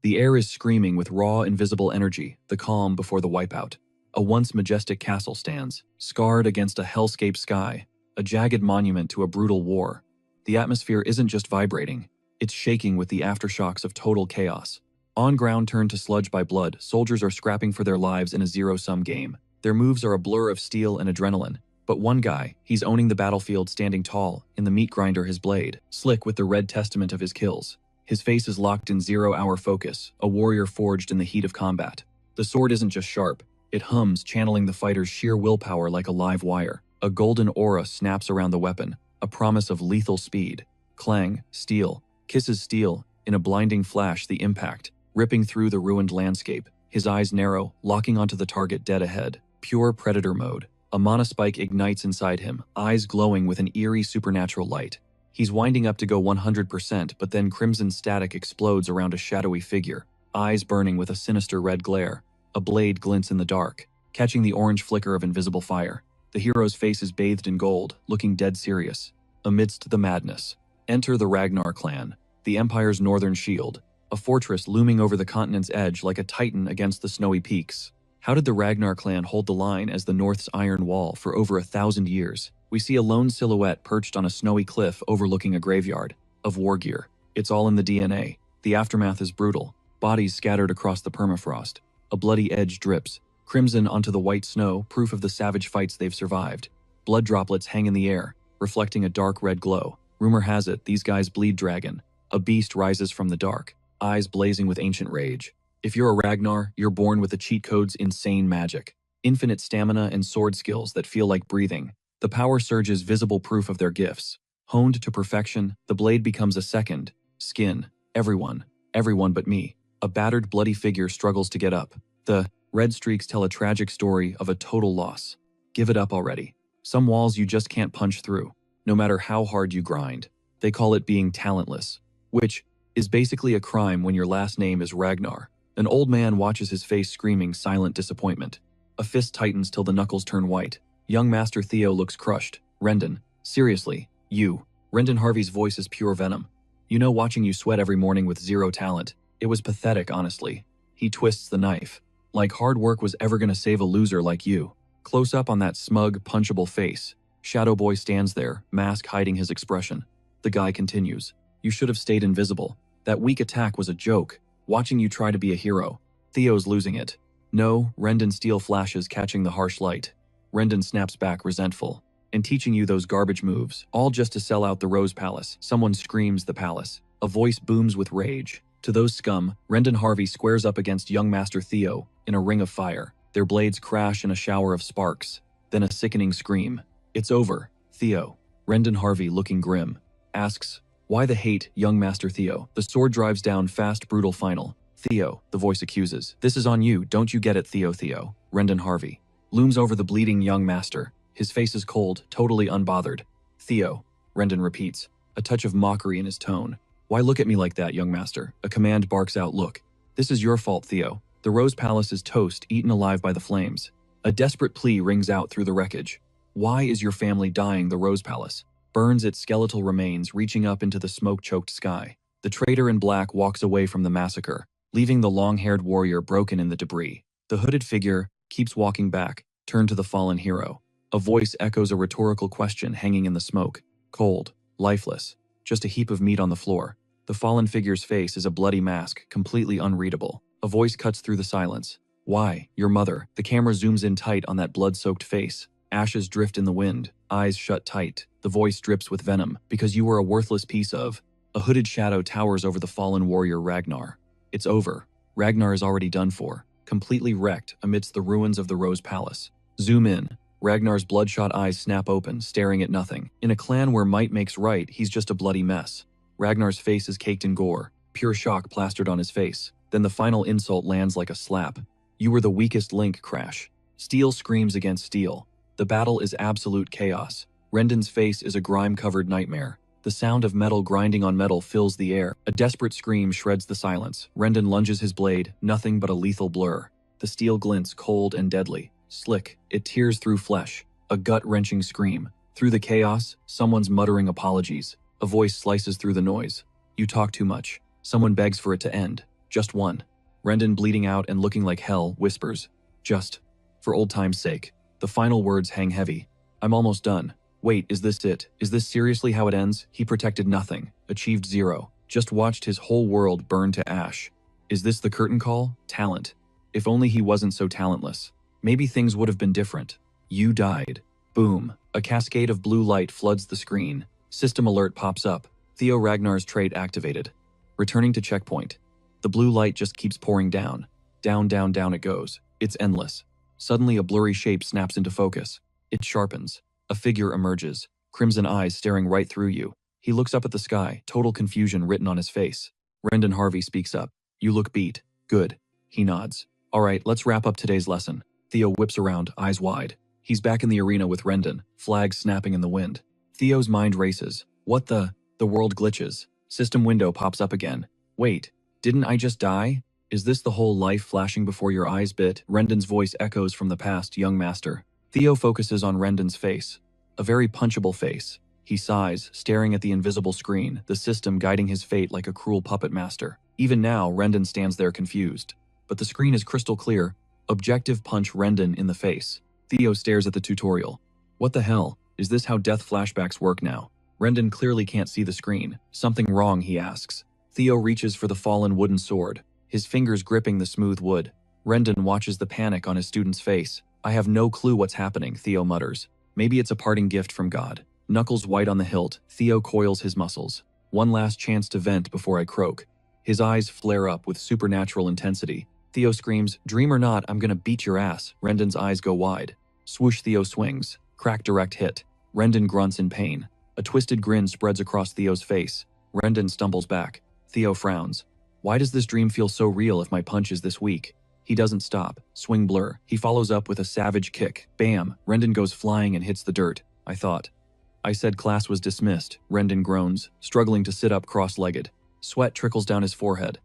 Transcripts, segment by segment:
The air is screaming with raw, invisible energy, the calm before the wipeout. A once majestic castle stands, scarred against a hellscape sky, a jagged monument to a brutal war. The atmosphere isn't just vibrating, it's shaking with the aftershocks of total chaos. On ground turned to sludge by blood, soldiers are scrapping for their lives in a zero-sum game. Their moves are a blur of steel and adrenaline. But one guy, he's owning the battlefield standing tall, in the meat grinder his blade, slick with the red testament of his kills. His face is locked in zero-hour focus, a warrior forged in the heat of combat. The sword isn't just sharp, it hums, channeling the fighter's sheer willpower like a live wire. A golden aura snaps around the weapon, a promise of lethal speed. Clang, steel, kisses steel, in a blinding flash the impact, ripping through the ruined landscape. His eyes narrow, locking onto the target dead ahead. Pure predator mode. A mana spike ignites inside him, eyes glowing with an eerie supernatural light. He's winding up to go 100%, but then crimson static explodes around a shadowy figure, eyes burning with a sinister red glare. A blade glints in the dark, catching the orange flicker of invisible fire. The hero's face is bathed in gold, looking dead serious. Amidst the madness, enter the Ragnar clan, the Empire's northern shield, a fortress looming over the continent's edge like a titan against the snowy peaks. How did the Ragnar clan hold the line as the North's iron wall for over 1,000 years? We see a lone silhouette perched on a snowy cliff overlooking a graveyard of war gear. It's all in the DNA. The aftermath is brutal. Bodies scattered across the permafrost. A bloody edge drips, crimson onto the white snow, proof of the savage fights they've survived. Blood droplets hang in the air, reflecting a dark red glow. Rumor has it these guys bleed dragon. A beast rises from the dark, eyes blazing with ancient rage. If you're a Ragnar, you're born with the cheat code's insane magic. Infinite stamina and sword skills that feel like breathing. The power surge is visible proof of their gifts. Honed to perfection, the blade becomes a second skin. Everyone but me. A battered, bloody figure struggles to get up. The red streaks tell a tragic story of a total loss. Give it up already. Some walls you just can't punch through, no matter how hard you grind. They call it being talentless, which is basically a crime when your last name is Ragnar. An old man watches his face screaming silent disappointment. A fist tightens till the knuckles turn white. Young Master Theo looks crushed. Rendon, seriously, you. Rendon Harvey's voice is pure venom. You know, watching you sweat every morning with zero talent. It was pathetic, honestly. He twists the knife. Like hard work was ever gonna save a loser like you. Close up on that smug, punchable face. Shadow Boy stands there, mask hiding his expression. The guy continues. You should have stayed invisible. That weak attack was a joke. Watching you try to be a hero. Theo's losing it. No, Rendon steel flashes catching the harsh light. Rendon snaps back resentful. And teaching you those garbage moves, all just to sell out the Rose Palace. Someone screams the palace. A voice booms with rage. To those scum, Rendon Harvey squares up against young Master Theo in a ring of fire. Their blades crash in a shower of sparks. Then a sickening scream. It's over, Theo. Rendon Harvey, looking grim, asks, why the hate, young Master Theo? The sword drives down fast, brutal final. Theo, the voice accuses. This is on you, don't you get it, Theo? Theo, Rendon Harvey, looms over the bleeding young master. His face is cold, totally unbothered. Theo, Rendon repeats, a touch of mockery in his tone. Why look at me like that, young master? A command barks out, look. This is your fault, Theo. The Rose Palace is toast, eaten alive by the flames. A desperate plea rings out through the wreckage. Why is your family dying? The Rose Palace burns its skeletal remains, reaching up into the smoke-choked sky. The traitor in black walks away from the massacre, leaving the long-haired warrior broken in the debris. The hooded figure keeps walking back, turned to the fallen hero. A voice echoes a rhetorical question hanging in the smoke. Cold, lifeless, just a heap of meat on the floor. The fallen figure's face is a bloody mask, completely unreadable. A voice cuts through the silence. Why, your mother. The camera zooms in tight on that blood-soaked face. Ashes drift in the wind, eyes shut tight. The voice drips with venom. Because you were a worthless piece of... A hooded shadow towers over the fallen warrior Ragnar. It's over. Ragnar is already done for, completely wrecked amidst the ruins of the Rose Palace. Zoom in. Ragnar's bloodshot eyes snap open, staring at nothing. In a clan where might makes right, he's just a bloody mess. Ragnar's face is caked in gore, pure shock plastered on his face. Then the final insult lands like a slap. You were the weakest link, Crash. Steel screams against steel. The battle is absolute chaos. Rendon's face is a grime-covered nightmare. The sound of metal grinding on metal fills the air. A desperate scream shreds the silence. Rendon lunges his blade, nothing but a lethal blur. The steel glints cold and deadly. Slick, it tears through flesh. A gut-wrenching scream. Through the chaos, someone's muttering apologies. A voice slices through the noise. You talk too much. Someone begs for it to end. Just one. Rendon, bleeding out and looking like hell, whispers, just, for old time's sake. The final words hang heavy. I'm almost done. Wait, is this it? Is this seriously how it ends? He protected nothing, achieved zero, just watched his whole world burn to ash. Is this the curtain call? Talent. If only he wasn't so talentless. Maybe things would have been different. You died. Boom. A cascade of blue light floods the screen. System alert pops up. Theo Ragnar's trait activated. Returning to checkpoint. The blue light just keeps pouring down. Down, down, down it goes. It's endless. Suddenly a blurry shape snaps into focus. It sharpens. A figure emerges. Crimson eyes staring right through you. He looks up at the sky, total confusion written on his face. Rendon Harvey speaks up. You look beat. Good. He nods. All right, let's wrap up today's lesson. Theo whips around, eyes wide. He's back in the arena with Rendon, flags snapping in the wind. Theo's mind races. What the? The world glitches. System window pops up again. Wait, didn't I just die? Is this the whole life flashing before your eyes bit? Rendon's voice echoes from the past, young master. Theo focuses on Rendon's face. A very punchable face. He sighs, staring at the invisible screen, the system guiding his fate like a cruel puppet master. Even now, Rendon stands there confused. But the screen is crystal clear. Objective punch Rendon in the face. Theo stares at the tutorial. What the hell? Is this how death flashbacks work now? Rendon clearly can't see the screen. Something wrong, he asks. Theo reaches for the fallen wooden sword, his fingers gripping the smooth wood. Rendon watches the panic on his student's face. I have no clue what's happening, Theo mutters. Maybe it's a parting gift from God. Knuckles white on the hilt, Theo coils his muscles. One last chance to vent before I croak. His eyes flare up with supernatural intensity. Theo screams, dream or not, I'm gonna beat your ass. Rendon's eyes go wide. Swoosh, Theo swings. Crack, direct hit. Rendon grunts in pain. A twisted grin spreads across Theo's face. Rendon stumbles back. Theo frowns. Why does this dream feel so real if my punch is this weak? He doesn't stop. Swing blur. He follows up with a savage kick. Bam! Rendon goes flying and hits the dirt. I said class was dismissed. Rendon groans, struggling to sit up cross-legged. Sweat trickles down his forehead.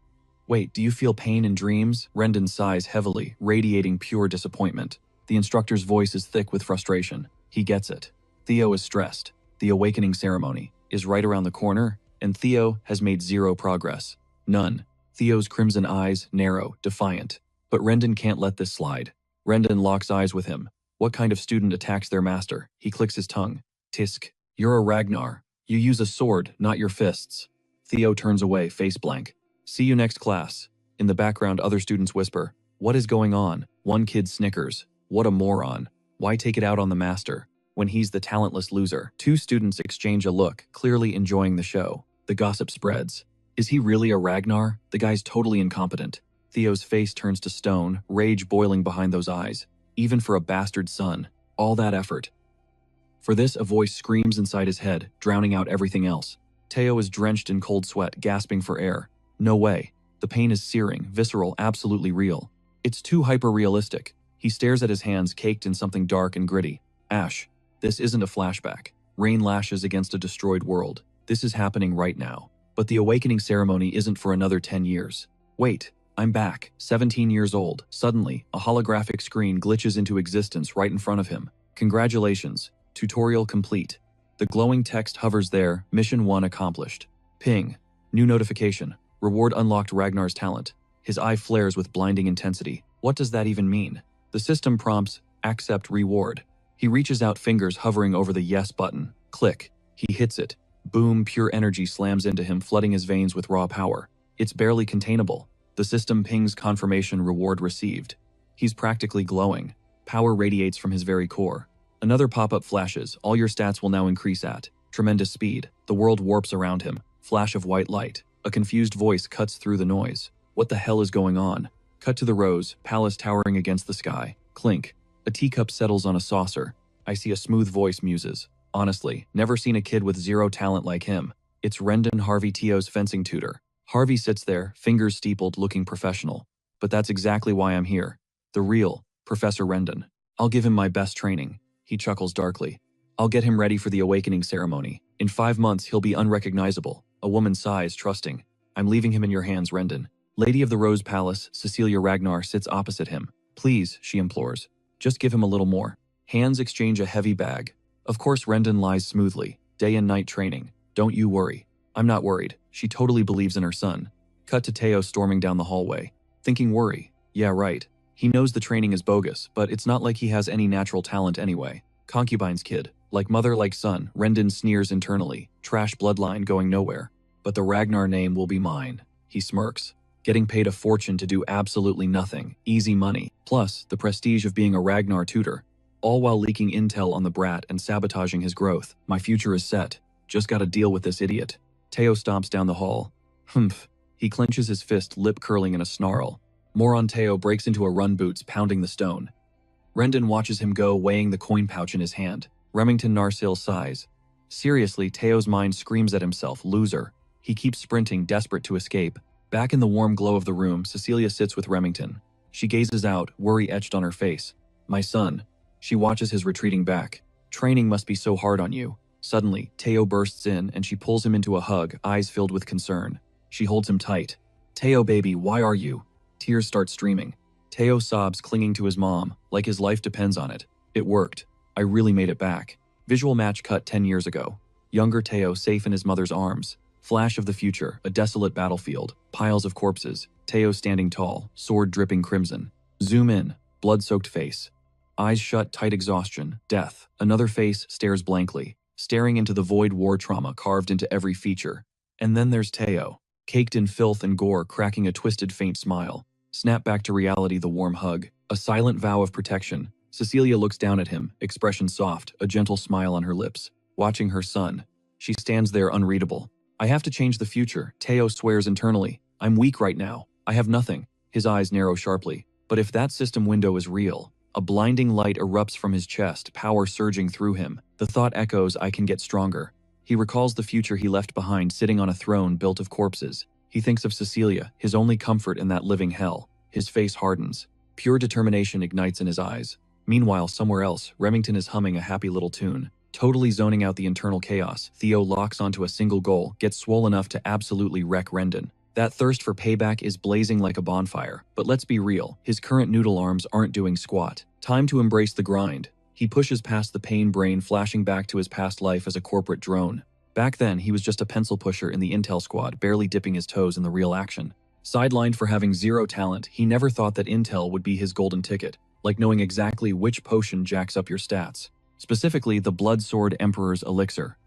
Wait, do you feel pain in dreams? Rendon sighs heavily, radiating pure disappointment. The instructor's voice is thick with frustration. He gets it. Theo is stressed. The awakening ceremony is right around the corner, and Theo has made zero progress. None. Theo's crimson eyes narrow, defiant. But Rendon can't let this slide. Rendon locks eyes with him. What kind of student attacks their master? He clicks his tongue. Tisk. You're a Ragnar. You use a sword, not your fists. Theo turns away, face blank. See you next class. In the background, other students whisper. What is going on? One kid snickers. What a moron. Why take it out on the master when he's the talentless loser? Two students exchange a look, clearly enjoying the show. The gossip spreads. Is he really a Ragnar? The guy's totally incompetent. Theo's face turns to stone, rage boiling behind those eyes. Even for a bastard son. All that effort. For this, a voice screams inside his head, drowning out everything else. Theo is drenched in cold sweat, gasping for air. No way. The pain is searing, visceral, absolutely real. It's too hyper-realistic. He stares at his hands caked in something dark and gritty. Ash. This isn't a flashback. Rain lashes against a destroyed world. This is happening right now. But the awakening ceremony isn't for another 10 years. Wait, I'm back, 17 years old. Suddenly, a holographic screen glitches into existence right in front of him. Congratulations. Tutorial complete. The glowing text hovers there, mission 1 accomplished. Ping. New notification. Reward unlocked Ragnar's talent. His eye flares with blinding intensity. What does that even mean? The system prompts, accept reward. He reaches out, fingers hovering over the yes button. Click. He hits it. Boom, pure energy slams into him, flooding his veins with raw power. It's barely containable. The system pings confirmation reward received. He's practically glowing. Power radiates from his very core. Another pop-up flashes. All your stats will now increase at tremendous speed. The world warps around him. Flash of white light. A confused voice cuts through the noise. What the hell is going on? Cut to the rose, palace towering against the sky. Clink. A teacup settles on a saucer. I see a smooth voice muses. Honestly, never seen a kid with zero talent like him. It's Rendon Harvey, Theo's fencing tutor. Harvey sits there, fingers steepled, looking professional. But that's exactly why I'm here. The real Professor Rendon. I'll give him my best training. He chuckles darkly. I'll get him ready for the awakening ceremony. In 5 months, he'll be unrecognizable. A woman sighs, trusting. I'm leaving him in your hands, Rendon. Lady of the Rose Palace, Cecilia Ragnar, sits opposite him. Please, she implores. Just give him a little more. Hands exchange a heavy bag. Of course, Rendon lies smoothly. Day and night training. Don't you worry. I'm not worried. She totally believes in her son. Cut to Teo storming down the hallway, thinking worry. Yeah, right. He knows the training is bogus, but it's not like he has any natural talent anyway. Concubine's kid. Like mother, like son, Rendon sneers internally. Trash bloodline going nowhere. But the Ragnar name will be mine. He smirks. Getting paid a fortune to do absolutely nothing. Easy money. Plus, the prestige of being a Ragnar tutor. All while leaking intel on the brat and sabotaging his growth. My future is set. Just gotta deal with this idiot. Teo stomps down the hall. Humph. He clenches his fist, lip curling in a snarl. Moron Teo breaks into a run boots, pounding the stone. Rendon watches him go, weighing the coin pouch in his hand. Remington Narsil sighs. Seriously, Teo's mind screams at himself, loser. He keeps sprinting, desperate to escape. Back in the warm glow of the room, Cecilia sits with Remington. She gazes out, worry etched on her face. My son. She watches his retreating back. Training must be so hard on you. Suddenly, Teo bursts in and she pulls him into a hug, eyes filled with concern. She holds him tight. Teo baby, why are you? Tears start streaming. Teo sobs, clinging to his mom, like his life depends on it. It worked. I really made it back. Visual match cut 10 years ago. Younger Teo safe in his mother's arms. Flash of the future, a desolate battlefield, piles of corpses, Teo standing tall, sword dripping crimson. Zoom in, blood-soaked face. Eyes shut, tight exhaustion, death. Another face stares blankly, staring into the void war trauma carved into every feature. And then there's Teo, caked in filth and gore, cracking a twisted faint smile. Snap back to reality, the warm hug. A silent vow of protection. Cecilia looks down at him, expression soft, a gentle smile on her lips. Watching her son. She stands there unreadable. I have to change the future, Teo swears internally. I'm weak right now. I have nothing. His eyes narrow sharply. But if that system window is real, a blinding light erupts from his chest, power surging through him. The thought echoes, I can get stronger. He recalls the future he left behind, sitting on a throne built of corpses. He thinks of Cecilia, his only comfort in that living hell. His face hardens. Pure determination ignites in his eyes. Meanwhile, somewhere else, Remington is humming a happy little tune. Totally zoning out the internal chaos, Theo locks onto a single goal, gets swole enough to absolutely wreck Rendon. That thirst for payback is blazing like a bonfire. But let's be real, his current noodle arms aren't doing squat. Time to embrace the grind. He pushes past the pain brain, flashing back to his past life as a corporate drone. Back then, he was just a pencil pusher in the intel squad, barely dipping his toes in the real action. Sidelined for having zero talent, he never thought that intel would be his golden ticket, like knowing exactly which potion jacks up your stats. Specifically, the Blood Sword Emperor's Elixir.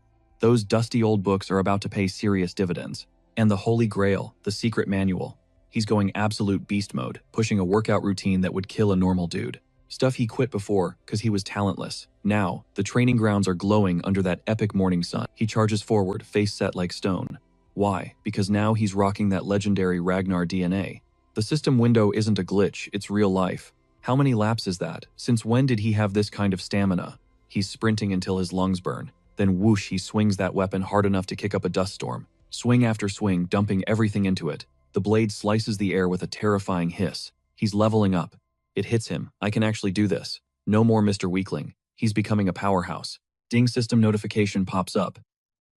Those dusty old books are about to pay serious dividends. And the Holy Grail, the secret manual. He's going absolute beast mode, pushing a workout routine that would kill a normal dude. Stuff he quit before, because he was talentless. Now, the training grounds are glowing under that epic morning sun. He charges forward, face set like stone. Why? Because now he's rocking that legendary Ragnar DNA. The system window isn't a glitch, it's real life. How many laps is that? Since when did he have this kind of stamina? He's sprinting until his lungs burn. Then whoosh, he swings that weapon hard enough to kick up a dust storm. Swing after swing, dumping everything into it. The blade slices the air with a terrifying hiss. He's leveling up. It hits him. I can actually do this. No more Mr. Weakling. He's becoming a powerhouse. Ding, system notification pops up.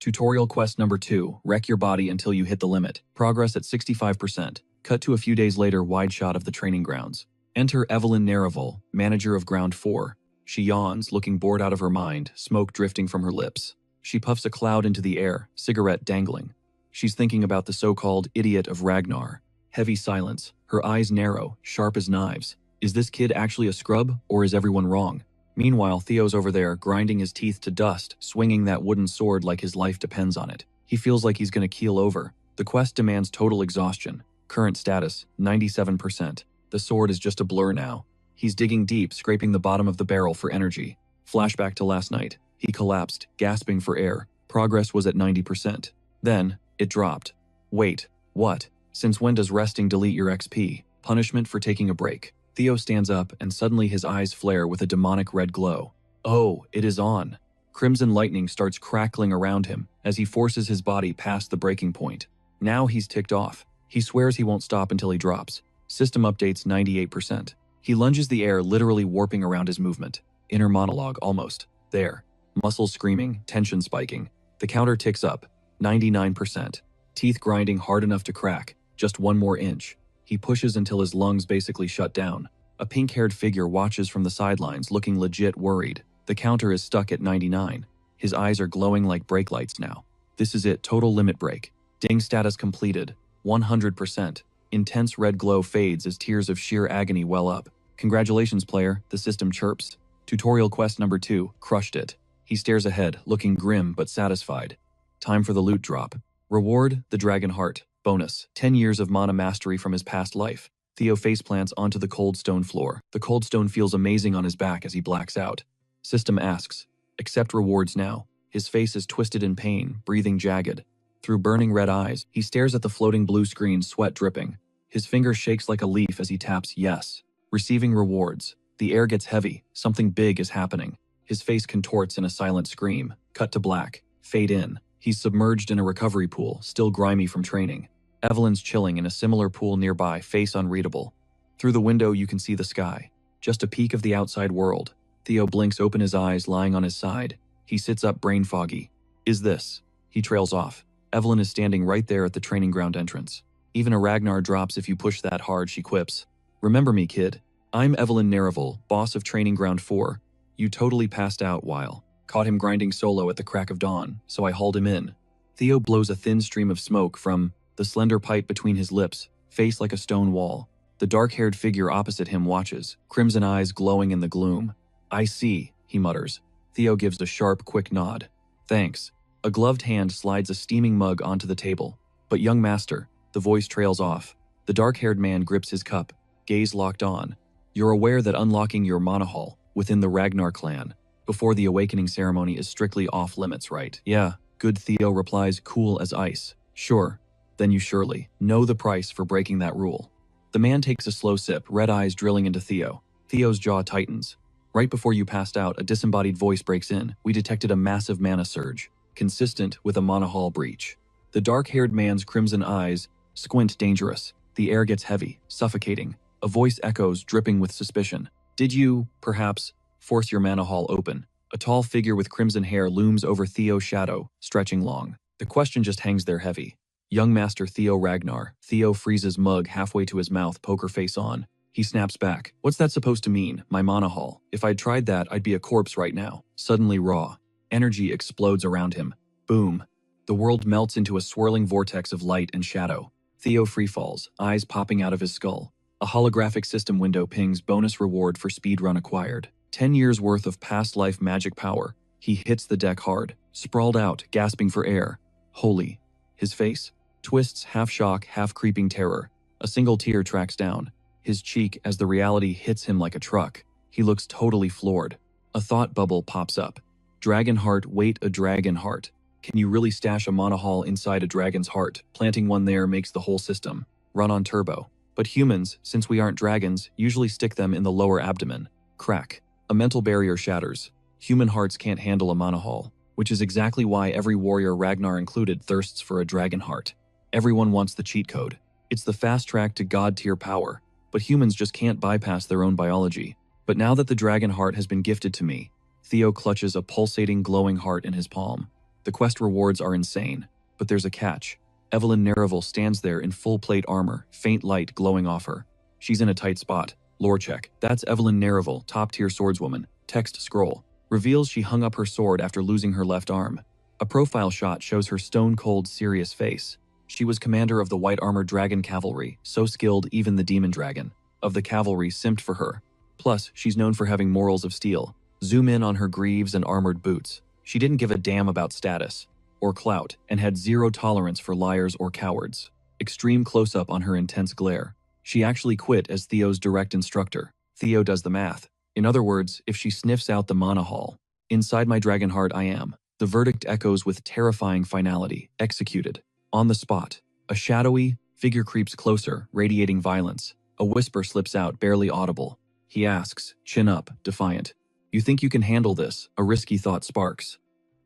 Tutorial quest number 2, wreck your body until you hit the limit. Progress at 65%. Cut to a few days later, wide shot of the training grounds. Enter Evelyn Nareville, manager of Ground 4. She yawns, looking bored out of her mind, smoke drifting from her lips. She puffs a cloud into the air, cigarette dangling. She's thinking about the so-called idiot of Ragnar. Heavy silence, her eyes narrow, sharp as knives. Is this kid actually a scrub, or is everyone wrong? Meanwhile, Theo's over there, grinding his teeth to dust, swinging that wooden sword like his life depends on it. He feels like he's gonna keel over. The quest demands total exhaustion. Current status, 97%. The sword is just a blur now. He's digging deep, scraping the bottom of the barrel for energy. Flashback to last night. He collapsed, gasping for air. Progress was at 90%. Then, it dropped. Wait, what? Since when does resting delete your XP? Punishment for taking a break. Theo stands up, and suddenly his eyes flare with a demonic red glow. Oh, it is on. Crimson lightning starts crackling around him as he forces his body past the breaking point. Now he's ticked off. He swears he won't stop until he drops. System updates 98%. He lunges the air, literally warping around his movement. Inner monologue almost. There. Muscles screaming, tension spiking. The counter ticks up. 99%. Teeth grinding hard enough to crack. Just one more inch. He pushes until his lungs basically shut down. A pink-haired figure watches from the sidelines, looking legit worried. The counter is stuck at 99. His eyes are glowing like brake lights now. This is it, total limit break. Ding, status completed. 100%. Intense red glow fades as tears of sheer agony well up. Congratulations, player, the system chirps. Tutorial quest number 2, crushed it. He stares ahead, looking grim but satisfied. Time for the loot drop. Reward, the dragon heart. Bonus, 10 years of mana mastery from his past life. Theo faceplants onto the cold stone floor. The cold stone feels amazing on his back as he blacks out. System asks, accept rewards now. His face is twisted in pain, breathing jagged. Through burning red eyes, he stares at the floating blue screen, sweat dripping. His finger shakes like a leaf as he taps yes. Receiving rewards. The air gets heavy. Something big is happening. His face contorts in a silent scream. Cut to black. Fade in. He's submerged in a recovery pool, still grimy from training. Evelyn's chilling in a similar pool nearby, face unreadable. Through the window you can see the sky. Just a peek of the outside world. Theo blinks open his eyes, lying on his side. He sits up, brain foggy. Is this? He trails off. Evelyn is standing right there at the training ground entrance. Even a Ragnar drops if you push that hard, she quips. Remember me, kid. I'm Evelyn Nerival, boss of Training Ground 4. You totally passed out while. Caught him grinding solo at the crack of dawn, so I hauled him in. Theo blows a thin stream of smoke from the slender pipe between his lips, face like a stone wall. The dark-haired figure opposite him watches, crimson eyes glowing in the gloom. I see, he mutters. Theo gives a sharp, quick nod. Thanks. A gloved hand slides a steaming mug onto the table. But young master, the voice trails off. The dark-haired man grips his cup, gaze locked on. You're aware that unlocking your mana hall within the Ragnar clan before the awakening ceremony is strictly off limits, right? Yeah, good, Theo replies, cool as ice. Sure. Then you surely know the price for breaking that rule. The man takes a slow sip, red eyes drilling into Theo. Theo's jaw tightens. Right before you passed out, a disembodied voice breaks in. We detected a massive mana surge, consistent with a mana hall breach. The dark-haired man's crimson eyes squint dangerous. The air gets heavy, suffocating. A voice echoes, dripping with suspicion. Did you, perhaps, force your mana hall open? A tall figure with crimson hair looms over Theo's shadow, stretching long. The question just hangs there heavy. Young Master Theo Ragnar. Theo freezes mug halfway to his mouth, poker face on. He snaps back. What's that supposed to mean, my mana hall? If I'd tried that, I'd be a corpse right now. Suddenly raw. Energy explodes around him. Boom. The world melts into a swirling vortex of light and shadow. Theo freefalls, eyes popping out of his skull. A holographic system window pings bonus reward for speedrun acquired. 10 years worth of past life magic power. He hits the deck hard, sprawled out, gasping for air. Holy. His face twists, half shock, half creeping terror. A single tear tracks down his cheek as the reality hits him like a truck. He looks totally floored. A thought bubble pops up. Dragon heart, wait, a dragon heart. Can you really stash a mana hall inside a dragon's heart? Planting one there makes the whole system run on turbo. But humans, since we aren't dragons, usually stick them in the lower abdomen. Crack. A mental barrier shatters. Human hearts can't handle a mana hall, which is exactly why every warrior, Ragnar included, thirsts for a dragon heart. Everyone wants the cheat code. It's the fast track to god-tier power, but humans just can't bypass their own biology. But now that the dragon heart has been gifted to me, Theo clutches a pulsating, glowing heart in his palm. The quest rewards are insane, but there's a catch. Evelyn Nerival stands there in full plate armor, faint light glowing off her. She's in a tight spot. Lore check. That's Evelyn Nerival, top-tier swordswoman. Text scroll. Reveals she hung up her sword after losing her left arm. A profile shot shows her stone-cold, serious face. She was commander of the white-armored dragon cavalry, so skilled even the demon dragon of the cavalry simped for her. Plus, she's known for having morals of steel. Zoom in on her greaves and armored boots. She didn't give a damn about status or clout and had zero tolerance for liars or cowards. Extreme close-up on her intense glare. She actually quit as Theo's direct instructor. Theo does the math. In other words, if she sniffs out the mana hall, inside my dragon heart I am. The verdict echoes with terrifying finality. Executed. On the spot. A shadowy figure creeps closer, radiating violence. A whisper slips out, barely audible. He asks, chin up, defiant. You think you can handle this? A risky thought sparks.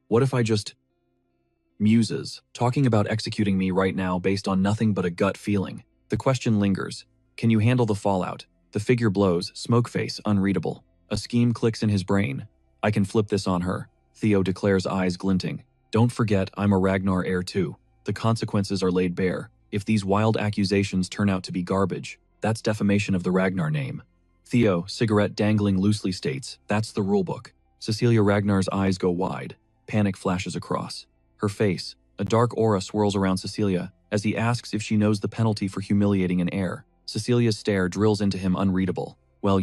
What if I just... Muses, talking about executing me right now based on nothing but a gut feeling. The question lingers. Can you handle the fallout? The figure blows, smoke face, unreadable. A scheme clicks in his brain. I can flip this on her. Theo declares, eyes glinting. Don't forget, I'm a Ragnar heir too. The consequences are laid bare. If these wild accusations turn out to be garbage, that's defamation of the Ragnar name. Theo, cigarette dangling loosely, states, that's the rulebook. Cecilia Ragnar's eyes go wide. Panic flashes across her face. A dark aura swirls around Cecilia. As he asks if she knows the penalty for humiliating an heir, Cecilia's stare drills into him unreadable. Well,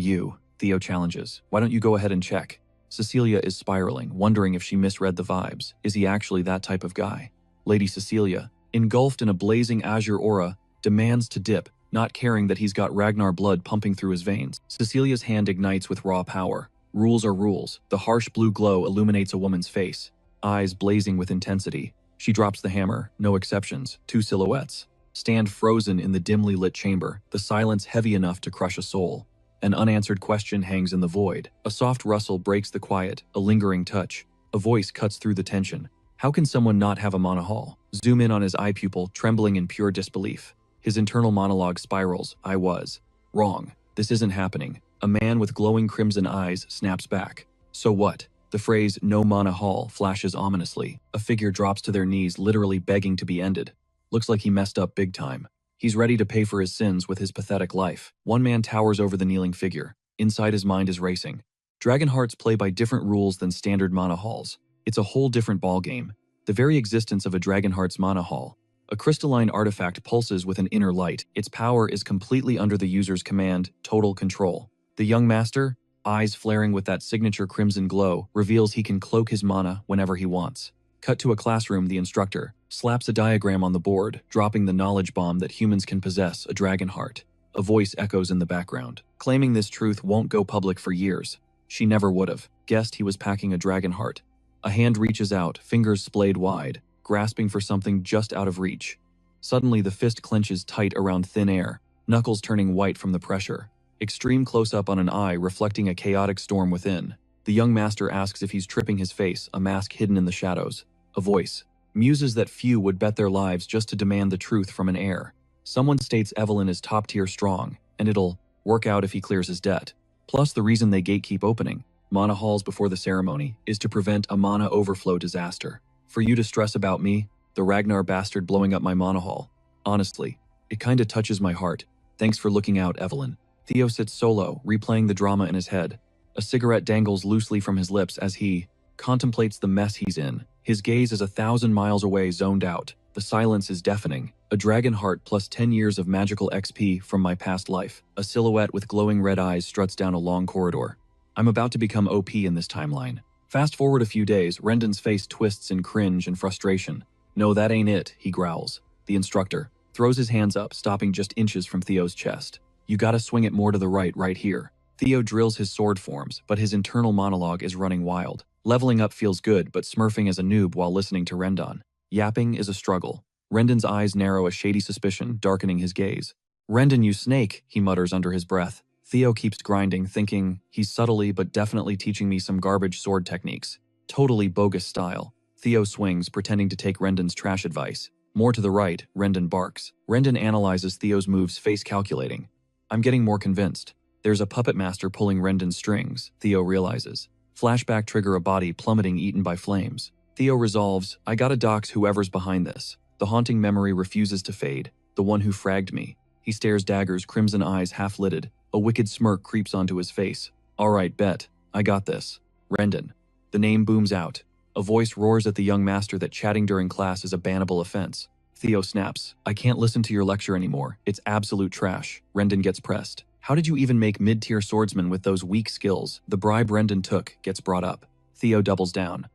Theo challenges. Why don't you go ahead and check? Cecilia is spiraling, wondering if she misread the vibes. Is he actually that type of guy? Lady Cecilia, engulfed in a blazing azure aura, demands to dip, not caring that he's got Ragnar blood pumping through his veins. Cecilia's hand ignites with raw power. Rules are rules. The harsh blue glow illuminates a woman's face, eyes blazing with intensity. She drops the hammer, no exceptions. Two silhouettes stand frozen in the dimly lit chamber, the silence heavy enough to crush a soul. An unanswered question hangs in the void. A soft rustle breaks the quiet, a lingering touch. A voice cuts through the tension. How can someone not have a manhwa? Zoom in on his eye pupil, trembling in pure disbelief. His internal monologue spirals. I was wrong. This isn't happening. A man with glowing crimson eyes snaps back. So what? The phrase no manhwa flashes ominously. A figure drops to their knees, literally begging to be ended. Looks like he messed up big time. He's ready to pay for his sins with his pathetic life. One man towers over the kneeling figure. Inside, his mind is racing. Dragon hearts play by different rules than standard manhwas. It's a whole different ballgame. The very existence of a dragon heart's manhwa, a crystalline artifact, pulses with an inner light. Its power is completely under the user's command, total control. The young master, eyes flaring with that signature crimson glow, reveals he can cloak his mana whenever he wants. Cut to a classroom. The instructor slaps a diagram on the board, dropping the knowledge bomb that humans can possess a dragon heart. A voice echoes in the background, claiming this truth won't go public for years. She never would have guessed he was packing a dragon heart. A hand reaches out, fingers splayed wide, grasping for something just out of reach. Suddenly, the fist clenches tight around thin air, knuckles turning white from the pressure. Extreme close-up on an eye reflecting a chaotic storm within. The young master asks if he's tripping his face, a mask hidden in the shadows. A voice muses that few would bet their lives just to demand the truth from an heir. Someone states Evelyn is top-tier strong, and it'll work out if he clears his debt. Plus, the reason they gatekeep opening mana halls before the ceremony is to prevent a mana overflow disaster. For you to stress about me, the Ragnar bastard blowing up my mana hall. Honestly, it kinda touches my heart. Thanks for looking out, Evelyn. Theo sits solo, replaying the drama in his head. A cigarette dangles loosely from his lips as he contemplates the mess he's in. His gaze is 1,000 miles away, zoned out. The silence is deafening. A dragon heart plus 10 years of magical XP from my past life. A silhouette with glowing red eyes struts down a long corridor. I'm about to become OP in this timeline. Fast forward a few days, Rendon's face twists in cringe and frustration. No, that ain't it, he growls. The instructor throws his hands up, stopping just inches from Theo's chest. You gotta swing it more to the right here. Theo drills his sword forms, but his internal monologue is running wild. Leveling up feels good, but smurfing as a noob while listening to Rendon. Yapping is a struggle. Rendon's eyes narrow, a shady suspicion darkening his gaze. Rendon, you snake, he mutters under his breath. Theo keeps grinding, thinking he's subtly but definitely teaching me some garbage sword techniques. Totally bogus style. Theo swings, pretending to take Rendon's trash advice. More to the right, Rendon barks. Rendon analyzes Theo's moves, face calculating. I'm getting more convinced. There's a puppet master pulling Rendon's strings, Theo realizes. Flashback trigger, a body plummeting, eaten by flames. Theo resolves, I gotta dox whoever's behind this. The haunting memory refuses to fade. The one who fragged me. He stares daggers, crimson eyes half-lidded. A wicked smirk creeps onto his face. Alright, bet. I got this. Rendon. The name booms out. A voice roars at the young master that chatting during class is a bannable offense. Theo snaps. I can't listen to your lecture anymore. It's absolute trash. Rendon gets pressed. How did you even make mid-tier swordsmen with those weak skills? The bribe Rendon took gets brought up. Theo doubles down.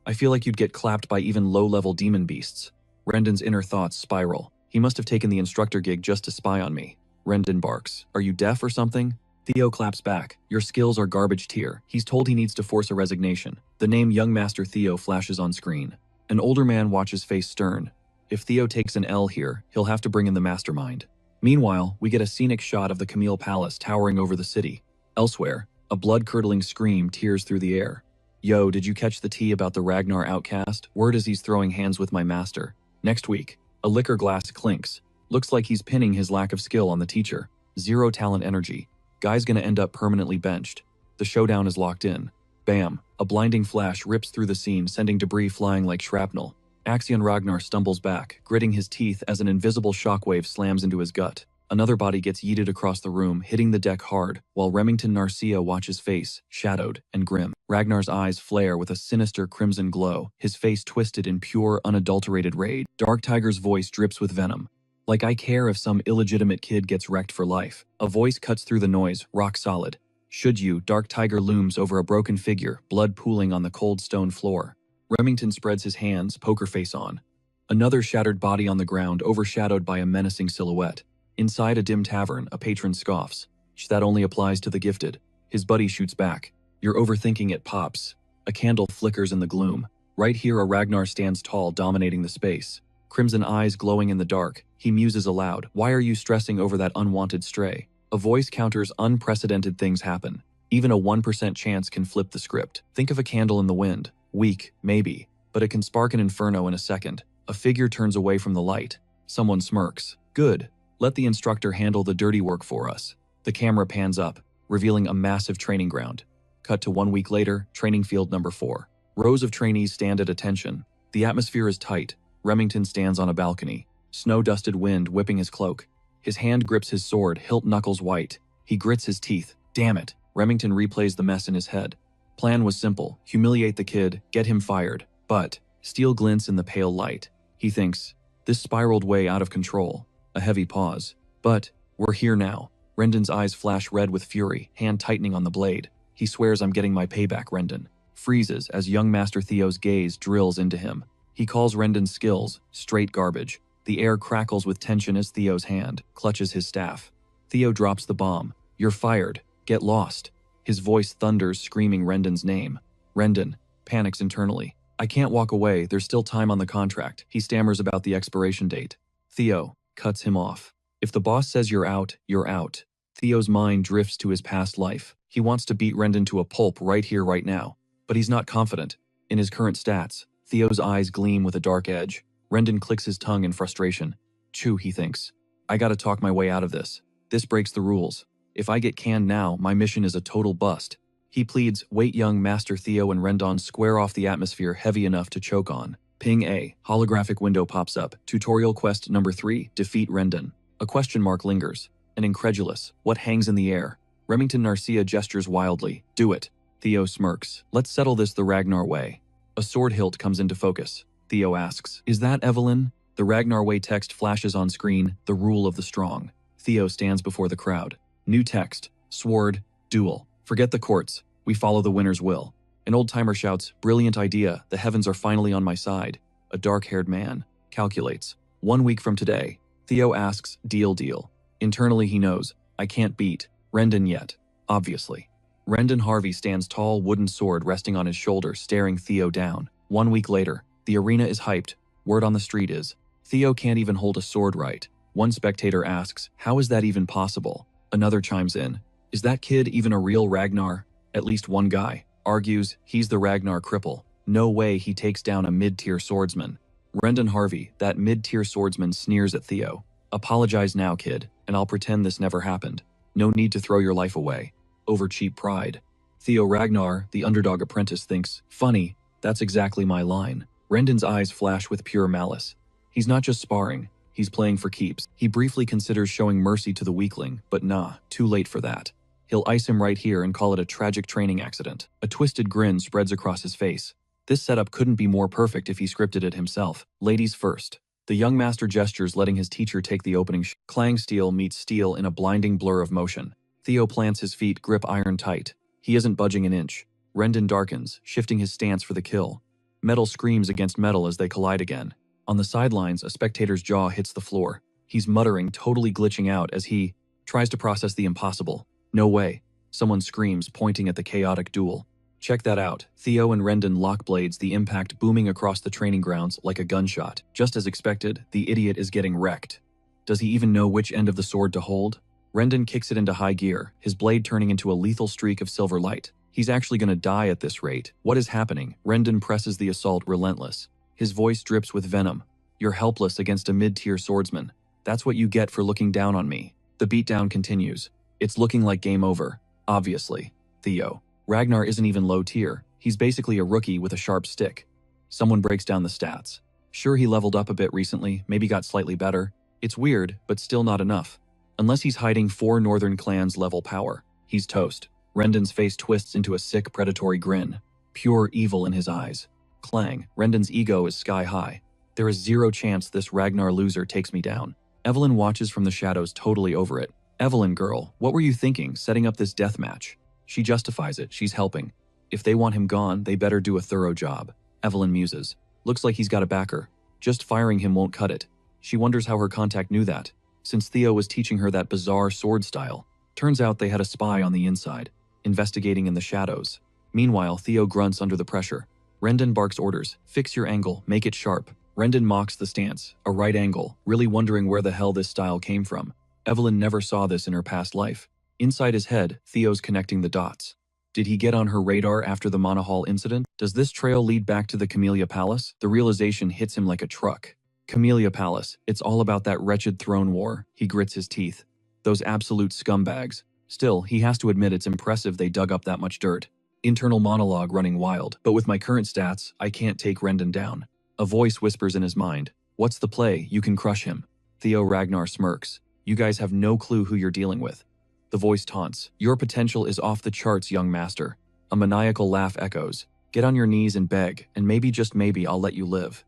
I feel like you'd get clapped by even low-level demon beasts. Rendon's inner thoughts spiral. He must have taken the instructor gig just to spy on me. Rendon barks. Are you deaf or something? Theo claps back. Your skills are garbage tier. He's told he needs to force a resignation. The name Young Master Theo flashes on screen. An older man watches, face stern. If Theo takes an L here, he'll have to bring in the mastermind. Meanwhile, we get a scenic shot of the Camille Palace towering over the city. Elsewhere, a blood-curdling scream tears through the air. Yo, did you catch the tea about the Ragnar outcast? Word is he's throwing hands with my master. Next week, a liquor glass clinks. Looks like he's pinning his lack of skill on the teacher. Zero talent energy. Guy's gonna end up permanently benched. The showdown is locked in. Bam! A blinding flash rips through the scene, sending debris flying like shrapnel. Axion Ragnar stumbles back, gritting his teeth as an invisible shockwave slams into his gut. Another body gets yeeted across the room, hitting the deck hard, while Remington Narcia watches face, shadowed and grim. Ragnar's eyes flare with a sinister crimson glow, his face twisted in pure, unadulterated rage. Dark Tiger's voice drips with venom. Like I care if some illegitimate kid gets wrecked for life. A voice cuts through the noise, rock solid. Should you, Dark Tiger looms over a broken figure, blood pooling on the cold stone floor. Remington spreads his hands, poker face on. Another shattered body on the ground, overshadowed by a menacing silhouette. Inside a dim tavern, a patron scoffs. That only applies to the gifted. His buddy shoots back. You're overthinking it, Pops. A candle flickers in the gloom. Right here a Ragnar stands tall, dominating the space. Crimson eyes glowing in the dark, he muses aloud. Why are you stressing over that unwanted stray? A voice counters unprecedented things happen. Even a 1% chance can flip the script. Think of a candle in the wind. Weak, maybe, but it can spark an inferno in a second. A figure turns away from the light. Someone smirks. Good. Let the instructor handle the dirty work for us. The camera pans up, revealing a massive training ground. Cut to 1 week later, training field number 4. Rows of trainees stand at attention. The atmosphere is tight. Remington stands on a balcony. Snow-dusted wind whipping his cloak. His hand grips his sword, hilt knuckles white. He grits his teeth. Damn it. Remington replays the mess in his head. Plan was simple. Humiliate the kid, get him fired. But steel glints in the pale light. He thinks, this spiraled way out of control. A heavy pause. But we're here now. Rendon's eyes flash red with fury, hand tightening on the blade. He swears I'm getting my payback, Rendon. Freezes as young Master Theo's gaze drills into him. He calls Rendon's skills straight garbage. The air crackles with tension as Theo's hand clutches his staff. Theo drops the bomb. You're fired. Get lost. His voice thunders, screaming Rendon's name. Rendon panics internally. I can't walk away. There's still time on the contract. He stammers about the expiration date. Theo cuts him off. If the boss says you're out, you're out. Theo's mind drifts to his past life. He wants to beat Rendon to a pulp right here, right now. But he's not confident. In his current stats, Theo's eyes gleam with a dark edge. Rendon clicks his tongue in frustration. Chew, he thinks. I gotta talk my way out of this. This breaks the rules. If I get canned now, my mission is a total bust. He pleads, wait young Master Theo and Rendon square off the atmosphere heavy enough to choke on. Ping A. Holographic window pops up. Tutorial quest number 3, defeat Rendon. A question mark lingers. An incredulous, what hangs in the air? Remington Narcia gestures wildly. Do it. Theo smirks. Let's settle this the Ragnar way. A sword hilt comes into focus. Theo asks, is that Evelyn? The Ragnar way text flashes on screen, the rule of the strong. Theo stands before the crowd. New text, sword, duel. Forget the courts. We follow the winner's will. An old-timer shouts, brilliant idea, the heavens are finally on my side. A dark-haired man calculates. 1 week from today. Theo asks, deal. Internally he knows, I can't beat Rendon yet, obviously. Rendon Harvey stands tall, wooden sword resting on his shoulder, staring Theo down. 1 week later, the arena is hyped. Word on the street is, Theo can't even hold a sword right. One spectator asks, how is that even possible? Another chimes in, is that kid even a real Ragnar? At least one guy argues he's the Ragnar cripple. No way he takes down a mid-tier swordsman. Rendon Harvey, that mid-tier swordsman, sneers at Theo. Apologize now, kid, and I'll pretend this never happened. No need to throw your life away over cheap pride. Theo Ragnar, the underdog apprentice, thinks, funny, that's exactly my line. Rendon's eyes flash with pure malice. He's not just sparring, he's playing for keeps. He briefly considers showing mercy to the weakling, but nah, too late for that. He'll ice him right here and call it a tragic training accident. A twisted grin spreads across his face. This setup couldn't be more perfect if he scripted it himself. Ladies first. The young master gestures, letting his teacher take the opening Clang steel meets steel in a blinding blur of motion. Theo plants his feet, grip iron tight. He isn't budging an inch. Rendon darkens, shifting his stance for the kill. Metal screams against metal as they collide again. On the sidelines, a spectator's jaw hits the floor. He's muttering, totally glitching out as he tries to process the impossible. No way. Someone screams, pointing at the chaotic duel. Check that out. Theo and Rendon lock blades, the impact booming across the training grounds like a gunshot. Just as expected, the idiot is getting wrecked. Does he even know which end of the sword to hold? Rendon kicks it into high gear, his blade turning into a lethal streak of silver light. He's actually gonna die at this rate. What is happening? Rendon presses the assault, relentless. His voice drips with venom. You're helpless against a mid-tier swordsman. That's what you get for looking down on me. The beatdown continues. It's looking like game over. Obviously. Theo. Ragnar isn't even low tier. He's basically a rookie with a sharp stick. Someone breaks down the stats. Sure, he leveled up a bit recently, maybe got slightly better. It's weird, but still not enough. Unless he's hiding 4 Northern Clans level power, he's toast. Rendon's face twists into a sick, predatory grin. Pure evil in his eyes. Clang. Rendon's ego is sky high. There is zero chance this Ragnar loser takes me down. Evelyn watches from the shadows, totally over it. Evelyn, girl, what were you thinking, setting up this death match? She justifies it, she's helping. If they want him gone, they better do a thorough job. Evelyn muses. Looks like he's got a backer. Just firing him won't cut it. She wonders how her contact knew that, since Theo was teaching her that bizarre sword style. Turns out they had a spy on the inside, investigating in the shadows. Meanwhile, Theo grunts under the pressure. Rendon barks orders, fix your angle, make it sharp. Rendon mocks the stance, a right angle, really wondering where the hell this style came from. Evelyn never saw this in her past life. Inside his head, Theo's connecting the dots. Did he get on her radar after the Monahall incident? Does this trail lead back to the Camellia Palace? The realization hits him like a truck. Camellia Palace, it's all about that wretched throne war. He grits his teeth. Those absolute scumbags. Still, he has to admit it's impressive they dug up that much dirt. Internal monologue running wild, but with my current stats, I can't take Rendon down. A voice whispers in his mind, what's the play? You can crush him. Theo Ragnar smirks. You guys have no clue who you're dealing with. The voice taunts, your potential is off the charts, young master. A maniacal laugh echoes. Get on your knees and beg, and maybe, just maybe, I'll let you live.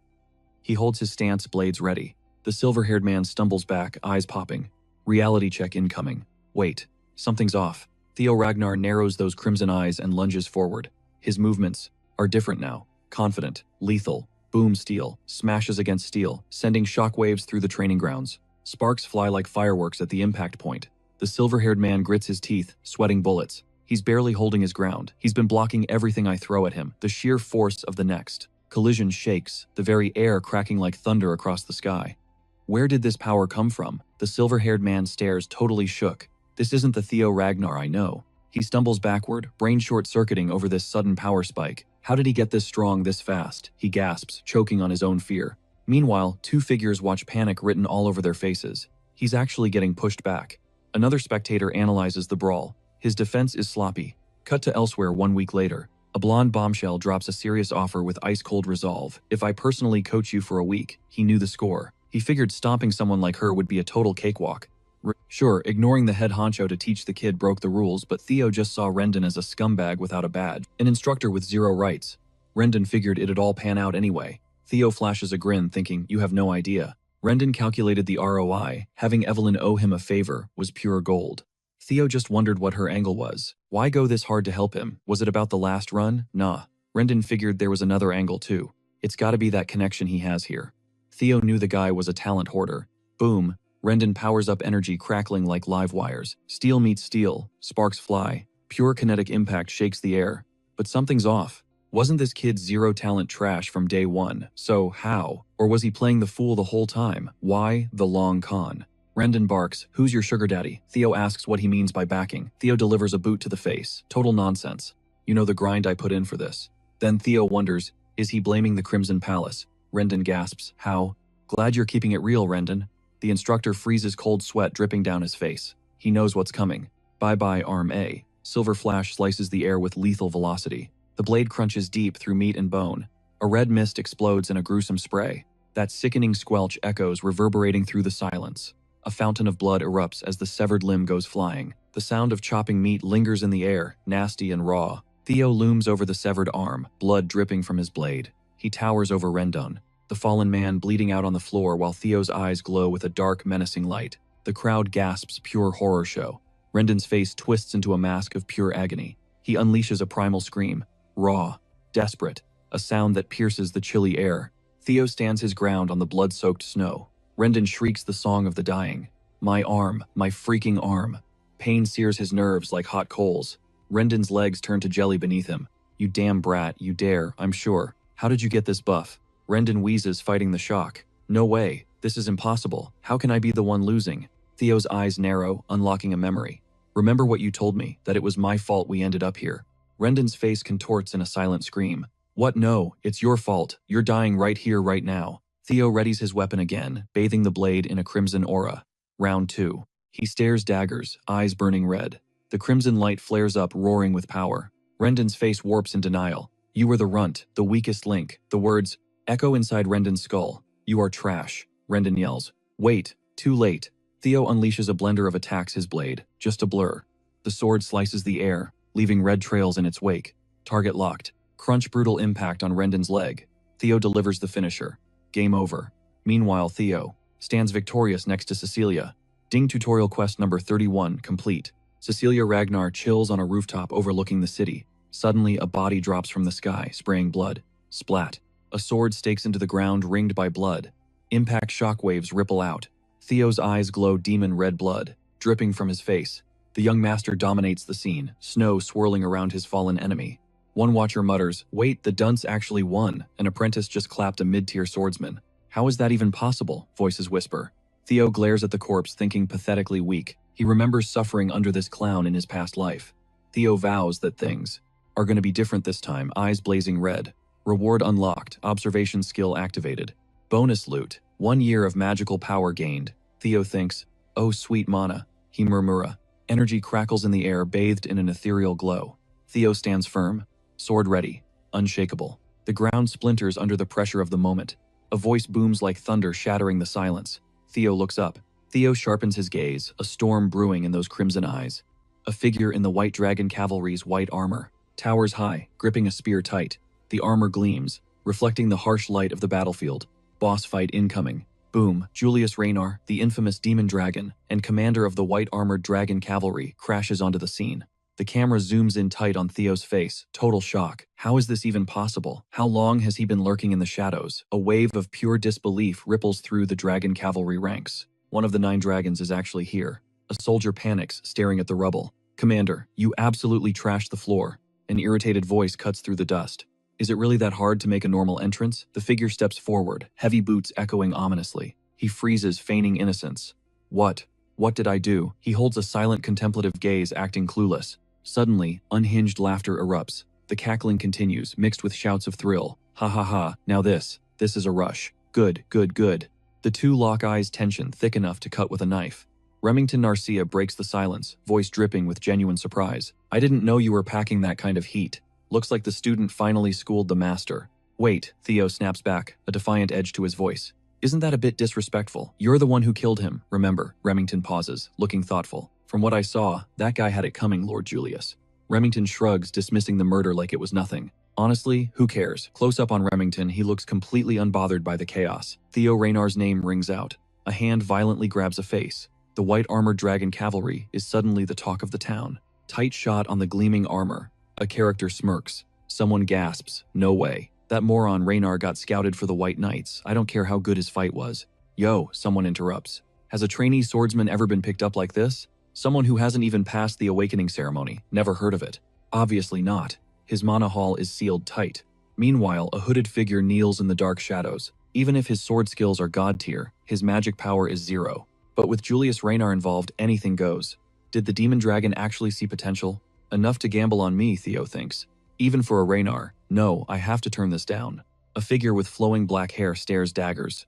He holds his stance, blades ready. The silver-haired man stumbles back, eyes popping. Reality check incoming. Wait, something's off. Theo Ragnar narrows those crimson eyes and lunges forward. His movements are different now. Confident, lethal. Boom, steel, smashes against steel, sending shockwaves through the training grounds. Sparks fly like fireworks at the impact point. The silver-haired man grits his teeth, sweating bullets. He's barely holding his ground. He's been blocking everything I throw at him. The sheer force of the next collision shakes, the very air cracking like thunder across the sky. Where did this power come from? The silver-haired man stares, totally shook. This isn't the Theo Ragnar I know. He stumbles backward, brain short-circuiting over this sudden power spike. How did he get this strong this fast? He gasps, choking on his own fear. Meanwhile, 2 figures watch panic written all over their faces. He's actually getting pushed back. Another spectator analyzes the brawl. His defense is sloppy. Cut to elsewhere 1 week later. A blonde bombshell drops a serious offer with ice-cold resolve. If I personally coach you for a week, he knew the score. He figured stomping someone like her would be a total cakewalk. Sure, ignoring the head honcho to teach the kid broke the rules, but Theo just saw Rendon as a scumbag without a badge, an instructor with 0 rights. Rendon figured it'd all pan out anyway. Theo flashes a grin, thinking, you have no idea. Rendon calculated the ROI. Having Evelyn owe him a favor was pure gold. Theo just wondered what her angle was. Why go this hard to help him? Was it about the last run? Nah. Rendon figured there was another angle too. It's gotta be that connection he has here. Theo knew the guy was a talent hoarder. Boom. Rendon powers up energy crackling like live wires. Steel meets steel. Sparks fly. Pure kinetic impact shakes the air. But something's off. Wasn't this kid 0 talent trash from day one? So how? Or was he playing the fool the whole time? Why the long con? Rendon barks, who's your sugar daddy? Theo asks what he means by backing. Theo delivers a boot to the face. Total nonsense. You know the grind I put in for this. Then Theo wonders, is he blaming the Crimson Palace? Rendon gasps, how? Glad you're keeping it real, Rendon. The instructor freezes, cold sweat dripping down his face. He knows what's coming. Bye-bye, Arm A. Silver Flash slices the air with lethal velocity. The blade crunches deep through meat and bone. A red mist explodes in a gruesome spray. That sickening squelch echoes, reverberating through the silence. A fountain of blood erupts as the severed limb goes flying. The sound of chopping meat lingers in the air, nasty and raw. Theo looms over the severed arm, blood dripping from his blade. He towers over Rendon, the fallen man bleeding out on the floor while Theo's eyes glow with a dark, menacing light. The crowd gasps pure horror show. Rendon's face twists into a mask of pure agony. He unleashes a primal scream. Raw, desperate, a sound that pierces the chilly air. Theo stands his ground on the blood-soaked snow. Rendon shrieks the song of the dying. My arm, my freaking arm. Pain sears his nerves like hot coals. Rendon's legs turn to jelly beneath him. You damn brat, you dare, I'm sure. How did you get this buff? Rendon wheezes, fighting the shock. No way, this is impossible. How can I be the one losing? Theo's eyes narrow, unlocking a memory. Remember what you told me, that it was my fault we ended up here. Rendon's face contorts in a silent scream. What? No, it's your fault. You're dying right here, right now. Theo readies his weapon again, bathing the blade in a crimson aura. Round 2. He stares daggers, eyes burning red. The crimson light flares up, roaring with power. Rendon's face warps in denial. You were the runt, the weakest link. The words echo inside Rendon's skull. You are trash. Rendon yells. Wait, too late. Theo unleashes a blender of attacks his blade, just a blur. The sword slices the air, leaving red trails in its wake. Target locked. Crunch brutal impact on Rendon's leg. Theo delivers the finisher. Game over. Meanwhile, Theo stands victorious next to Cecilia. Ding tutorial quest number 31 complete. Cecilia Ragnar chills on a rooftop overlooking the city. Suddenly, a body drops from the sky, spraying blood. Splat. A sword stakes into the ground, ringed by blood. Impact shockwaves ripple out. Theo's eyes glow demon red blood, dripping from his face. The young master dominates the scene, snow swirling around his fallen enemy. One watcher mutters, "Wait, the dunce actually won. An apprentice just clapped a mid-tier swordsman. How is that even possible?" Voices whisper. Theo glares at the corpse, thinking pathetically weak. He remembers suffering under this clown in his past life. Theo vows that things are going to be different this time, eyes blazing red. Reward unlocked, observation skill activated. Bonus loot, 1 year of magical power gained. Theo thinks, "Oh sweet mana," he murmura. Energy crackles in the air, bathed in an ethereal glow. Theo stands firm, sword ready, unshakable. The ground splinters under the pressure of the moment. A voice booms like thunder, shattering the silence. Theo looks up. Theo sharpens his gaze, a storm brewing in those crimson eyes. A figure in the white dragon cavalry's white armor towers high, gripping a spear tight. The armor gleams, reflecting the harsh light of the battlefield. Boss fight incoming. Boom, Julius Raynar, the infamous demon dragon and commander of the white-armored dragon cavalry, crashes onto the scene. The camera zooms in tight on Theo's face, total shock. How is this even possible? How long has he been lurking in the shadows? A wave of pure disbelief ripples through the dragon cavalry ranks. One of the 9 dragons is actually here. A soldier panics, staring at the rubble. "Commander, you absolutely trashed the floor." An irritated voice cuts through the dust. "Is it really that hard to make a normal entrance?" The figure steps forward, heavy boots echoing ominously. He freezes, feigning innocence. What did I do?" He holds a silent, contemplative gaze, acting clueless. Suddenly, unhinged laughter erupts. The cackling continues, mixed with shouts of thrill. "Ha ha ha, now this is a rush. Good, good, good." The two lock eyes, tension thick enough to cut with a knife. Remington Narcia breaks the silence, voice dripping with genuine surprise. "I didn't know you were packing that kind of heat. Looks like the student finally schooled the master." "Wait," Theo snaps back, a defiant edge to his voice. "Isn't that a bit disrespectful? You're the one who killed him, remember?" Remington pauses, looking thoughtful. "From what I saw, that guy had it coming, Lord Julius." Remington shrugs, dismissing the murder like it was nothing. Honestly, who cares? Close up on Remington, he looks completely unbothered by the chaos. Theo Raynar's name rings out. A hand violently grabs a face. The white-armored dragon cavalry is suddenly the talk of the town. Tight shot on the gleaming armor. A character smirks. Someone gasps, "No way. That moron Raynar got scouted for the White Knights. I don't care how good his fight was." "Yo," someone interrupts. "Has a trainee swordsman ever been picked up like this? Someone who hasn't even passed the awakening ceremony. Never heard of it." "Obviously not. His mana hall is sealed tight." Meanwhile, a hooded figure kneels in the dark shadows. Even if his sword skills are god tier, his magic power is 0. But with Julius Raynar involved, anything goes. Did the demon dragon actually see potential? Enough to gamble on me, Theo thinks. Even for a Raynar. No, I have to turn this down. A figure with flowing black hair stares daggers.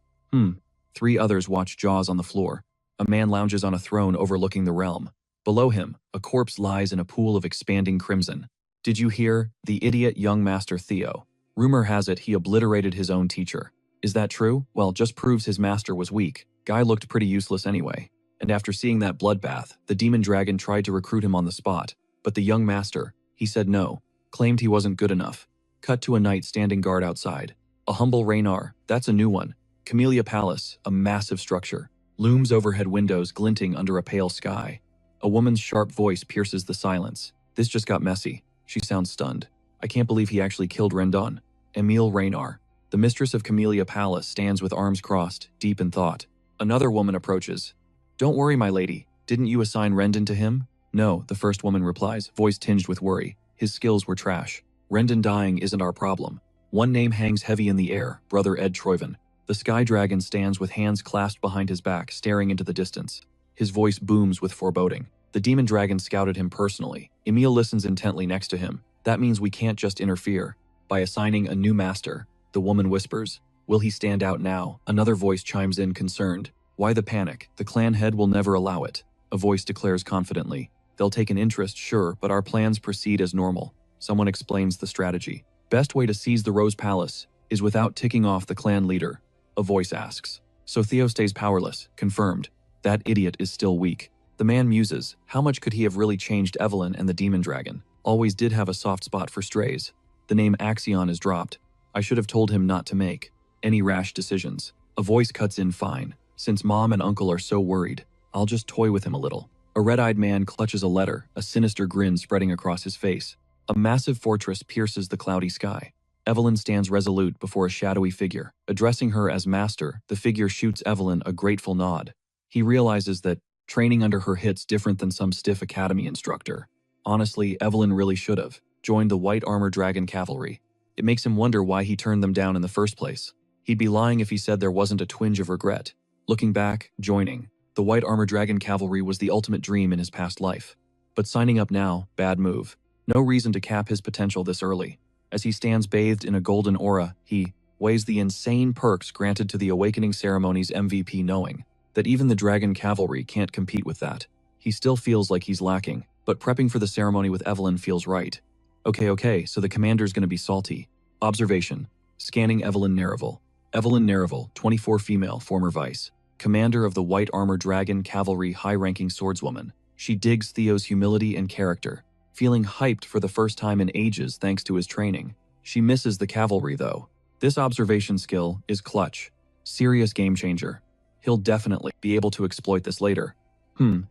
3 others watch, jaws on the floor. A man lounges on a throne overlooking the realm. Below him, a corpse lies in a pool of expanding crimson. "Did you hear? The idiot young master Theo. Rumor has it he obliterated his own teacher. Is that true? Well, just proves his master was weak. Guy looked pretty useless anyway. And after seeing that bloodbath, the demon dragon tried to recruit him on the spot. But the young master, he said no. Claimed he wasn't good enough." Cut to a knight standing guard outside. A humble Raynar, that's a new one. Camellia Palace, a massive structure. Looms overhead windows glinting under a pale sky. A woman's sharp voice pierces the silence. "This just got messy." She sounds stunned. "I can't believe he actually killed Rendon." Emile Raynar. The mistress of Camellia Palace stands with arms crossed, deep in thought. Another woman approaches. "Don't worry, my lady. Didn't you assign Rendon to him?" "No," the first woman replies, voice tinged with worry. "His skills were trash. Rendon dying isn't our problem." One name hangs heavy in the air, Brother Ed Troyven. The Sky Dragon stands with hands clasped behind his back, staring into the distance. His voice booms with foreboding. The demon dragon scouted him personally. Emile listens intently next to him. "That means we can't just interfere. By assigning a new master," the woman whispers. "Will he stand out now?" Another voice chimes in, concerned. "Why the panic? The clan head will never allow it." A voice declares confidently. "They'll take an interest, sure, but our plans proceed as normal." Someone explains the strategy. "Best way to seize the Rose Palace is without ticking off the clan leader." A voice asks. "So Theo stays powerless." Confirmed. That idiot is still weak. The man muses, how much could he have really changed Evelyn and the demon dragon? Always did have a soft spot for strays. The name Axion is dropped. I should have told him not to make any rash decisions. A voice cuts in fine. Since mom and uncle are so worried, I'll just toy with him a little. A red-eyed man clutches a letter, a sinister grin spreading across his face. A massive fortress pierces the cloudy sky. Evelyn stands resolute before a shadowy figure. Addressing her as master, the figure shoots Evelyn a grateful nod. He realizes that training under her hits different than some stiff academy instructor. Honestly, Evelyn really should have joined the White Armor Dragon Cavalry. It makes him wonder why he turned them down in the first place. He'd be lying if he said there wasn't a twinge of regret. Looking back, joining the White Armor Dragon Cavalry was the ultimate dream in his past life. But signing up now, bad move. No reason to cap his potential this early. As he stands bathed in a golden aura, he weighs the insane perks granted to the Awakening Ceremony's MVP, knowing that even the Dragon Cavalry can't compete with that. He still feels like he's lacking, but prepping for the ceremony with Evelyn feels right. Okay, so the commander's gonna be salty. Observation. Scanning Evelyn Nerival. Evelyn Nerival, 24 female, former vice. Commander of the White Armor Dragon Cavalry, high-ranking swordswoman. She digs Theo's humility and character, feeling hyped for the first time in ages thanks to his training. She misses the cavalry though. This observation skill is clutch. Serious game changer. He'll definitely be able to exploit this later.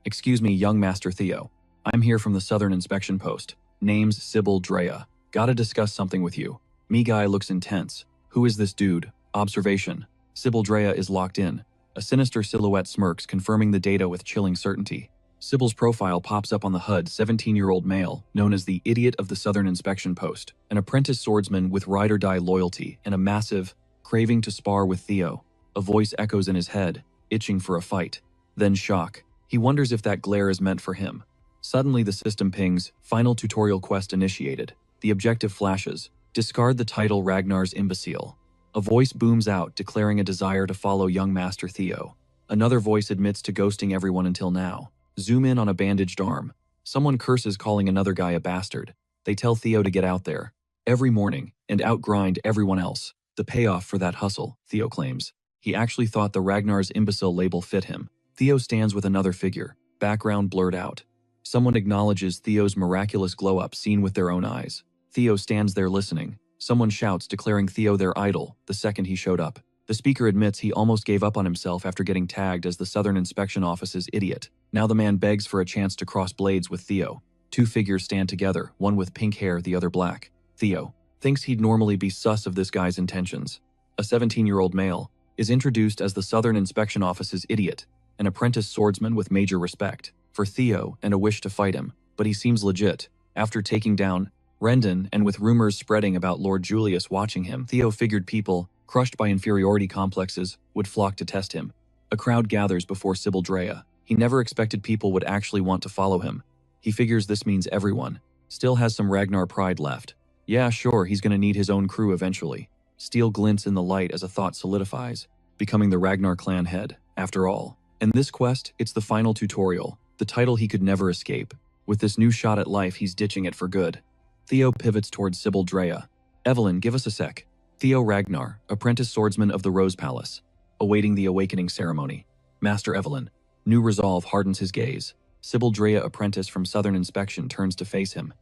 Excuse me, young Master Theo. I'm here from the Southern Inspection Post. Name's Sybil Drea. Gotta discuss something with you. Me guy looks intense. Who is this dude? Observation. Sybil Drea is locked in. A sinister silhouette smirks, confirming the data with chilling certainty. Sybil's profile pops up on the HUD, 17-year-old male, known as the Idiot of the Southern Inspection Post, an apprentice swordsman with ride-or-die loyalty and a massive craving to spar with Theo. A voice echoes in his head, itching for a fight. Then shock. He wonders if that glare is meant for him. Suddenly the system pings, final tutorial quest initiated. The objective flashes, discard the title Ragnar's imbecile. A voice booms out, declaring a desire to follow young Master Theo. Another voice admits to ghosting everyone until now. Zoom in on a bandaged arm. Someone curses, calling another guy a bastard. They tell Theo to get out there every morning and outgrind everyone else. The payoff for that hustle, Theo claims. He actually thought the Ragnar's imbecile label fit him. Theo stands with another figure, background blurred out. Someone acknowledges Theo's miraculous glow-up seen with their own eyes. Theo stands there listening. Someone shouts, declaring Theo their idol the second he showed up. The speaker admits he almost gave up on himself after getting tagged as the Southern Inspection Office's idiot. Now the man begs for a chance to cross blades with Theo. Two figures stand together, one with pink hair, the other black. Theo thinks he'd normally be sus of this guy's intentions. A 17-year-old male is introduced as the Southern Inspection Office's idiot, an apprentice swordsman with major respect for Theo and a wish to fight him, but he seems legit. After taking down Rendon and with rumors spreading about Lord Julius watching him, Theo figured people crushed by inferiority complexes would flock to test him. A crowd gathers before Sybil Drea. He never expected people would actually want to follow him. He figures this means everyone still has some Ragnar pride left. Yeah, sure, he's gonna need his own crew eventually. Steel glints in the light as a thought solidifies, becoming the Ragnar clan head, after all. In this quest, it's the final tutorial, the title he could never escape. With this new shot at life, he's ditching it for good. Theo pivots towards Sybil Drea. Evelyn, give us a sec. Theo Ragnar, apprentice swordsman of the Rose Palace, awaiting the Awakening Ceremony. Master Evelyn. New resolve hardens his gaze. Sybil Drea, apprentice from Southern Inspection, turns to face him.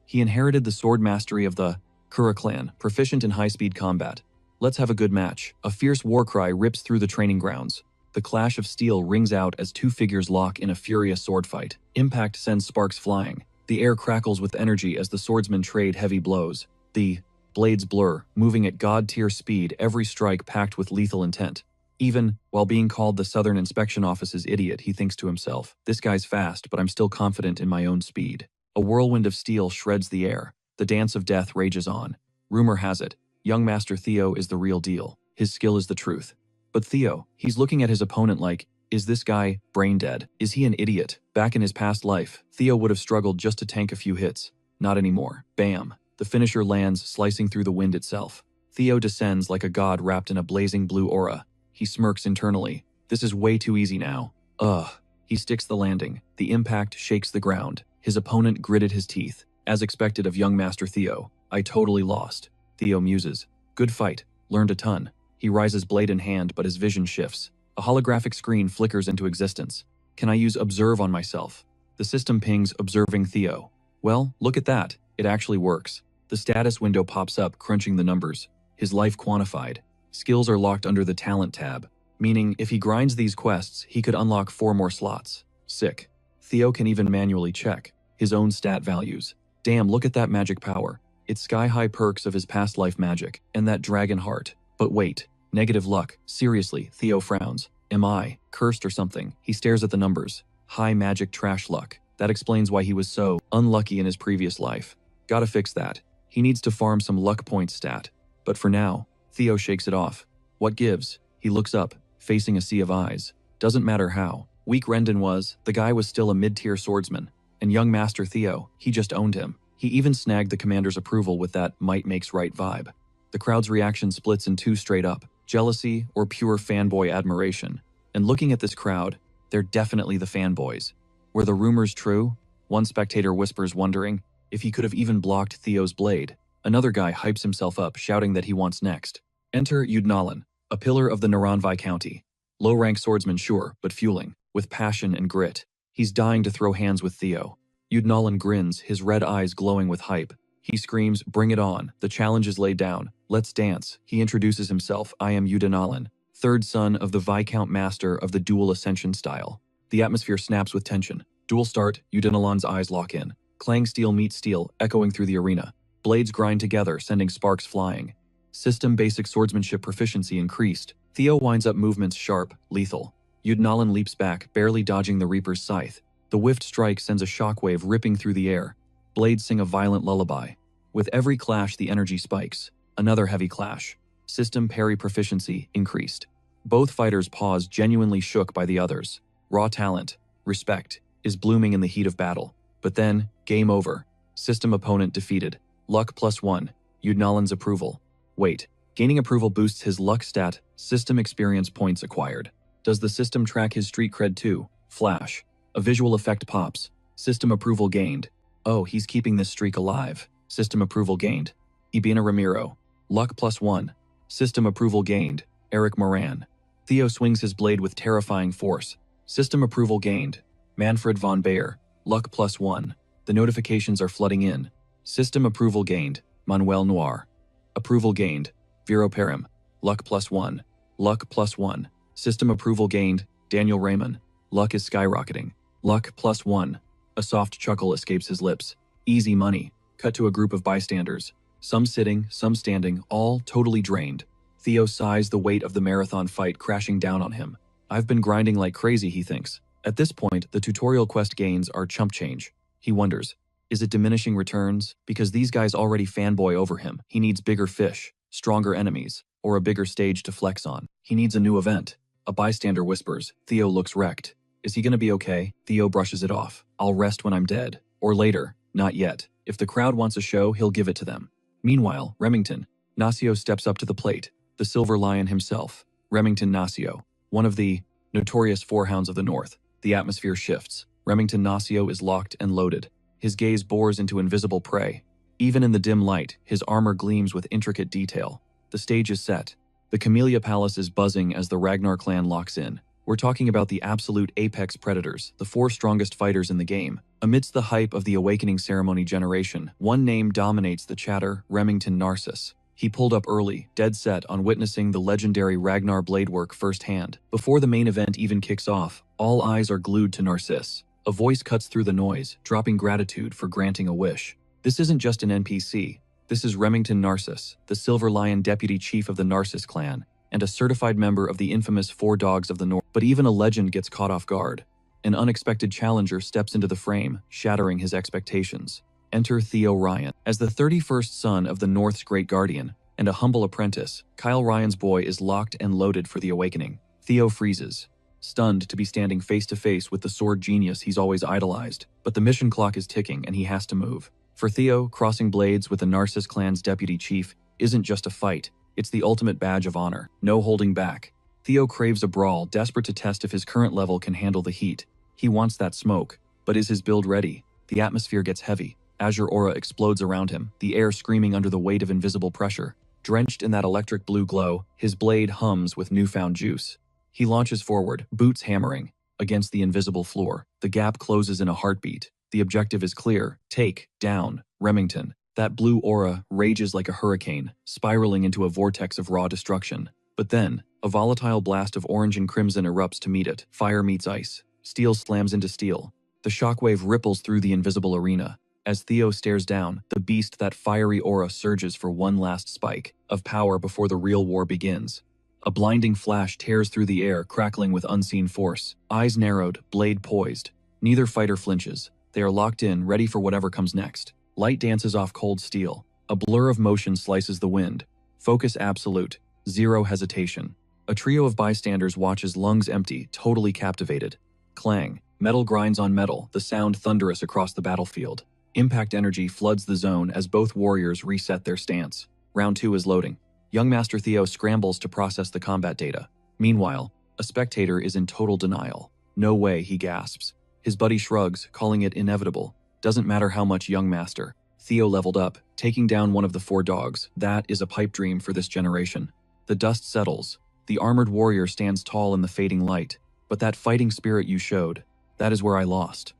He inherited the sword mastery of the Kura clan, proficient in high-speed combat. Let's have a good match. A fierce war cry rips through the training grounds. The clash of steel rings out as two figures lock in a furious sword fight. Impact sends sparks flying. The air crackles with energy as the swordsmen trade heavy blows. The blades blur, moving at god-tier speed, every strike packed with lethal intent. Even while being called the Southern Inspection Office's idiot, he thinks to himself, this guy's fast, but I'm still confident in my own speed. A whirlwind of steel shreds the air. The dance of death rages on. Rumor has it, young Master Theo is the real deal. His skill is the truth. But Theo, he's looking at his opponent like, is this guy brain dead? Is he an idiot? Back in his past life, Theo would have struggled just to tank a few hits. Not anymore. Bam. The finisher lands, slicing through the wind itself. Theo descends like a god wrapped in a blazing blue aura. He smirks internally. This is way too easy now. Ugh. He sticks the landing. The impact shakes the ground. His opponent gritted his teeth. As expected of young Master Theo, I totally lost. Theo muses. Good fight. Learned a ton. He rises blade in hand, but his vision shifts. A holographic screen flickers into existence. Can I use observe on myself? The system pings observing Theo. Well, look at that. It actually works. The status window pops up, crunching the numbers. His life quantified. Skills are locked under the talent tab, meaning if he grinds these quests, he could unlock 4 more slots. Sick. Theo can even manually check his own stat values. Damn, look at that magic power. It's sky-high perks of his past life magic, and that dragon heart. But wait, negative luck. Seriously, Theo frowns. Am I cursed or something? He stares at the numbers. High magic trash luck. That explains why he was so unlucky in his previous life. Gotta fix that. He needs to farm some luck points stat. But for now, Theo shakes it off. What gives? He looks up, facing a sea of eyes. Doesn't matter how weak Rendon was, the guy was still a mid-tier swordsman. And young Master Theo, he just owned him. He even snagged the commander's approval with that might makes right vibe. The crowd's reaction splits in 2 straight up, jealousy or pure fanboy admiration. And looking at this crowd, they're definitely the fanboys. Were the rumors true? One spectator whispers, wondering if he could have even blocked Theo's blade. Another guy hypes himself up, shouting that he wants next. Enter Yudnalan, a pillar of the Naranvi County. Low-rank swordsman, sure, but fueling with passion and grit. He's dying to throw hands with Theo. Yudnalan grins, his red eyes glowing with hype. He screams, bring it on. The challenge is laid down. Let's dance. He introduces himself. I am Yudnalan, 3rd son of the Viscount Master of the Dual Ascension style. The atmosphere snaps with tension. Duel start, Yudnalan's eyes lock in. Clang steel meets steel, echoing through the arena. Blades grind together, sending sparks flying. System basic swordsmanship proficiency increased. Theo winds up movements sharp, lethal. Yudnalan leaps back, barely dodging the Reaper's scythe. The whiffed strike sends a shockwave ripping through the air. Blades sing a violent lullaby. With every clash, the energy spikes. Another heavy clash. System parry proficiency increased. Both fighters pause, genuinely shook by the others. Raw talent, respect, is blooming in the heat of battle. But then, game over. System opponent defeated. Luck +1. Yudnalan's approval. Wait, gaining approval boosts his luck stat. System experience points acquired. Does the system track his street cred too? Flash. A visual effect pops. System approval gained. Oh, he's keeping this streak alive. System approval gained. Ibina Ramiro. Luck +1. System approval gained. Eric Moran. Theo swings his blade with terrifying force. System approval gained. Manfred von Bayer. Luck +1. The notifications are flooding in. System approval gained. Manuel Noir. Approval gained. Vero Perim. Luck +1. Luck +1. System approval gained. Daniel Raymond. Luck is skyrocketing. Luck +1. A soft chuckle escapes his lips. Easy money. Cut to a group of bystanders. Some sitting, some standing, all totally drained. Theo sighs, the weight of the marathon fight crashing down on him. I've been grinding like crazy, he thinks. At this point, the tutorial quest gains are chump change. He wonders, is it diminishing returns? Because these guys already fanboy over him. He needs bigger fish, stronger enemies, or a bigger stage to flex on. He needs a new event. A bystander whispers. Theo looks wrecked. Is he gonna be okay? Theo brushes it off. I'll rest when I'm dead. Or later. Not yet. If the crowd wants a show, he'll give it to them. Meanwhile, Remington. Nacio steps up to the plate. The Silver Lion himself. Remington Nacio. One of the notorious forehounds of the North. The atmosphere shifts. Remington Nacio is locked and loaded. His gaze bores into invisible prey. Even in the dim light, his armor gleams with intricate detail. The stage is set. The Camellia Palace is buzzing as the Ragnar clan locks in. We're talking about the absolute apex predators, the 4 strongest fighters in the game. Amidst the hype of the Awakening Ceremony generation, one name dominates the chatter: Remington Narcissus. He pulled up early, dead set on witnessing the legendary Ragnar blade work firsthand. Before the main event even kicks off, all eyes are glued to Narcissus. A voice cuts through the noise, dropping gratitude for granting a wish. This isn't just an NPC. This is Remington Narcissus, the Silver Lion deputy chief of the Narcissus clan, and a certified member of the infamous 4 Dogs of the North. But even a legend gets caught off guard. An unexpected challenger steps into the frame, shattering his expectations. Enter Theo Ryan. As the 31st son of the North's great guardian, and a humble apprentice, Kyle Ryan's boy is locked and loaded for the awakening. Theo freezes, stunned to be standing face to face with the sword genius he's always idolized. But the mission clock is ticking and he has to move. For Theo, crossing blades with the Narcissus clan's deputy chief isn't just a fight, it's the ultimate badge of honor. No holding back. Theo craves a brawl, desperate to test if his current level can handle the heat. He wants that smoke, but is his build ready? The atmosphere gets heavy. Azure aura explodes around him, the air screaming under the weight of invisible pressure. Drenched in that electric blue glow, his blade hums with newfound juice. He launches forward, boots hammering, against the invisible floor. The gap closes in a heartbeat. The objective is clear. Take down Remington. That blue aura rages like a hurricane, spiraling into a vortex of raw destruction. But then, a volatile blast of orange and crimson erupts to meet it. Fire meets ice. Steel slams into steel. The shockwave ripples through the invisible arena. As Theo stares down, the beast, that fiery aura, surges for one last spike of power before the real war begins. A blinding flash tears through the air, crackling with unseen force. Eyes narrowed, blade poised. Neither fighter flinches. They are locked in, ready for whatever comes next. Light dances off cold steel. A blur of motion slices the wind. Focus absolute. Zero hesitation. A trio of bystanders watches, lungs empty, totally captivated. Clang. Metal grinds on metal, the sound thunderous across the battlefield. Impact energy floods the zone as both warriors reset their stance. Round 2 is loading. Young Master Theo scrambles to process the combat data. Meanwhile, a spectator is in total denial. No way, he gasps. His buddy shrugs, calling it inevitable. Doesn't matter how much Young Master. Theo leveled up, taking down one of the 4 dogs. That is a pipe dream for this generation. The dust settles. The armored warrior stands tall in the fading light. But that fighting spirit you showed, that is where I lost.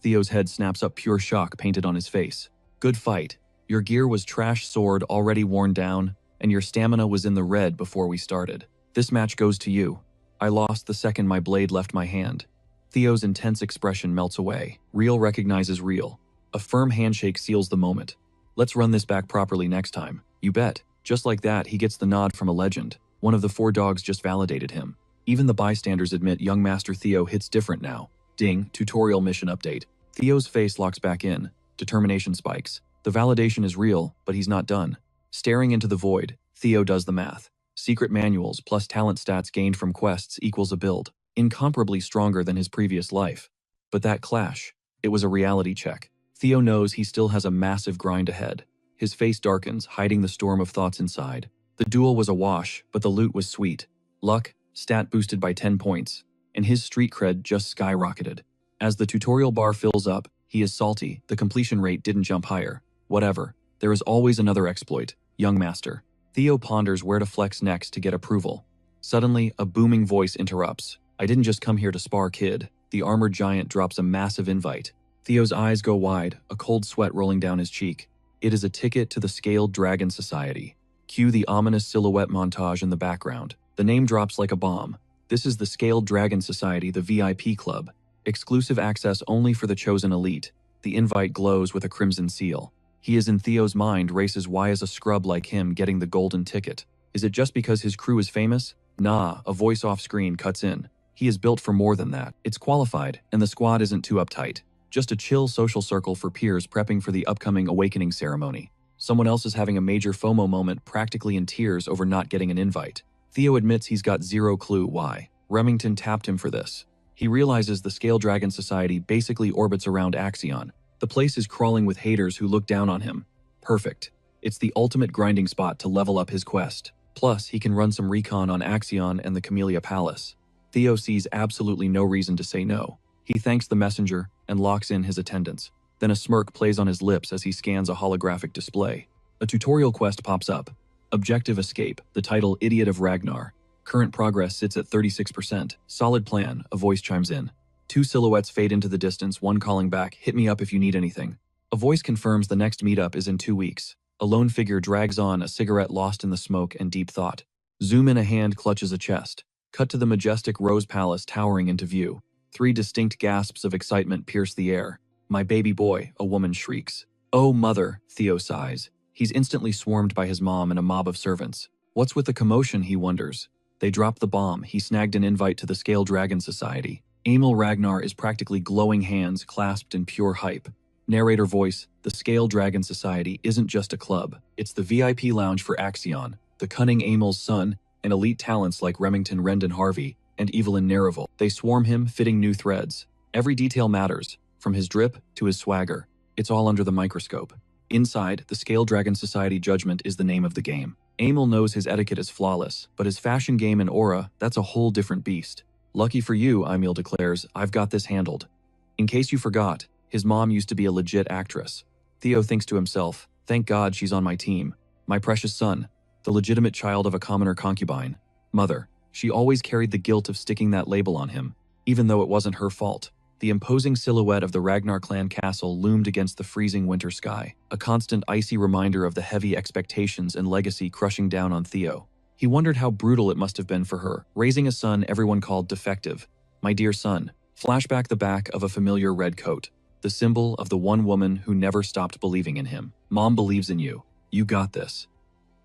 Theo's head snaps up, pure shock painted on his face. Good fight. Your gear was trash, sword already worn down, and your stamina was in the red before we started. This match goes to you. I lost the second my blade left my hand. Theo's intense expression melts away. Real recognizes real. A firm handshake seals the moment. Let's run this back properly next time. You bet. Just like that, he gets the nod from a legend. One of the 4 dogs just validated him. Even the bystanders admit young Master Theo hits different now. Ding, tutorial mission update. Theo's face locks back in. Determination spikes. The validation is real, but he's not done. Staring into the void, Theo does the math. Secret manuals plus talent stats gained from quests equals a build, incomparably stronger than his previous life. But that clash, it was a reality check. Theo knows he still has a massive grind ahead. His face darkens, hiding the storm of thoughts inside. The duel was a wash, but the loot was sweet. Luck, stat boosted by 10 points, and his street cred just skyrocketed. As the tutorial bar fills up, he is salty. The completion rate didn't jump higher. Whatever. There is always another exploit. Young Master. Theo ponders where to flex next to get approval. Suddenly, a booming voice interrupts. I didn't just come here to spar, kid. The armored giant drops a massive invite. Theo's eyes go wide, a cold sweat rolling down his cheek. It is a ticket to the Scaled Dragon Society. Cue the ominous silhouette montage in the background. The name drops like a bomb. This is the Scaled Dragon Society, the VIP club. Exclusive access only for the chosen elite. The invite glows with a crimson seal. He is in Theo's mind races, why is a scrub like him getting the golden ticket? Is it just because his crew is famous? Nah, a voice off screen cuts in. He is built for more than that. It's qualified, and the squad isn't too uptight. Just a chill social circle for peers prepping for the upcoming awakening ceremony. Someone else is having a major FOMO moment, practically in tears over not getting an invite. Theo admits he's got zero clue why. Remington tapped him for this. He realizes the Scale Dragon Society basically orbits around Axion. The place is crawling with haters who look down on him. Perfect. It's the ultimate grinding spot to level up his quest. Plus, he can run some recon on Axion and the Camellia Palace. Theo sees absolutely no reason to say no. He thanks the messenger and locks in his attendance. Then a smirk plays on his lips as he scans a holographic display. A tutorial quest pops up. Objective Escape, the title Idiot of Ragnar. Current progress sits at 36%. Solid plan, a voice chimes in. 2 silhouettes fade into the distance, one calling back, hit me up if you need anything. A voice confirms the next meetup is in 2 weeks. A lone figure drags on, a cigarette lost in the smoke and deep thought. Zoom in, a hand clutches a chest. Cut to the majestic Rose Palace towering into view. 3 distinct gasps of excitement pierce the air. My baby boy, a woman shrieks. Oh mother, Theo sighs. He's instantly swarmed by his mom and a mob of servants. What's with the commotion, he wonders. They drop the bomb. He snagged an invite to the Scale Dragon Society. Emil Ragnar is practically glowing hands clasped in pure hype. Narrator voice, the Scale Dragon Society isn't just a club. It's the VIP lounge for Axion, the cunning Emil's son, and elite talents like Remington Rendon Harvey and Evelyn Nerival. They swarm him, fitting new threads. Every detail matters, from his drip to his swagger. It's all under the microscope. Inside, the Scale Dragon Society judgment is the name of the game. Emil knows his etiquette is flawless, but his fashion game and aura, that's a whole different beast. Lucky for you, Emil declares, I've got this handled. In case you forgot, his mom used to be a legit actress. Theo thinks to himself, thank God she's on my team. My precious son, the legitimate child of a commoner concubine. Mother, She always carried the guilt of sticking that label on him, even though it wasn't her fault. The imposing silhouette of the Ragnar clan castle loomed against the freezing winter sky, a constant icy reminder of the heavy expectations and legacy crushing down on Theo. He wondered how brutal it must have been for her, raising a son everyone called defective. My dear son. Flashback the back of a familiar red coat, the symbol of the one woman who never stopped believing in him. Mom believes in you. You got this.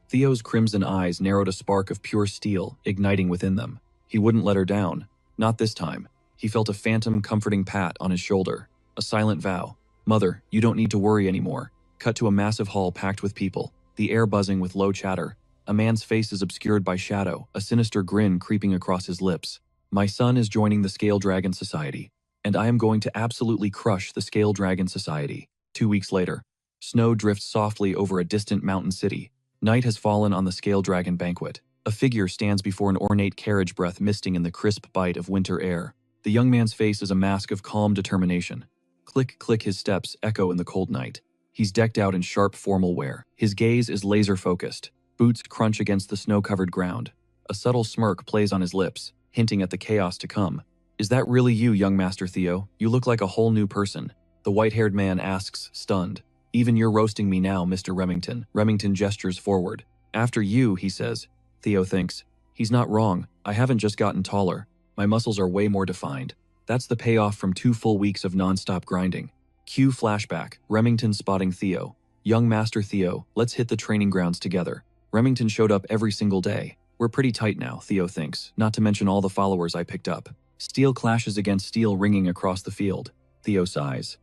Theo's crimson eyes narrowed a spark of pure steel, igniting within them. He wouldn't let her down. Not this time. He felt a phantom, comforting pat on his shoulder. A silent vow. Mother, you don't need to worry anymore. Cut to a massive hall packed with people, the air buzzing with low chatter. A man's face is obscured by shadow, a sinister grin creeping across his lips. My son is joining the Scale Dragon Society, and I am going to absolutely crush the Scale Dragon Society. 2 weeks later, snow drifts softly over a distant mountain city. Night has fallen on the Scale Dragon banquet. A figure stands before an ornate carriage, breath misting in the crisp bite of winter air. The young man's face is a mask of calm determination. Click, click, his steps echo in the cold night. He's decked out in sharp formal wear. His gaze is laser-focused. Boots crunch against the snow-covered ground. A subtle smirk plays on his lips, hinting at the chaos to come. Is that really you, young Master Theo? You look like a whole new person. The white-haired man asks, stunned. Even you're roasting me now, Mr. Remington. Remington gestures forward. After you, he says. Theo thinks. He's not wrong. I haven't just gotten taller. My muscles are way more defined. That's the payoff from 2 full weeks of non-stop grinding. Cue flashback. Remington spotting Theo. Young Master Theo, let's hit the training grounds together. Remington showed up every single day. We're pretty tight now, Theo thinks, not to mention all the followers I picked up. Steel clashes against steel ringing across the field. Theo sighs.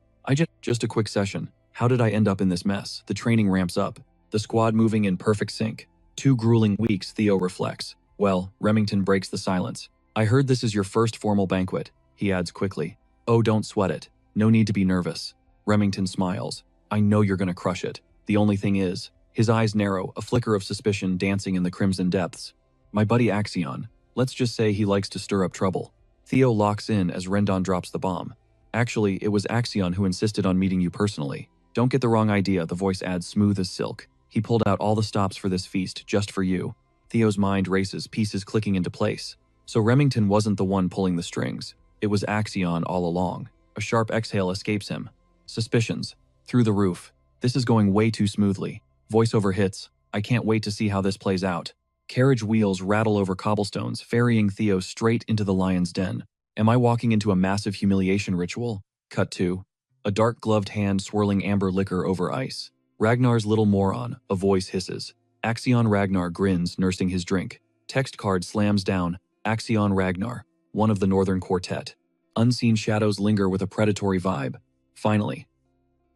Just a quick session. How did I end up in this mess? The training ramps up. The squad moving in perfect sync. 2 grueling weeks, Theo reflects. Well, Remington breaks the silence. I heard this is your first formal banquet, he adds quickly. Oh, don't sweat it. No need to be nervous. Remington smiles. I know you're gonna crush it. The only thing is, his eyes narrow, a flicker of suspicion dancing in the crimson depths. My buddy Axion. Let's just say he likes to stir up trouble. Theo locks in as Rendon drops the bomb. Actually, it was Axion who insisted on meeting you personally. Don't get the wrong idea, the voice adds smooth as silk. He pulled out all the stops for this feast just for you. Theo's mind races, pieces clicking into place. So Remington wasn't the one pulling the strings. It was Axion all along. A sharp exhale escapes him. Suspicions. Through the roof. This is going way too smoothly. Voiceover hits. I can't wait to see how this plays out. Carriage wheels rattle over cobblestones, ferrying Theo straight into the lion's den. Am I walking into a massive humiliation ritual? Cut to. A dark-gloved hand swirling amber liquor over ice. Ragnar's little moron, a voice hisses. Axion Ragnar grins, nursing his drink. Text card slams down. Axion Ragnar, one of the Northern Quartet. Unseen shadows linger with a predatory vibe. Finally,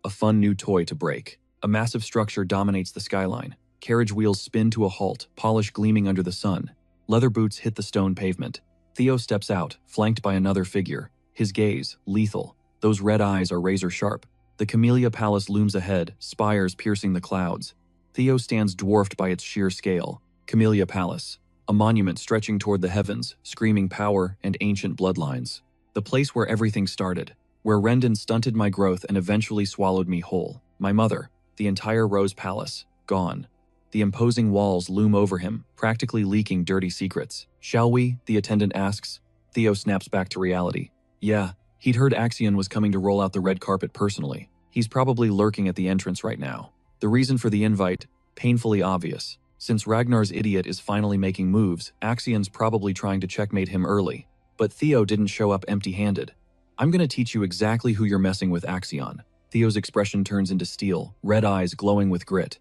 a fun new toy to break. A massive structure dominates the skyline. Carriage wheels spin to a halt, polish gleaming under the sun. Leather boots hit the stone pavement. Theo steps out, flanked by another figure. His gaze, lethal. Those red eyes are razor sharp. The Camellia Palace looms ahead, spires piercing the clouds. Theo stands dwarfed by its sheer scale. Camellia Palace. A monument stretching toward the heavens, screaming power and ancient bloodlines. The place where everything started. Where Rendon stunted my growth and eventually swallowed me whole. My mother. The entire Rose Palace. Gone. The imposing walls loom over him, practically leaking dirty secrets. Shall we? The attendant asks. Theo snaps back to reality. Yeah, he'd heard Axion was coming to roll out the red carpet personally. He's probably lurking at the entrance right now. The reason for the invite, painfully obvious. Since Ragnar's idiot is finally making moves, Axion's probably trying to checkmate him early. But Theo didn't show up empty-handed. I'm gonna teach you exactly who you're messing with, Axion. Theo's expression turns into steel, red eyes glowing with grit.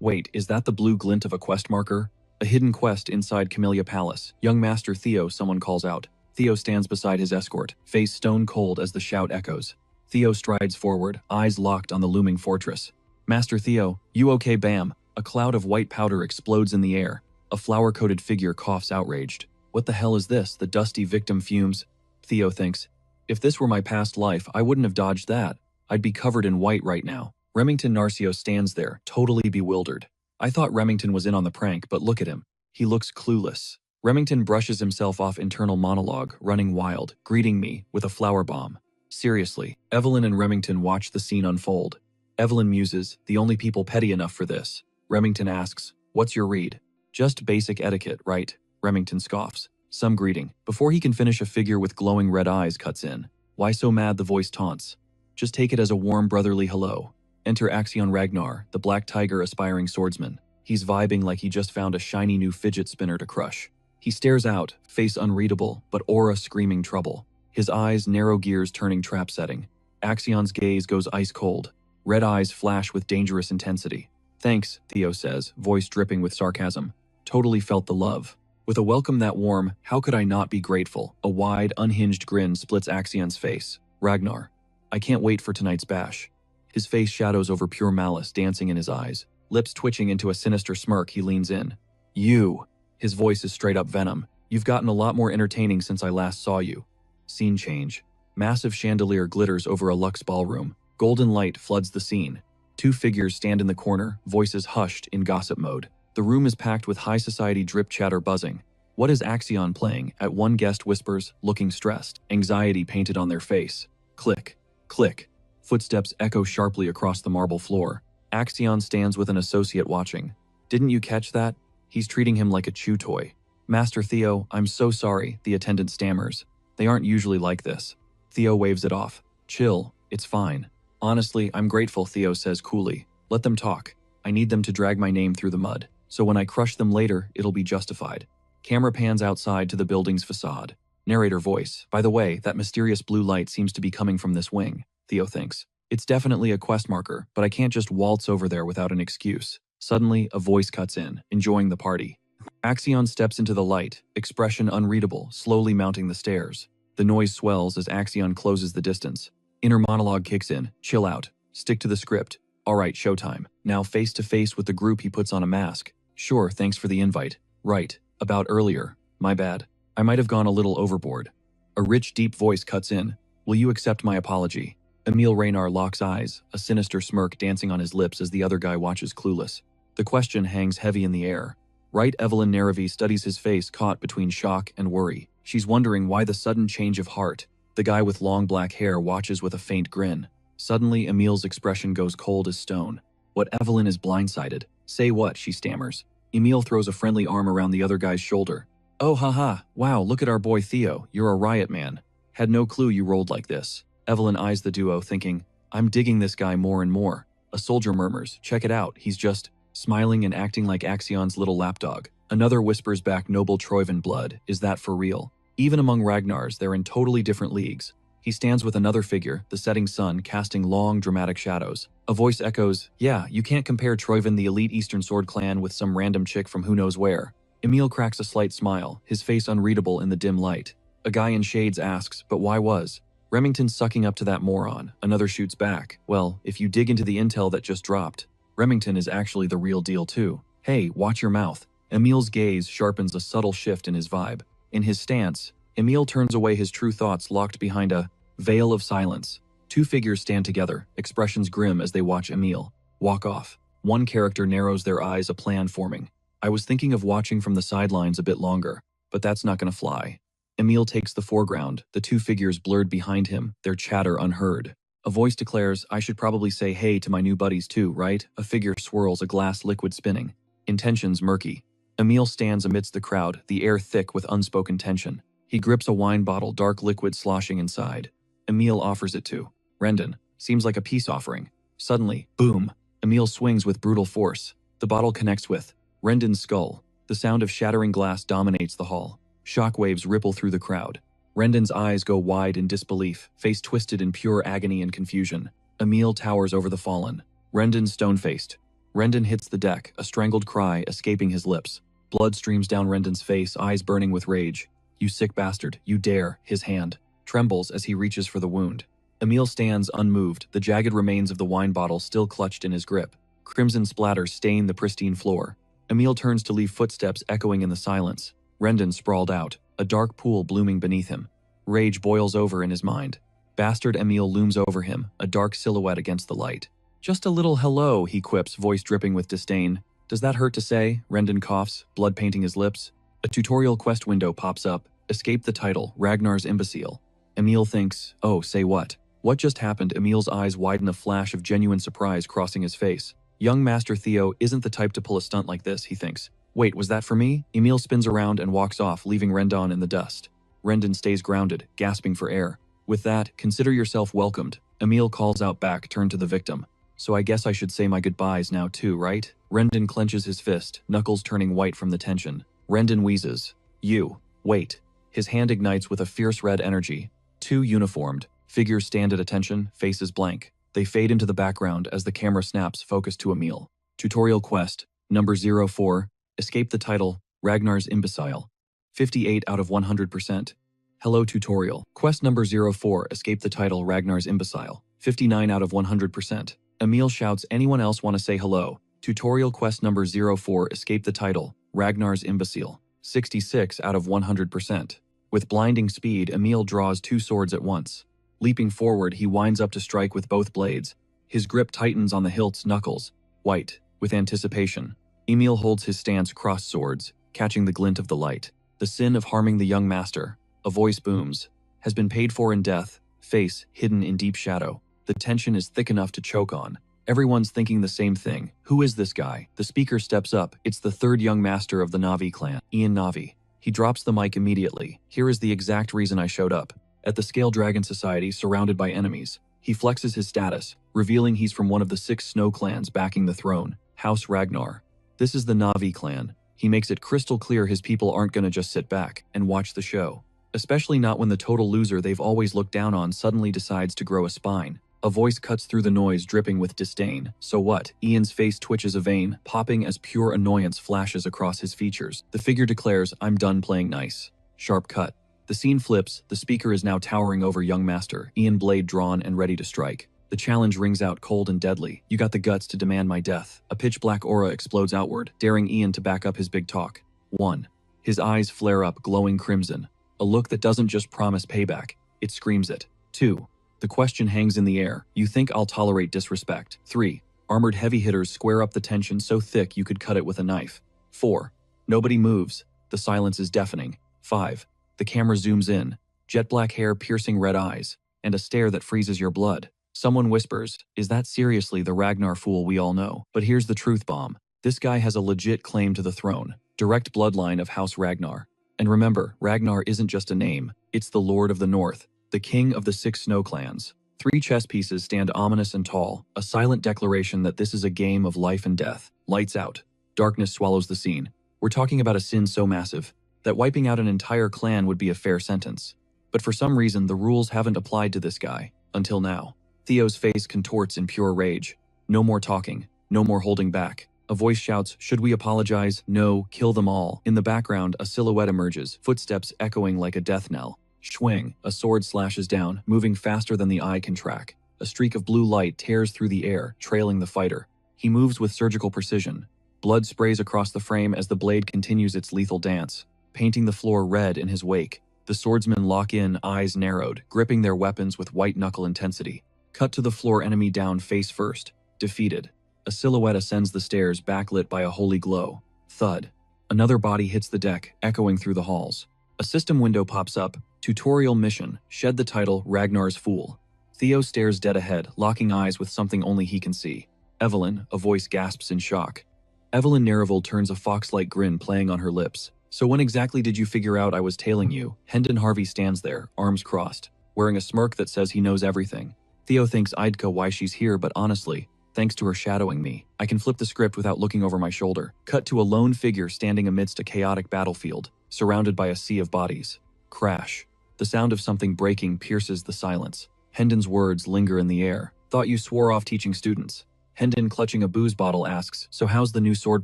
Wait, is that the blue glint of a quest marker? A hidden quest inside Camellia Palace. Young Master Theo, someone calls out. Theo stands beside his escort, face stone cold as the shout echoes. Theo strides forward, eyes locked on the looming fortress. Master Theo, you okay? Bam. A cloud of white powder explodes in the air. A flower-coated figure coughs outraged. What the hell is this? The dusty victim fumes. Theo thinks, if this were my past life, I wouldn't have dodged that. I'd be covered in white right now. Remington Narcio stands there, totally bewildered. I thought Remington was in on the prank, but look at him. He looks clueless. Remington brushes himself off internal monologue, running wild, greeting me with a flower bomb. Seriously, Evelyn and Remington watch the scene unfold. Evelyn muses, the only people petty enough for this. Remington asks, what's your read? Just basic etiquette, right? Remington scoffs. Some greeting. Before he can finish, a figure with glowing red eyes cuts in. Why so mad, the voice taunts. Just take it as a warm brotherly hello. Enter Axion Ragnar, the black tiger aspiring swordsman. He's vibing like he just found a shiny new fidget spinner to crush. He stares out, face unreadable, but aura screaming trouble. His eyes narrow, gears turning trap setting. Axion's gaze goes ice cold. Red eyes flash with dangerous intensity. Thanks, Theo says, voice dripping with sarcasm. Totally felt the love. With a welcome that warm, how could I not be grateful? A wide, unhinged grin splits Axion's face. Ragnar. I can't wait for tonight's bash. His face shadows over pure malice dancing in his eyes. Lips twitching into a sinister smirk, he leans in. You. His voice is straight up venom. You've gotten a lot more entertaining since I last saw you. Scene change. Massive chandelier glitters over a luxe ballroom. Golden light floods the scene. Two figures stand in the corner, voices hushed in gossip mode. The room is packed with high society drip chatter buzzing. What is Axion playing? At one guest whispers, looking stressed, anxiety painted on their face. Click. Click. Footsteps echo sharply across the marble floor. Axion stands with an associate watching. Didn't you catch that? He's treating him like a chew toy. Master Theo, I'm so sorry, the attendant stammers. They aren't usually like this. Theo waves it off. Chill, it's fine. Honestly, I'm grateful, Theo says coolly. Let them talk. I need them to drag my name through the mud. So when I crush them later, it'll be justified. Camera pans outside to the building's facade. Narrator voice. By the way, that mysterious blue light seems to be coming from this wing, Theo thinks. It's definitely a quest marker, but I can't just waltz over there without an excuse. Suddenly, a voice cuts in, enjoying the party. Axion steps into the light, expression unreadable, slowly mounting the stairs. The noise swells as Axion closes the distance. Inner monologue kicks in. Chill out. Stick to the script. Alright, showtime. Now face to face with the group, he puts on a mask. Sure, thanks for the invite. Right. About earlier. My bad. I might have gone a little overboard. A rich, deep voice cuts in. Will you accept my apology? Emil Raynar locks eyes, a sinister smirk dancing on his lips as the other guy watches clueless. The question hangs heavy in the air. Right, Evelyn Naravi studies his face, caught between shock and worry. She's wondering why the sudden change of heart. The guy with long black hair watches with a faint grin. Suddenly, Emil's expression goes cold as stone. What? Evelyn is blindsided. Say what? She stammers. Emil throws a friendly arm around the other guy's shoulder. Oh haha, wow, look at our boy Theo, you're a riot man. Had no clue you rolled like this. Evelyn eyes the duo, thinking, I'm digging this guy more and more. A soldier murmurs, check it out, he's just smiling and acting like Axion's little lapdog. Another whispers back, noble Troivan blood, is that for real? Even among Ragnars, they're in totally different leagues. He stands with another figure, the setting sun, casting long, dramatic shadows. A voice echoes, yeah, you can't compare Troivan, the elite Eastern Sword clan, with some random chick from who knows where. Emil cracks a slight smile, his face unreadable in the dim light. A guy in shades asks, but why was Remington sucking up to that moron? Another shoots back, well, if you dig into the intel that just dropped, Remington is actually the real deal too. Hey, watch your mouth. Emil's gaze sharpens, a subtle shift in his vibe. In his stance, Emil turns away, his true thoughts locked behind a veil of silence. Two figures stand together, expressions grim as they watch Emil walk off. One character narrows their eyes, a plan forming. I was thinking of watching from the sidelines a bit longer, but that's not gonna fly. Emil takes the foreground, the two figures blurred behind him, their chatter unheard. A voice declares, I should probably say hey to my new buddies too, right? A figure swirls, a glass liquid spinning. Intentions murky. Emil stands amidst the crowd, the air thick with unspoken tension. He grips a wine bottle, dark liquid sloshing inside. Emil offers it to Rendon. Seems like a peace offering. Suddenly, boom! Emil swings with brutal force. The bottle connects with Rendon's skull. The sound of shattering glass dominates the hall. Shockwaves ripple through the crowd. Rendon's eyes go wide in disbelief, face twisted in pure agony and confusion. Emil towers over the fallen. Rendon stone-faced. Rendon hits the deck, a strangled cry escaping his lips. Blood streams down Rendon's face, eyes burning with rage. You sick bastard, you dare, his hand trembles as he reaches for the wound. Emil stands unmoved, the jagged remains of the wine bottle still clutched in his grip. Crimson splatters stain the pristine floor. Emil turns to leave, footsteps echoing in the silence. Rendon sprawled out, a dark pool blooming beneath him. Rage boils over in his mind. Bastard Emil looms over him, a dark silhouette against the light. Just a little hello, he quips, voice dripping with disdain. Does that hurt to say? Rendon coughs, blood painting his lips. A tutorial quest window pops up. Escape the title, Ragnar's imbecile. Emil thinks, oh, say what? What just happened? Emil's eyes widen, a flash of genuine surprise crossing his face. Young Master Theo isn't the type to pull a stunt like this, he thinks. Wait, was that for me? Emil spins around and walks off, leaving Rendon in the dust. Rendon stays grounded, gasping for air. With that, consider yourself welcomed. Emil calls out back, turned to the victim. So I guess I should say my goodbyes now too, right? Rendon clenches his fist, knuckles turning white from the tension. Rendon wheezes. You. Wait. His hand ignites with a fierce red energy. Two uniformed figures stand at attention, faces blank. They fade into the background as the camera snaps, focused to Emil. Tutorial quest, number 04, escape the title, Ragnar's Imbecile. 58 out of 100%. Hello tutorial. Quest number 04, escape the title, Ragnar's Imbecile. 59 out of 100%. Emil shouts, anyone else want to say hello? Tutorial quest number 04, escape the title, Ragnar's Imbecile. 66 out of 100%. With blinding speed, Emil draws two swords at once. Leaping forward, he winds up to strike with both blades. His grip tightens on the hilt's knuckles, white, with anticipation. Emil holds his stance crossed swords, catching the glint of the light. The sin of harming the young master, a voice booms, has been paid for in death, face hidden in deep shadow. The tension is thick enough to choke on. Everyone's thinking the same thing. Who is this guy? The speaker steps up. It's the third young master of the Navi clan, Ian Navi. He drops the mic immediately. Here is the exact reason I showed up. At the Scale Dragon Society, surrounded by enemies, he flexes his status, revealing he's from one of the 6 snow clans backing the throne, House Ragnar. This is the Navi clan. He makes it crystal clear his people aren't gonna just sit back and watch the show. Especially not when the total loser they've always looked down on suddenly decides to grow a spine. A voice cuts through the noise, dripping with disdain. So what? Ian's face twitches a vein, popping as pure annoyance flashes across his features. The figure declares, I'm done playing nice. Sharp cut. The scene flips, the speaker is now towering over young master, Ian blade drawn and ready to strike. The challenge rings out cold and deadly. You got the guts to demand my death. A pitch-black aura explodes outward, daring Ian to back up his big talk. 1. His eyes flare up, glowing crimson. A look that doesn't just promise payback, it screams it. 2. The question hangs in the air. You think I'll tolerate disrespect? 3. Armored heavy hitters square up the tension so thick you could cut it with a knife. 4. Nobody moves. The silence is deafening. 5. The camera zooms in. Jet black hair, piercing red eyes, and a stare that freezes your blood. Someone whispers, is that seriously the Ragnar fool we all know? But here's the truth bomb. This guy has a legit claim to the throne. Direct bloodline of House Ragnar. And remember, Ragnar isn't just a name. It's the Lord of the North. The king of the 6 snow clans. 3 chess pieces stand ominous and tall, a silent declaration that this is a game of life and death. Lights out. Darkness swallows the scene. We're talking about a sin so massive that wiping out an entire clan would be a fair sentence. But for some reason, the rules haven't applied to this guy, until now. Theo's face contorts in pure rage. No more talking, no more holding back. A voice shouts, should we apologize? No, kill them all. In the background, a silhouette emerges, footsteps echoing like a death knell. Schwing, a sword slashes down, moving faster than the eye can track. A streak of blue light tears through the air, trailing the fighter. He moves with surgical precision. Blood sprays across the frame as the blade continues its lethal dance, painting the floor red in his wake. The swordsmen lock in, eyes narrowed, gripping their weapons with white-knuckle intensity. Cut to the floor, enemy down face first, defeated. A silhouette ascends the stairs, backlit by a holy glow. Thud. Another body hits the deck, echoing through the halls. A system window pops up. Tutorial mission. Shed the title, Ragnar's Fool. Theo stares dead ahead, locking eyes with something only he can see. Evelyn, a voice gasps in shock. Evelyn Nereville turns, a fox-like grin playing on her lips. So when exactly did you figure out I was tailing you? Hendon Harvey stands there, arms crossed, wearing a smirk that says he knows everything. Theo thinks Idka why she's here, but honestly, thanks to her shadowing me, I can flip the script without looking over my shoulder. Cut to a lone figure standing amidst a chaotic battlefield, surrounded by a sea of bodies. Crash. The sound of something breaking pierces the silence. Hendon's words linger in the air. Thought you swore off teaching students. Hendon, clutching a booze bottle, asks, so how's the new sword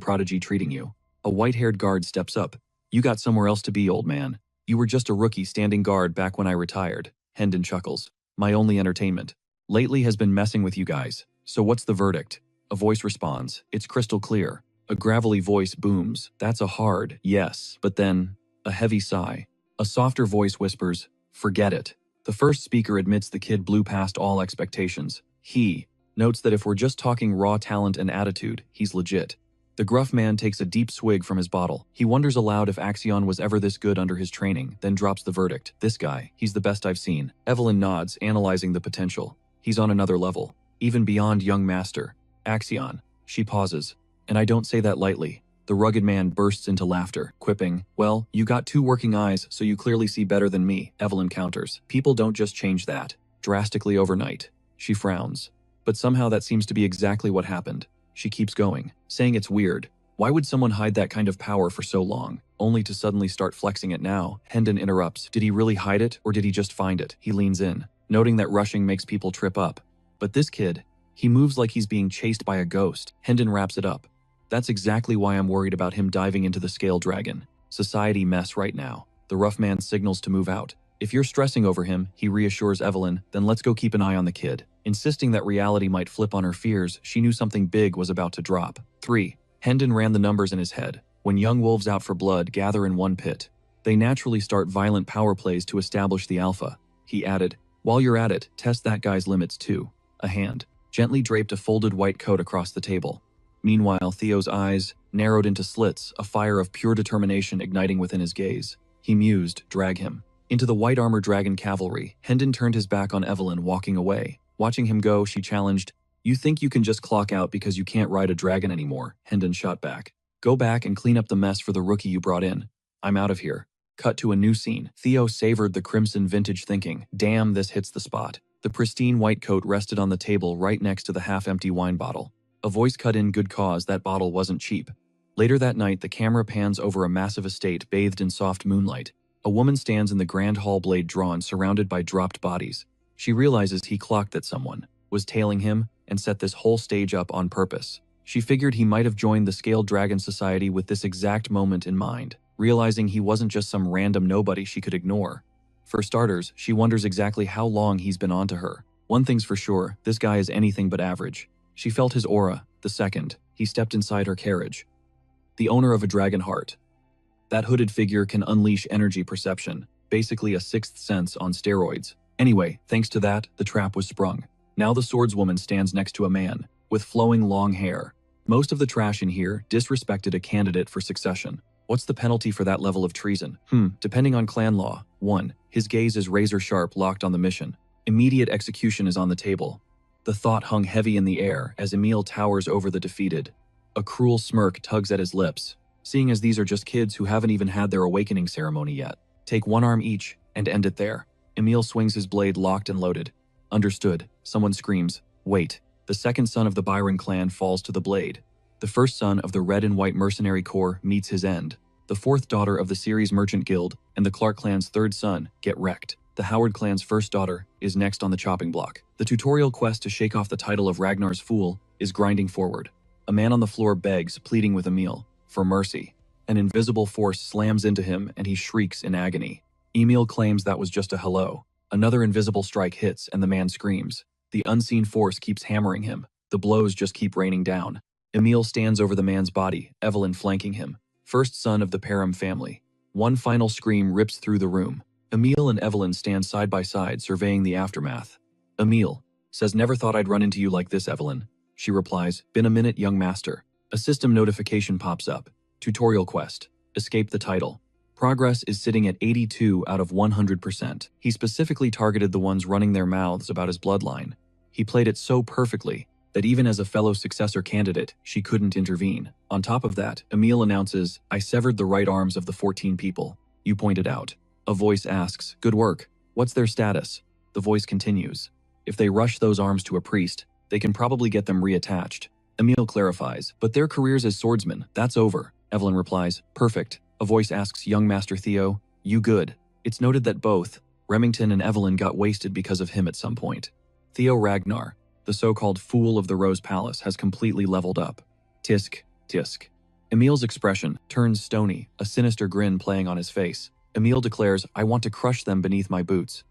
prodigy treating you? A white-haired guard steps up. You got somewhere else to be, old man. You were just a rookie standing guard back when I retired. Hendon chuckles. My only entertainment lately has been messing with you guys. So what's the verdict? A voice responds. It's crystal clear. A gravelly voice booms. That's a hard yes. But then, a heavy sigh. A softer voice whispers, forget it. The first speaker admits the kid blew past all expectations. He notes that if we're just talking raw talent and attitude, he's legit. The gruff man takes a deep swig from his bottle. He wonders aloud if Axion was ever this good under his training, then drops the verdict. This guy, he's the best I've seen. Evelyn nods, analyzing the potential. He's on another level, even beyond young master. Axion. She pauses. And I don't say that lightly. The rugged man bursts into laughter, quipping, "Well, you got two working eyes, so you clearly see better than me," Evelyn counters. "People don't just change that drastically overnight." She frowns. But somehow that seems to be exactly what happened. She keeps going, saying it's weird. Why would someone hide that kind of power for so long, only to suddenly start flexing it now? Hendon interrupts. Did he really hide it, or did he just find it? He leans in, noting that rushing makes people trip up. But this kid, he moves like he's being chased by a ghost. Hendon wraps it up. That's exactly why I'm worried about him diving into the scale dragon. Society mess right now. The rough man signals to move out. If you're stressing over him, he reassures Evelyn, then let's go keep an eye on the kid. Insisting that reality might flip on her fears, she knew something big was about to drop. 3. Hendon ran the numbers in his head. When young wolves out for blood gather in one pit, they naturally start violent power plays to establish the alpha. He added, "While you're at it, test that guy's limits too." A hand gently draped a folded white coat across the table. Meanwhile, Theo's eyes narrowed into slits, a fire of pure determination igniting within his gaze. He mused, "Drag him." Into the white armor dragon cavalry, Hendon turned his back on Evelyn, walking away. Watching him go, she challenged, "You think you can just clock out because you can't ride a dragon anymore?" Hendon shot back. "Go back and clean up the mess for the rookie you brought in. I'm out of here." Cut to a new scene. Theo savored the crimson vintage, thinking, "Damn, this hits the spot." The pristine white coat rested on the table right next to the half-empty wine bottle. A voice cut in, "Good cause, that bottle wasn't cheap." Later that night, the camera pans over a massive estate bathed in soft moonlight. A woman stands in the grand hall, blade drawn, surrounded by dropped bodies. She realizes he clocked that someone was tailing him and set this whole stage up on purpose. She figured he might have joined the Scaled Dragon Society with this exact moment in mind, realizing he wasn't just some random nobody she could ignore. For starters, she wonders exactly how long he's been onto her. One thing's for sure, this guy is anything but average. She felt his aura. The second he stepped inside her carriage. The owner of a dragon heart. That hooded figure can unleash energy perception, basically a sixth sense on steroids. Anyway, thanks to that, the trap was sprung. Now the swordswoman stands next to a man with flowing long hair. Most of the trash in here disrespected a candidate for succession. What's the penalty for that level of treason? Depending on clan law. 1. His gaze is razor sharp, locked on the mission. Immediate execution is on the table. The thought hung heavy in the air as Emil towers over the defeated. A cruel smirk tugs at his lips, seeing as these are just kids who haven't even had their awakening ceremony yet. Take one arm each and end it there. Emil swings his blade, locked and loaded. Understood. Someone screams, "Wait." The second son of the Byron clan falls to the blade. The first son of the Red and White Mercenary Corps meets his end. The fourth daughter of the Ceres Merchant Guild and the Clark clan's third son get wrecked. The Howard clan's first daughter is next on the chopping block. The tutorial quest to shake off the title of Ragnar's Fool is grinding forward. A man on the floor begs, pleading with Emil for mercy. An invisible force slams into him and he shrieks in agony. Emil claims that was just a hello. Another invisible strike hits and the man screams. The unseen force keeps hammering him. The blows just keep raining down. Emil stands over the man's body, Evelyn flanking him. First son of the Parham family. One final scream rips through the room. Emil and Evelyn stand side by side, surveying the aftermath. Emil says, "Never thought I'd run into you like this, Evelyn." She replies, "Been a minute, young master." A system notification pops up. Tutorial quest. Escape the title. Progress is sitting at 82 out of 100%. He specifically targeted the ones running their mouths about his bloodline. He played it so perfectly that even as a fellow successor candidate, she couldn't intervene. On top of that, Emil announces, "I severed the right arms of the 14 people you pointed out." A voice asks, "Good work. What's their status?" The voice continues, "If they rush those arms to a priest, they can probably get them reattached." Emil clarifies, "But their careers as swordsmen, that's over." Evelyn replies, "Perfect." A voice asks, "Young Master Theo, you good?" It's noted that both Remington and Evelyn got wasted because of him at some point. Theo Ragnar, the so-called Fool of the Rose Palace, has completely leveled up. Tisk, tisk. Emil's expression turns stony, a sinister grin playing on his face. Emil declares, "I want to crush them beneath my boots."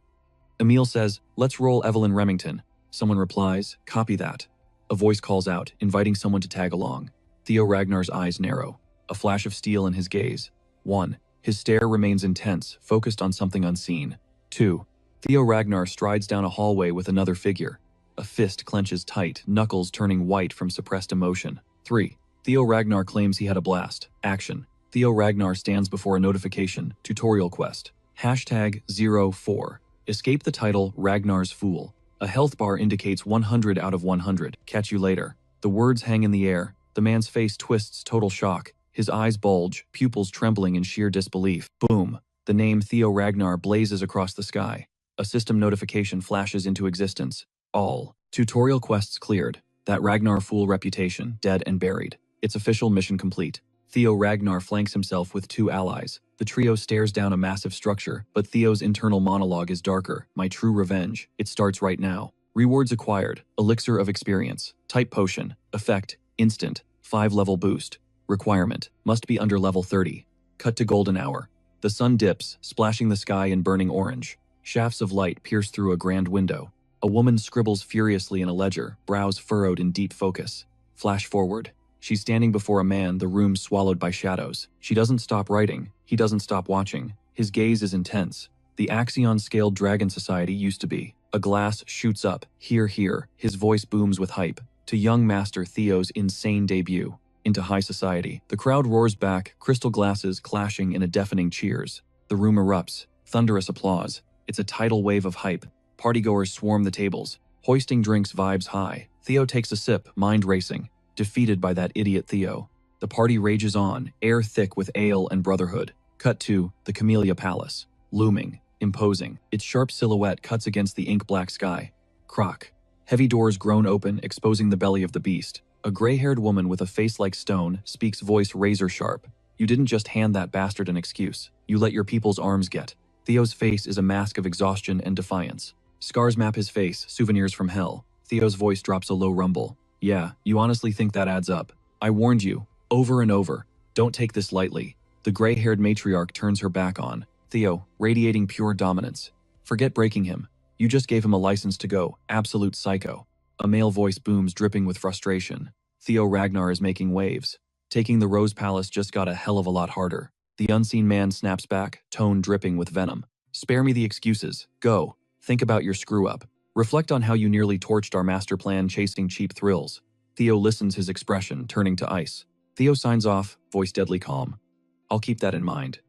Emil says, "Let's roll Evelyn Remington." Someone replies, "Copy that." A voice calls out, inviting someone to tag along. Theo Ragnar's eyes narrow, a flash of steel in his gaze. 1. His stare remains intense, focused on something unseen. 2. Theo Ragnar strides down a hallway with another figure. A fist clenches tight, knuckles turning white from suppressed emotion. 3. Theo Ragnar claims he had a blast. Action. Theo Ragnar stands before a notification. Tutorial quest. #04. Escape the title Ragnar's Fool. A health bar indicates 100 out of 100. Catch you later. The words hang in the air. The man's face twists, total shock. His eyes bulge, pupils trembling in sheer disbelief. Boom! The name Theo Ragnar blazes across the sky. A system notification flashes into existence. All tutorial quests cleared. That Ragnar fool reputation, dead and buried. Its official mission complete. Theo Ragnar flanks himself with 2 allies. The trio stares down a massive structure, but Theo's internal monologue is darker. My true revenge. It starts right now. Rewards acquired. Elixir of experience. Type potion. Effect. Instant. 5-level boost. Requirement. Must be under level 30. Cut to golden hour. The sun dips, splashing the sky in burning orange. Shafts of light pierce through a grand window. A woman scribbles furiously in a ledger, brows furrowed in deep focus. Flash forward. She's standing before a man, the room swallowed by shadows. She doesn't stop writing. He doesn't stop watching. His gaze is intense. The Axion-scaled Dragon Society used to be. A glass shoots up. Hear, hear. His voice booms with hype. To young Master Theo's insane debut. Into high society. The crowd roars back, crystal glasses clashing in a deafening cheers. The room erupts. Thunderous applause. It's a tidal wave of hype. Partygoers swarm the tables. Hoisting drinks vibes high. Theo takes a sip, mind racing. Defeated by that idiot Theo. The party rages on, air thick with ale and brotherhood. Cut to the Camellia Palace. Looming, imposing. Its sharp silhouette cuts against the ink-black sky. Crock. Heavy doors groan open, exposing the belly of the beast. A gray-haired woman with a face like stone speaks, voice razor-sharp. You didn't just hand that bastard an excuse. You let your people's arms get. Theo's face is a mask of exhaustion and defiance. Scars map his face, souvenirs from hell. Theo's voice drops a low rumble. Yeah, you honestly think that adds up? I warned you, over and over. Don't take this lightly. The gray-haired matriarch turns her back on Theo, radiating pure dominance. Forget breaking him. You just gave him a license to go, absolute psycho. A male voice booms, dripping with frustration. Theo Ragnar is making waves. Taking the Rose Palace just got a hell of a lot harder. The unseen man snaps back, tone dripping with venom. Spare me the excuses. Go. Think about your screw-up. Reflect on how you nearly torched our master plan chasing cheap thrills. Theo listens, his expression turning to ice. Theo signs off, voice deadly calm. I'll keep that in mind.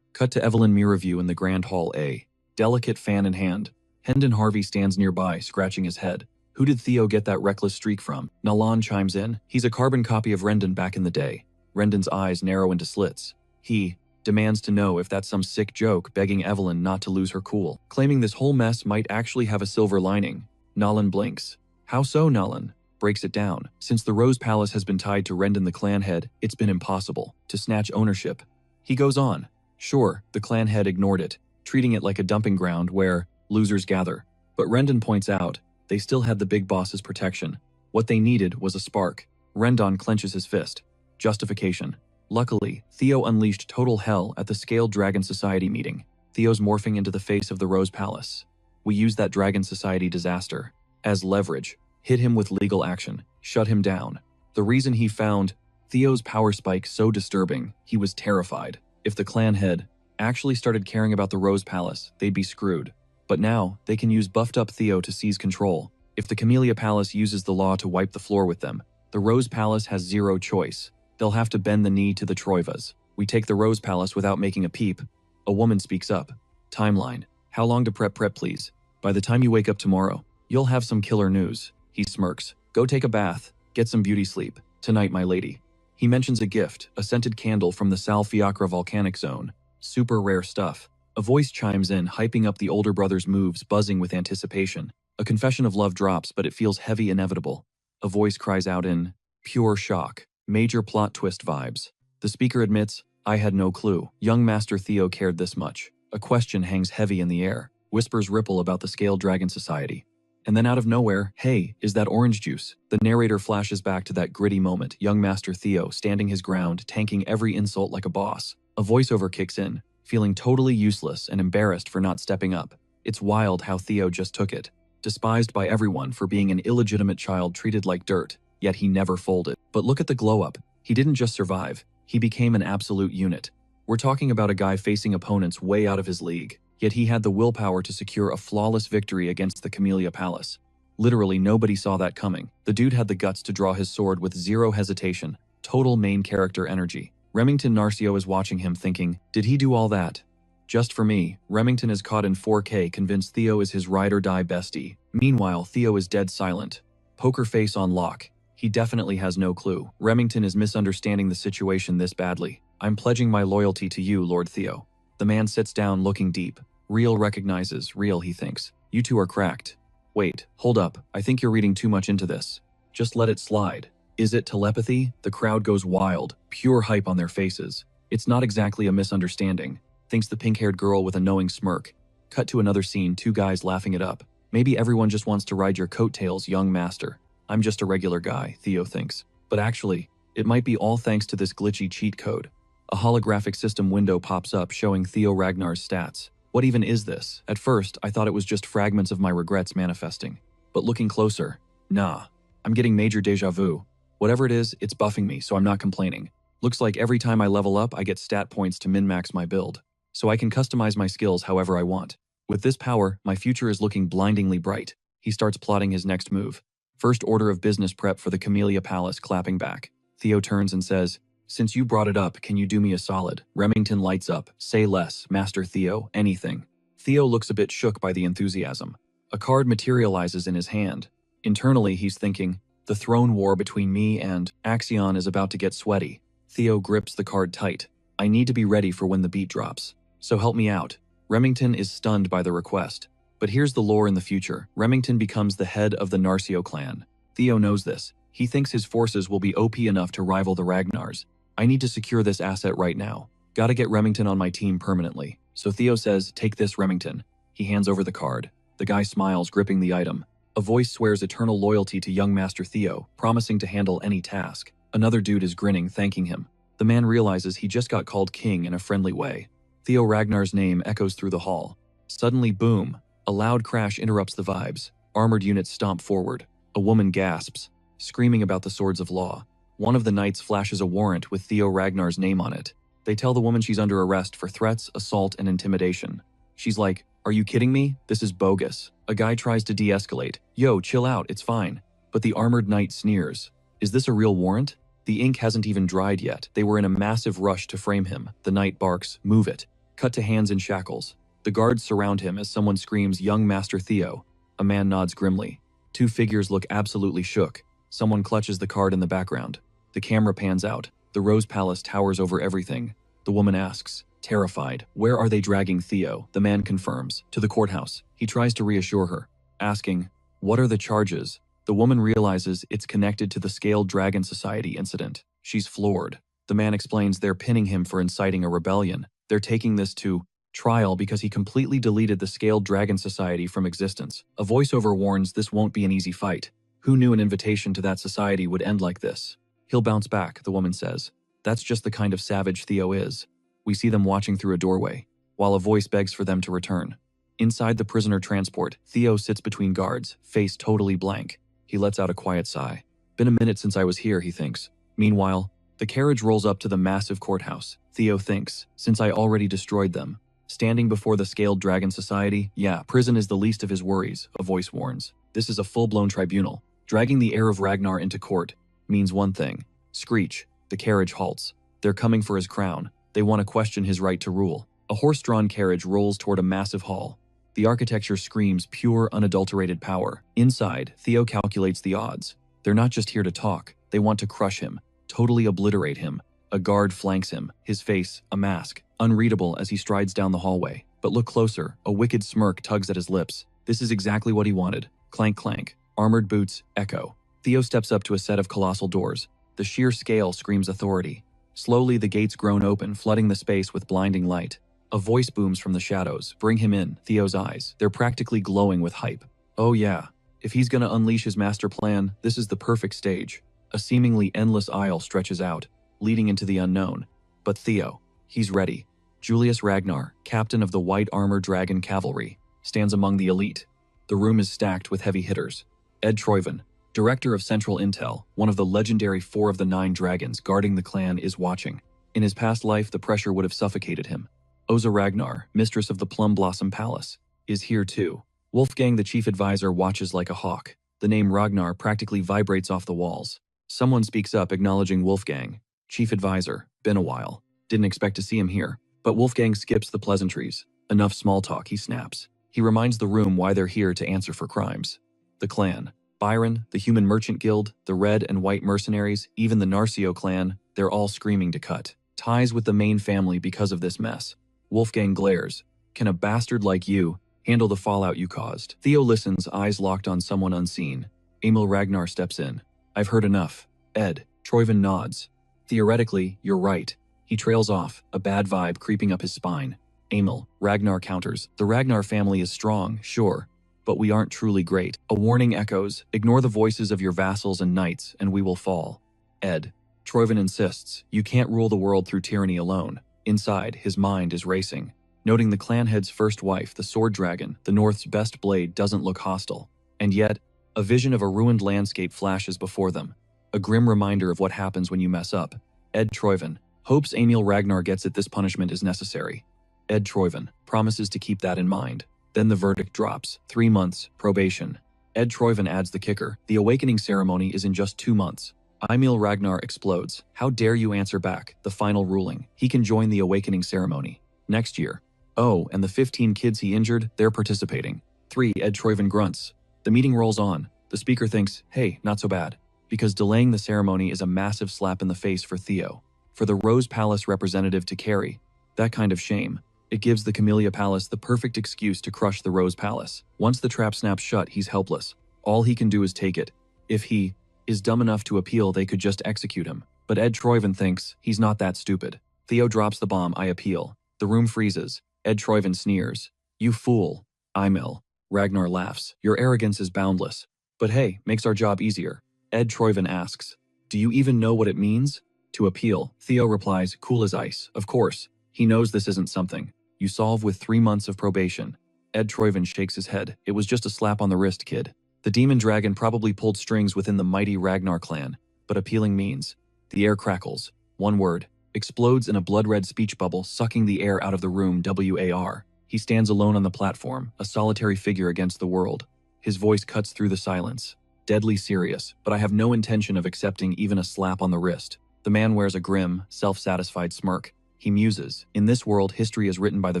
Cut to Evelyn Mirrorview in the Grand Hall A. Delicate fan in hand. Hendon Harvey stands nearby, scratching his head. Who did Theo get that reckless streak from? Nalan chimes in. He's a carbon copy of Rendon back in the day. Rendon's eyes narrow into slits. He demands to know if that's some sick joke, begging Evelyn not to lose her cool, claiming this whole mess might actually have a silver lining. Nalan blinks. How so, Nalan? Breaks it down. Since the Rose Palace has been tied to Rendon the clan head, it's been impossible to snatch ownership. He goes on. Sure, the clan head ignored it, treating it like a dumping ground where losers gather. But Rendon points out, they still had the big boss's protection. What they needed was a spark. Rendon clenches his fist. Justification. Luckily, Theo unleashed total hell at the Scaled Dragon Society meeting. Theo's morphing into the face of the Rose Palace. We used that Dragon Society disaster as leverage, hit him with legal action, shut him down. The reason he found Theo's power spike so disturbing, he was terrified. If the clan head actually started caring about the Rose Palace, they'd be screwed. But now, they can use buffed-up Theo to seize control. If the Camellia Palace uses the law to wipe the floor with them, the Rose Palace has zero choice. They'll have to bend the knee to the Troivas. We take the Rose Palace without making a peep. A woman speaks up. Timeline. How long to prep, please? By the time you wake up tomorrow, you'll have some killer news. He smirks. Go take a bath. Get some beauty sleep. Tonight, my lady. He mentions a gift, a scented candle from the Sal Fiacre volcanic zone. Super rare stuff. A voice chimes in, hyping up the older brother's moves, buzzing with anticipation. A confession of love drops, but it feels heavy, inevitable. A voice cries out in pure shock. Major plot twist vibes. The speaker admits, I had no clue. Young Master Theo cared this much. A question hangs heavy in the air. Whispers ripple about the Scaled Dragon Society. And then out of nowhere, hey, is that orange juice? The narrator flashes back to that gritty moment, young Master Theo standing his ground, tanking every insult like a boss. A voiceover kicks in, feeling totally useless and embarrassed for not stepping up. It's wild how Theo just took it. Despised by everyone for being an illegitimate child treated like dirt, yet he never folded. But look at the glow-up. He didn't just survive, he became an absolute unit. We're talking about a guy facing opponents way out of his league, yet he had the willpower to secure a flawless victory against the Camellia Palace. Literally nobody saw that coming. The dude had the guts to draw his sword with zero hesitation, total main character energy. Remington Narcio is watching him thinking, did he do all that? Just for me, Remington is caught in 4K, convinced Theo is his ride or die bestie. Meanwhile, Theo is dead silent. Poker face on lock. He definitely has no clue. Remington is misunderstanding the situation this badly. I'm pledging my loyalty to you, Lord Theo. The man sits down looking deep. Real recognizes real, he thinks. You two are cracked. Wait, hold up. I think you're reading too much into this. Just let it slide. Is it telepathy? The crowd goes wild, pure hype on their faces. It's not exactly a misunderstanding, thinks the pink-haired girl with a knowing smirk. Cut to another scene, two guys laughing it up. Maybe everyone just wants to ride your coattails, young master. I'm just a regular guy, Theo thinks. But actually, it might be all thanks to this glitchy cheat code. A holographic system window pops up showing Theo Ragnar's stats. What even is this? At first, I thought it was just fragments of my regrets manifesting. But looking closer, nah. I'm getting major deja vu. Whatever it is, it's buffing me, so I'm not complaining. Looks like every time I level up, I get stat points to min-max my build. So I can customize my skills however I want. With this power, my future is looking blindingly bright. He starts plotting his next move. First order of business prep for the Camellia Palace clapping back. Theo turns and says, "Since you brought it up, can you do me a solid?" Remington lights up. "Say less, Master Theo, anything." Theo looks a bit shook by the enthusiasm. A card materializes in his hand. Internally, he's thinking, the throne war between me and Axion is about to get sweaty. Theo grips the card tight. I need to be ready for when the beat drops. So help me out. Remington is stunned by the request. But here's the lore in the future. Remington becomes the head of the Narcio clan. Theo knows this. He thinks his forces will be OP enough to rival the Ragnars. I need to secure this asset right now. Gotta get Remington on my team permanently. So Theo says, take this, Remington. He hands over the card. The guy smiles, gripping the item. A voice swears eternal loyalty to young Master Theo, promising to handle any task. Another dude is grinning, thanking him. The man realizes he just got called king in a friendly way. Theo Ragnar's name echoes through the hall. Suddenly, boom. A loud crash interrupts the vibes. Armored units stomp forward. A woman gasps, screaming about the swords of law. One of the knights flashes a warrant with Theo Ragnar's name on it. They tell the woman she's under arrest for threats, assault, and intimidation. She's like, "Are you kidding me? This is bogus." A guy tries to de-escalate. "Yo, chill out, it's fine." But the armored knight sneers. "Is this a real warrant?" The ink hasn't even dried yet. They were in a massive rush to frame him. The knight barks, "Move it." Cut to hands in shackles. The guards surround him as someone screams, "Young Master Theo." A man nods grimly. Two figures look absolutely shook. Someone clutches the card in the background. The camera pans out. The Rose Palace towers over everything. The woman asks, terrified, "Where are they dragging Theo?" The man confirms, "To the courthouse." He tries to reassure her, asking, "What are the charges?" The woman realizes it's connected to the Scaled Dragon Society incident. She's floored. The man explains they're pinning him for inciting a rebellion. They're taking this to trial because he completely deleted the Scaled Dragon Society from existence. A voiceover warns this won't be an easy fight. Who knew an invitation to that society would end like this? "He'll bounce back," the woman says. That's just the kind of savage Theo is. We see them watching through a doorway, while a voice begs for them to return. Inside the prisoner transport, Theo sits between guards, face totally blank. He lets out a quiet sigh. Been a minute since I was here, he thinks. Meanwhile, the carriage rolls up to the massive courthouse. Theo thinks, since I already destroyed them. Standing before the Scaled Dragon Society, yeah, prison is the least of his worries, a voice warns. This is a full-blown tribunal. Dragging the heir of Ragnar into court means one thing. Screech. The carriage halts. They're coming for his crown. They want to question his right to rule. A horse-drawn carriage rolls toward a massive hall. The architecture screams pure, unadulterated power. Inside, Theo calculates the odds. They're not just here to talk. They want to crush him, totally obliterate him. A guard flanks him, his face, a mask, unreadable as he strides down the hallway. But look closer, a wicked smirk tugs at his lips. This is exactly what he wanted. Clank, clank. Armored boots, echo. Theo steps up to a set of colossal doors. The sheer scale screams authority. Slowly, the gates groan open, flooding the space with blinding light. A voice booms from the shadows. Bring him in. Theo's eyes. They're practically glowing with hype. Oh yeah. If he's gonna unleash his master plan, this is the perfect stage. A seemingly endless aisle stretches out, leading into the unknown. But Theo, he's ready. Julius Ragnar, captain of the White Armor Dragon Cavalry, stands among the elite. The room is stacked with heavy hitters. Ed Troyven, director of Central Intel, one of the legendary 4 of the 9 dragons guarding the clan, is watching. In his past life, the pressure would have suffocated him. Oza Ragnar, mistress of the Plum Blossom Palace, is here too. Wolfgang, the chief advisor, watches like a hawk. The name Ragnar practically vibrates off the walls. Someone speaks up, acknowledging Wolfgang. Chief advisor, been a while. Didn't expect to see him here. But Wolfgang skips the pleasantries. Enough small talk, he snaps. He reminds the room why they're here to answer for crimes. The clan. Byron, the Human Merchant Guild, the Red and White Mercenaries, even the Narcio clan, they're all screaming to cut ties with the main family because of this mess. Wolfgang glares. Can a bastard like you handle the fallout you caused? Theo listens, eyes locked on someone unseen. Emil Ragnar steps in. I've heard enough. Ed. Troyven nods. Theoretically, you're right. He trails off, a bad vibe creeping up his spine. Emil. Ragnar counters. The Ragnar family is strong, sure, but we aren't truly great. A warning echoes. Ignore the voices of your vassals and knights, and we will fall. Ed. Troyven insists. You can't rule the world through tyranny alone. Inside, his mind is racing. Noting the clan head's first wife, the sword dragon, the North's best blade, doesn't look hostile. And yet, a vision of a ruined landscape flashes before them. A grim reminder of what happens when you mess up. Ed Troyven hopes Emil Ragnar gets it. This punishment is necessary. Ed Troyven promises to keep that in mind. Then the verdict drops. 3 months, probation. Ed Troyven adds the kicker. The awakening ceremony is in just 2 months. Emil Ragnar explodes. How dare you answer back? The final ruling. He can join the awakening ceremony next year. Oh, and the 15 kids he injured, they're participating. 3. Ed Troyven grunts. The meeting rolls on. The speaker thinks, hey, not so bad. Because delaying the ceremony is a massive slap in the face for Theo. For the Rose Palace representative to carry that kind of shame, it gives the Camellia Palace the perfect excuse to crush the Rose Palace. Once the trap snaps shut, he's helpless. All he can do is take it. If he is dumb enough to appeal, they could just execute him. But Ed Troyven thinks he's not that stupid. Theo drops the bomb. I appeal. The room freezes. Ed Troyven sneers. You fool. Emil. Ragnar laughs. Your arrogance is boundless. But hey, makes our job easier. Ed Troyven asks, do you even know what it means? To appeal. Theo replies, cool as ice. Of course. He knows this isn't something you solve with 3 months of probation. Ed Troyven shakes his head. It was just a slap on the wrist, kid. The demon dragon probably pulled strings within the mighty Ragnar clan, but appealing means. The air crackles. One word. Explodes in a blood-red speech bubble, sucking the air out of the room. WAR. He stands alone on the platform, a solitary figure against the world. His voice cuts through the silence. Deadly serious, but I have no intention of accepting even a slap on the wrist. The man wears a grim, self-satisfied smirk. He muses. In this world, history is written by the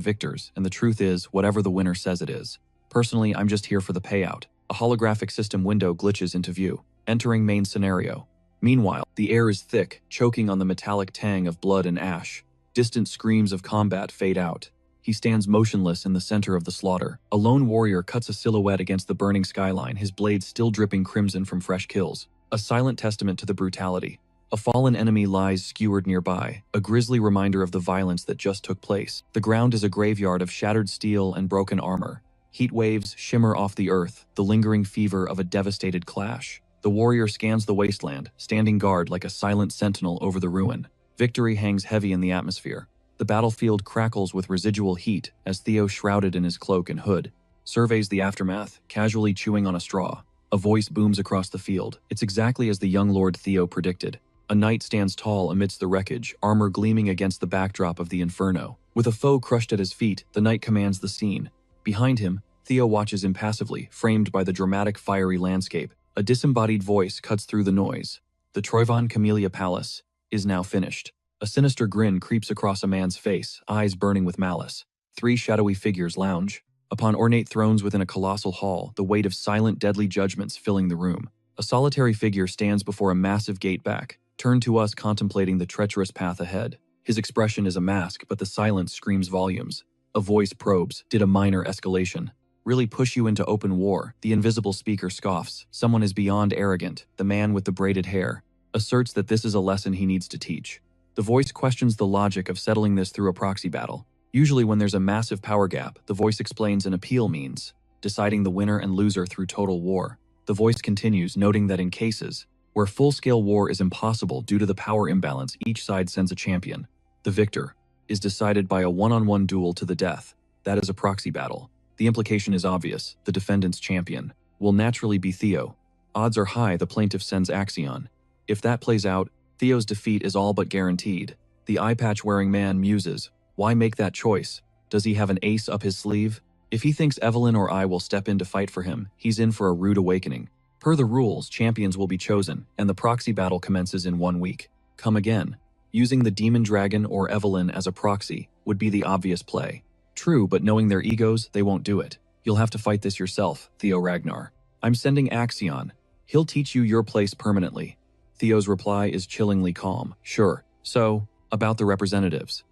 victors, and the truth is whatever the winner says it is. Personally, I'm just here for the payout. A holographic system window glitches into view. Entering main scenario. Meanwhile, the air is thick, choking on the metallic tang of blood and ash. Distant screams of combat fade out. He stands motionless in the center of the slaughter. A lone warrior cuts a silhouette against the burning skyline, his blade still dripping crimson from fresh kills. A silent testament to the brutality. A fallen enemy lies skewered nearby, a grisly reminder of the violence that just took place. The ground is a graveyard of shattered steel and broken armor. Heat waves shimmer off the earth, the lingering fever of a devastated clash. The warrior scans the wasteland, standing guard like a silent sentinel over the ruin. Victory hangs heavy in the atmosphere. The battlefield crackles with residual heat as Theo, shrouded in his cloak and hood, surveys the aftermath, casually chewing on a straw. A voice booms across the field. It's exactly as the young Lord Theo predicted. A knight stands tall amidst the wreckage, armor gleaming against the backdrop of the inferno. With a foe crushed at his feet, the knight commands the scene. Behind him, Theo watches impassively, framed by the dramatic fiery landscape. A disembodied voice cuts through the noise. The Troyven Camellia Palace is now finished. A sinister grin creeps across a man's face, eyes burning with malice. 3 shadowy figures lounge upon ornate thrones within a colossal hall, the weight of silent, deadly judgments filling the room. A solitary figure stands before a massive gate back, turned to us, contemplating the treacherous path ahead. His expression is a mask, but the silence screams volumes. A voice probes, did a minor escalation really push you into open war? The invisible speaker scoffs. Someone is beyond arrogant. The man with the braided hair asserts that this is a lesson he needs to teach. The voice questions the logic of settling this through a proxy battle. Usually when there's a massive power gap, the voice explains an appeal means deciding the winner and loser through total war. The voice continues, noting that in cases where full-scale war is impossible due to the power imbalance, each side sends a champion. The victor is decided by a one-on-one duel to the death. That is a proxy battle. The implication is obvious. The defendant's champion will naturally be Theo. Odds are high the plaintiff sends Axion. If that plays out, Theo's defeat is all but guaranteed. The eye-patch-wearing man muses. Why make that choice? Does he have an ace up his sleeve? If he thinks Evelyn or I will step in to fight for him, he's in for a rude awakening. Per the rules, champions will be chosen, and the proxy battle commences in 1 week. Come again. Using the demon dragon or Evelyn as a proxy would be the obvious play. True, but knowing their egos, they won't do it. You'll have to fight this yourself, Theo Ragnar. I'm sending Axion. He'll teach you your place permanently. Theo's reply is chillingly calm. Sure. So, about the representatives.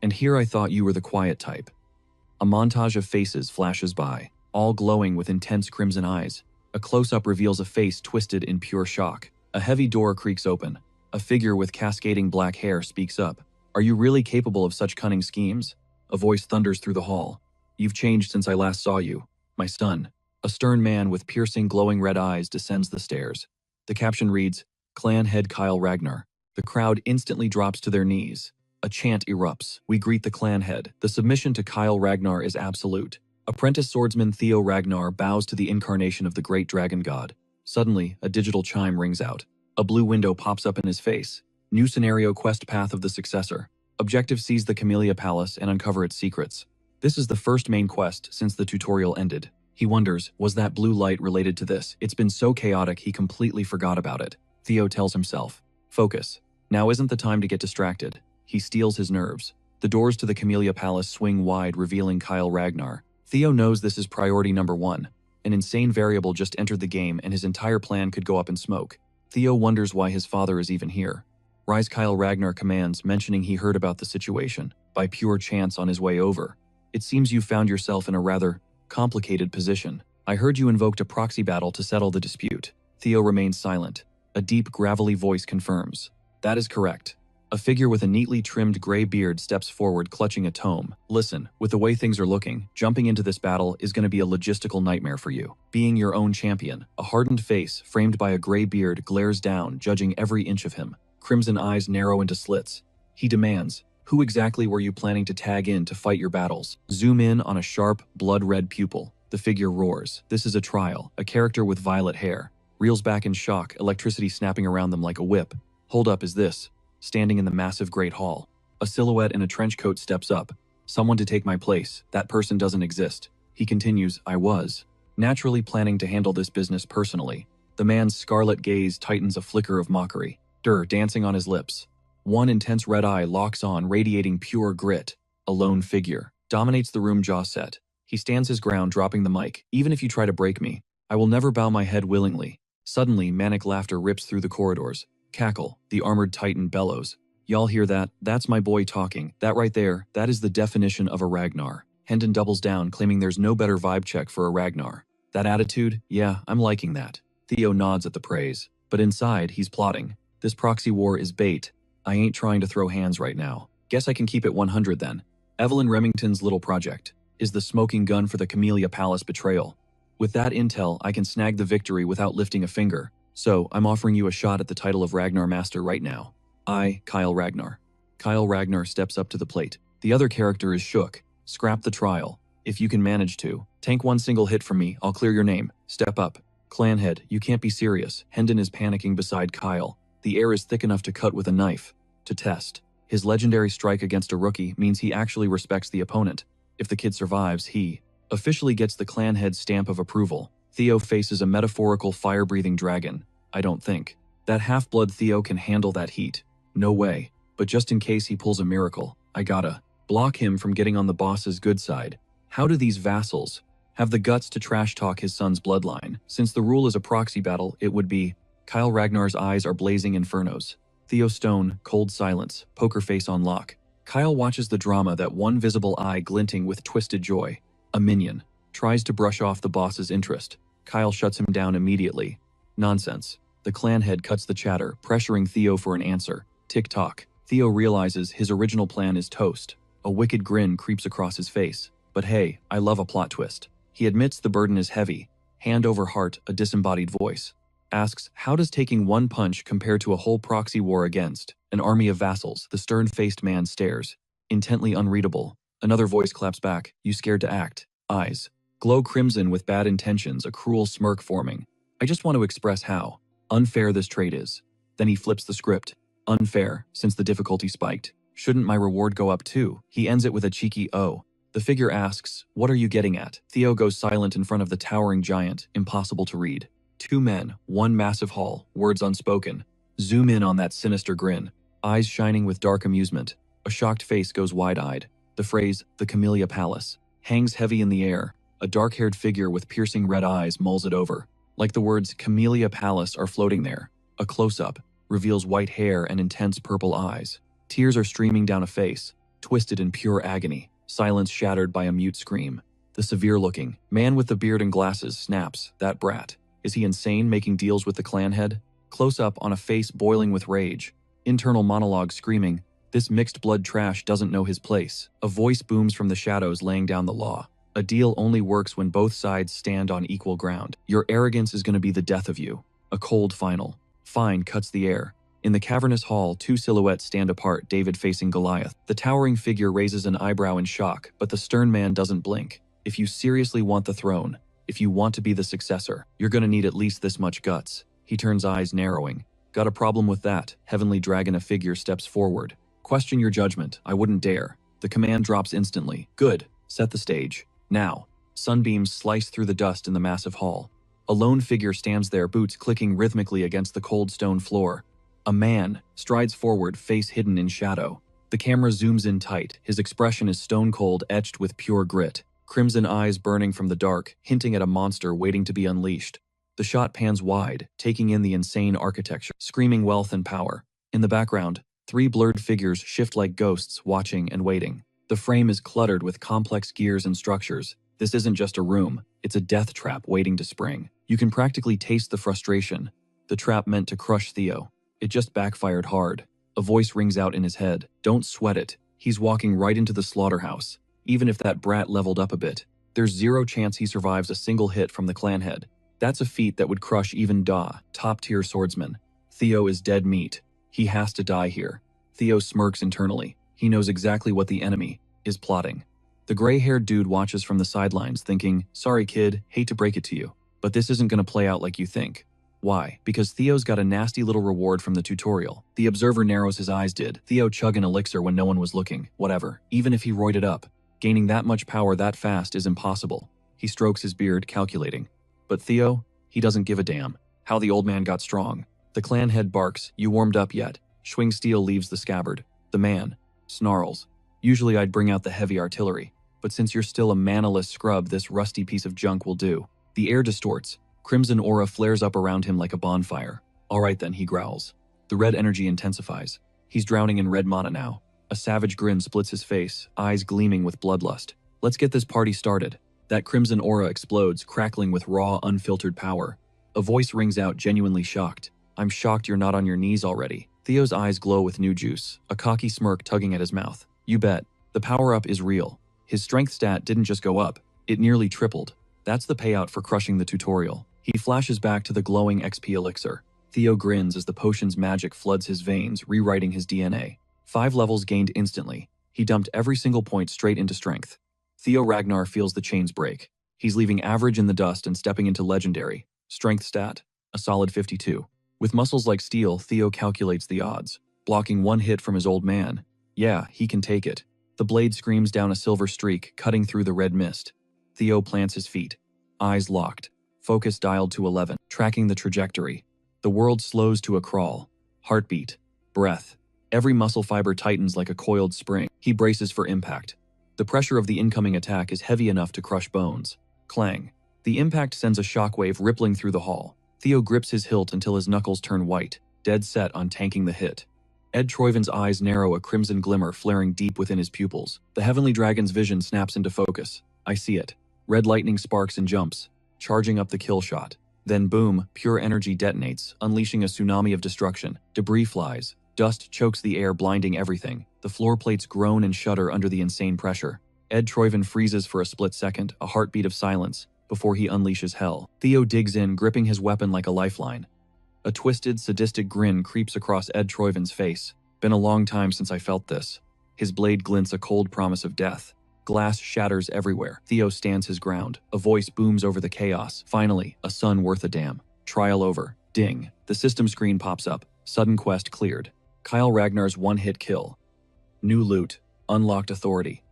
And here I thought you were the quiet type. A montage of faces flashes by, all glowing with intense crimson eyes. A close-up reveals a face twisted in pure shock. A heavy door creaks open. A figure with cascading black hair speaks up. Are you really capable of such cunning schemes? A voice thunders through the hall. You've changed since I last saw you, my son. A stern man with piercing, glowing red eyes descends the stairs. The caption reads, Clan Head Kyle Ragnar. The crowd instantly drops to their knees. A chant erupts. We greet the clan head. The submission to Kyle Ragnar is absolute. Apprentice swordsman Theo Ragnar bows to the incarnation of the great dragon god. Suddenly, a digital chime rings out. A blue window pops up in his face. New scenario quest path of the successor. Objective: seize the Camellia Palace and uncover its secrets. This is the first main quest since the tutorial ended. He wonders, was that blue light related to this? It's been so chaotic he completely forgot about it. Theo tells himself, focus. Now isn't the time to get distracted. He steels his nerves. The doors to the Camellia Palace swing wide, revealing Kyle Ragnar. Theo knows this is priority number one. An insane variable just entered the game and his entire plan could go up in smoke. Theo wonders why his father is even here. Rise Kyle Ragnar commands, mentioning he heard about the situation, by pure chance on his way over. It seems you found yourself in a rather complicated position. I heard you invoked a proxy battle to settle the dispute. Theo remains silent. A deep, gravelly voice confirms. That is correct. A figure with a neatly trimmed gray beard steps forward, clutching a tome. Listen, with the way things are looking, jumping into this battle is going to be a logistical nightmare for you. Being your own champion, a hardened face, framed by a gray beard, glares down, judging every inch of him. Crimson eyes narrow into slits. He demands, who exactly were you planning to tag in to fight your battles? Zoom in on a sharp, blood-red pupil. The figure roars. This is a trial, a character with violet hair. Reels back in shock, electricity snapping around them like a whip. Hold up, is this? Standing in the massive great hall. A silhouette in a trench coat steps up. Someone to take my place. That person doesn't exist. He continues, I was naturally planning to handle this business personally. The man's scarlet gaze tightens, a flicker of mockery. Dancing on his lips. One intense red eye locks on, radiating pure grit. A lone figure. Dominates the room, jaw set. He stands his ground, dropping the mic. Even if you try to break me, I will never bow my head willingly. Suddenly, manic laughter rips through the corridors. Cackle, the armored titan bellows. Y'all hear that? That's my boy talking. That right there, that is the definition of a Ragnar. Hendon doubles down, claiming there's no better vibe check for a Ragnar. That attitude? Yeah, I'm liking that. Theo nods at the praise. But inside, he's plotting. This proxy war is bait. I ain't trying to throw hands right now. Guess I can keep it 100 then. Evelyn Remington's little project is the smoking gun for the Camellia Palace betrayal. With that intel, I can snag the victory without lifting a finger. So, I'm offering you a shot at the title of Ragnar Master right now. I, Kyle Ragnar. Kyle Ragnar steps up to the plate. The other character is shook. Scrap the trial. If you can manage to. Tank one single hit from me, I'll clear your name. Step up. Clanhead, you can't be serious. Hendon is panicking beside Kyle. The air is thick enough to cut with a knife. To test. His legendary strike against a rookie means he actually respects the opponent. If the kid survives, he officially gets the Clanhead stamp of approval. Theo faces a metaphorical fire-breathing dragon. I don't think that half-blood Theo can handle that heat. No way. But just in case he pulls a miracle, I gotta block him from getting on the boss's good side. How do these vassals have the guts to trash-talk his son's bloodline? Since the rule is a proxy battle, it would be. Kyle Ragnar's eyes are blazing infernos. Theo stone, cold silence, poker face on lock. Kyle watches the drama, that one visible eye glinting with twisted joy. A minion. Tries to brush off the boss's interest. Kyle shuts him down immediately. Nonsense. The clan head cuts the chatter, pressuring Theo for an answer. Tick-tock. Theo realizes his original plan is toast. A wicked grin creeps across his face. But hey, I love a plot twist. He admits the burden is heavy. Hand over heart, a disembodied voice asks, how does taking one punch compare to a whole proxy war against an army of vassals? The stern-faced man stares, intently unreadable. Another voice claps back, you scared to act. Eyes glow crimson with bad intentions, a cruel smirk forming. I just want to express how unfair this trade is. Then he flips the script. Unfair, since the difficulty spiked. Shouldn't my reward go up too? He ends it with a cheeky oh. The figure asks, what are you getting at? Theo goes silent in front of the towering giant, impossible to read. Two men, one massive hall, words unspoken. Zoom in on that sinister grin, eyes shining with dark amusement. A shocked face goes wide-eyed. The phrase, the Camellia Palace, hangs heavy in the air. A dark-haired figure with piercing red eyes mulls it over. Like the words Camellia Palace are floating there. A close-up reveals white hair and intense purple eyes. Tears are streaming down a face, twisted in pure agony, silence shattered by a mute scream. The severe-looking man with the beard and glasses snaps, that brat. Is he insane making deals with the clan head? Close-up on a face boiling with rage. Internal monologue screaming, this mixed blood trash doesn't know his place. A voice booms from the shadows laying down the law. A deal only works when both sides stand on equal ground. Your arrogance is going to be the death of you. A cold final. Fine cuts the air. In the cavernous hall, two silhouettes stand apart, David facing Goliath. The towering figure raises an eyebrow in shock, but the stern man doesn't blink. If you seriously want the throne, if you want to be the successor, you're going to need at least this much guts. He turns eyes narrowing. Got a problem with that? Heavenly Dragon a figure steps forward. Question your judgment. I wouldn't dare. The command drops instantly. Good. Set the stage. Now. Sunbeams slice through the dust in the massive hall. A lone figure stands there, boots clicking rhythmically against the cold stone floor. A man strides forward, face hidden in shadow. The camera zooms in tight. His expression is stone cold, etched with pure grit. Crimson eyes burning from the dark, hinting at a monster waiting to be unleashed. The shot pans wide, taking in the insane architecture, screaming wealth and power. In the background, three blurred figures shift like ghosts, watching and waiting. The frame is cluttered with complex gears and structures. This isn't just a room, it's a death trap waiting to spring. You can practically taste the frustration. The trap meant to crush Theo. It just backfired hard. A voice rings out in his head. Don't sweat it. He's walking right into the slaughterhouse. Even if that brat leveled up a bit, there's zero chance he survives a single hit from the clan head. That's a feat that would crush even Da, top-tier swordsman. Theo is dead meat. He has to die here. Theo smirks internally. He knows exactly what the enemy is plotting. The gray-haired dude watches from the sidelines, thinking, sorry kid, hate to break it to you, but this isn't going to play out like you think. Why? Because Theo's got a nasty little reward from the tutorial. The observer narrows his eyes. Did Theo chug an elixir when no one was looking? Whatever. Even if he roided up, gaining that much power that fast is impossible. He strokes his beard, calculating. But Theo, he doesn't give a damn. How the old man got strong. The clan head barks, you warmed up yet? Swing steel leaves the scabbard. The man snarls. Usually I'd bring out the heavy artillery, but since you're still a manaless scrub, this rusty piece of junk will do. The air distorts. Crimson aura flares up around him like a bonfire. All right then, he growls. The red energy intensifies. He's drowning in red mana now. A savage grin splits his face, eyes gleaming with bloodlust. Let's get this party started. That crimson aura explodes, crackling with raw, unfiltered power. A voice rings out, genuinely shocked. I'm shocked you're not on your knees already. Theo's eyes glow with new juice, a cocky smirk tugging at his mouth. You bet. The power-up is real. His strength stat didn't just go up, it nearly tripled. That's the payout for crushing the tutorial. He flashes back to the glowing XP elixir. Theo grins as the potion's magic floods his veins, rewriting his DNA. 5 levels gained instantly. He dumped every single point straight into strength. Theo Ragnar feels the chains break. He's leaving average in the dust and stepping into legendary. Strength stat, a solid 52. With muscles like steel, Theo calculates the odds. Blocking one hit from his old man. Yeah, he can take it. The blade screams down a silver streak, cutting through the red mist. Theo plants his feet. Eyes locked. Focus dialed to 11, tracking the trajectory. The world slows to a crawl. Heartbeat. Breath. Every muscle fiber tightens like a coiled spring. He braces for impact. The pressure of the incoming attack is heavy enough to crush bones. Clang. The impact sends a shockwave rippling through the hall. Theo grips his hilt until his knuckles turn white, dead set on tanking the hit. Ed Troiven's eyes narrow, a crimson glimmer flaring deep within his pupils. The Heavenly Dragon's vision snaps into focus. I see it. Red lightning sparks and jumps, charging up the kill shot. Then boom, pure energy detonates, unleashing a tsunami of destruction. Debris flies. Dust chokes the air, blinding everything. The floor plates groan and shudder under the insane pressure. Ed Troiven freezes for a split second, a heartbeat of silence, before he unleashes hell. Theo digs in, gripping his weapon like a lifeline. A twisted, sadistic grin creeps across Ed Troiven's face. Been a long time since I felt this. His blade glints, a cold promise of death. Glass shatters everywhere. Theo stands his ground. A voice booms over the chaos. Finally, a son worth a damn. Trial over. Ding. The system screen pops up. Sudden quest cleared. Kyle Ragnar's one-hit kill. New loot. Unlocked authority.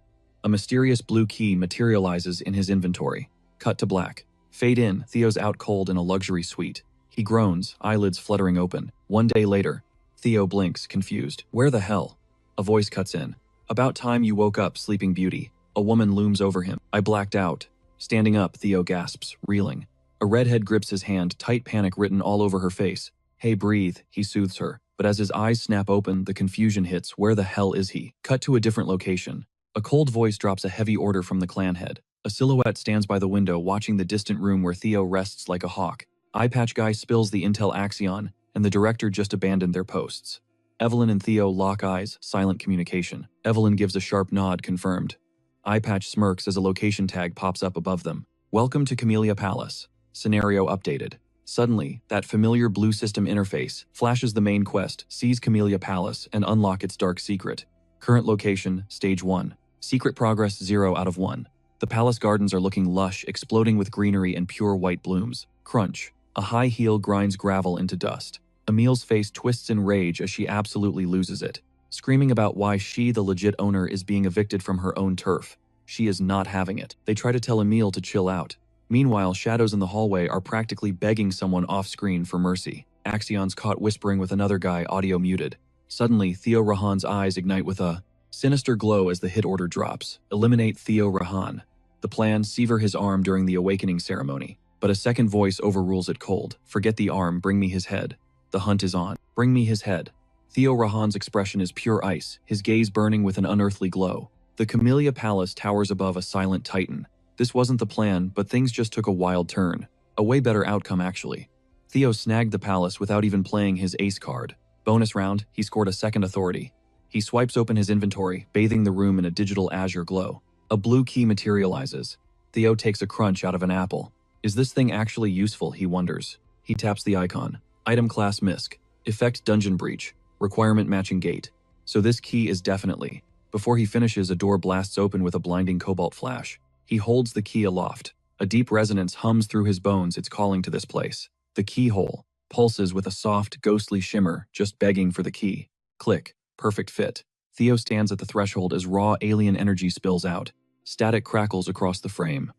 A mysterious blue key materializes in his inventory. Cut to black. Fade in. Theo's out cold in a luxury suite. He groans, eyelids fluttering open. 1 day later. Theo blinks, confused. Where the hell? A voice cuts in. About time you woke up, Sleeping Beauty. A woman looms over him. I blacked out. Standing up, Theo gasps, reeling. A redhead grips his hand, tight panic written all over her face. Hey, breathe, he soothes her. But as his eyes snap open, the confusion hits. Where the hell is he? Cut to a different location. A cold voice drops a heavy order from the clan head. A silhouette stands by the window, watching the distant room where Theo rests like a hawk. Eye patch guy spills the intel axion, and the director just abandoned their posts. Evelyn and Theo lock eyes, silent communication. Evelyn gives a sharp nod, confirmed. Eye patch smirks as a location tag pops up above them. Welcome to Camellia Palace. Scenario updated. Suddenly, that familiar blue system interface flashes the main quest, seize Camellia Palace, and unlock its dark secret. Current location, Stage 1. Secret progress 0 out of 1. The palace gardens are looking lush, exploding with greenery and pure white blooms. Crunch. A high heel grinds gravel into dust. Emil's face twists in rage as she absolutely loses it, screaming about why she, the legit owner, is being evicted from her own turf. She is not having it. They try to tell Emil to chill out. Meanwhile, shadows in the hallway are practically begging someone off-screen for mercy. Axion's caught whispering with another guy, audio muted. Suddenly, Theo Rahan's eyes ignite with a sinister glow as the hit order drops. Eliminate Theo Rahan. The plan, sever his arm during the awakening ceremony. But a second voice overrules it cold. Forget the arm, bring me his head. The hunt is on. Bring me his head. Theo Rahan's expression is pure ice, his gaze burning with an unearthly glow. The Camellia Palace towers above a silent titan. This wasn't the plan, but things just took a wild turn. A way better outcome, actually. Theo snagged the palace without even playing his ace card. Bonus round, he scored a second authority. He swipes open his inventory, bathing the room in a digital azure glow. A blue key materializes. Theo takes a crunch out of an apple. Is this thing actually useful, he wonders. He taps the icon. Item class MISC. Effect dungeon breach. Requirement matching gate. So this key is definitely. Before he finishes, a door blasts open with a blinding cobalt flash. He holds the key aloft. A deep resonance hums through his bones, it's calling to this place. The keyhole pulses with a soft, ghostly shimmer, just begging for the key. Click. Perfect fit. Theo stands at the threshold as raw alien energy spills out. Static crackles across the frame.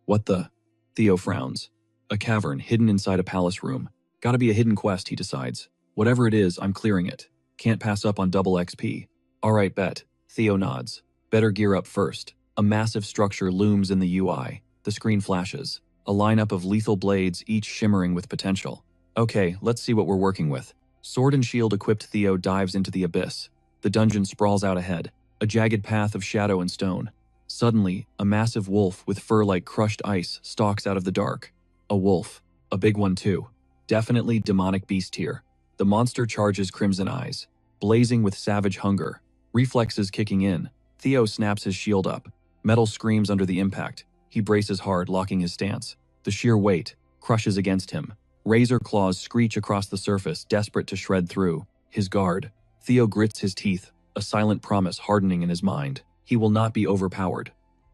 What the? Theo frowns. A cavern hidden inside a palace room. Gotta be a hidden quest, he decides. Whatever it is, I'm clearing it. Can't pass up on double XP. Alright, bet. Theo nods. Better gear up first. A massive structure looms in the UI. The screen flashes. A lineup of lethal blades, each shimmering with potential. Okay, let's see what we're working with. Sword and shield equipped Theo dives into the abyss. The dungeon sprawls out ahead. A jagged path of shadow and stone. Suddenly, a massive wolf with fur like crushed ice stalks out of the dark. A wolf. A big one too. Definitely demonic beast here. The monster charges Crimson Eyes, blazing with savage hunger. Reflexes kicking in. Theo snaps his shield up. Metal screams under the impact. He braces hard, locking his stance. The sheer weight crushes against him. Razor claws screech across the surface, desperate to shred through. His guard. Theo grits his teeth, a silent promise hardening in his mind. He will not be overpowered.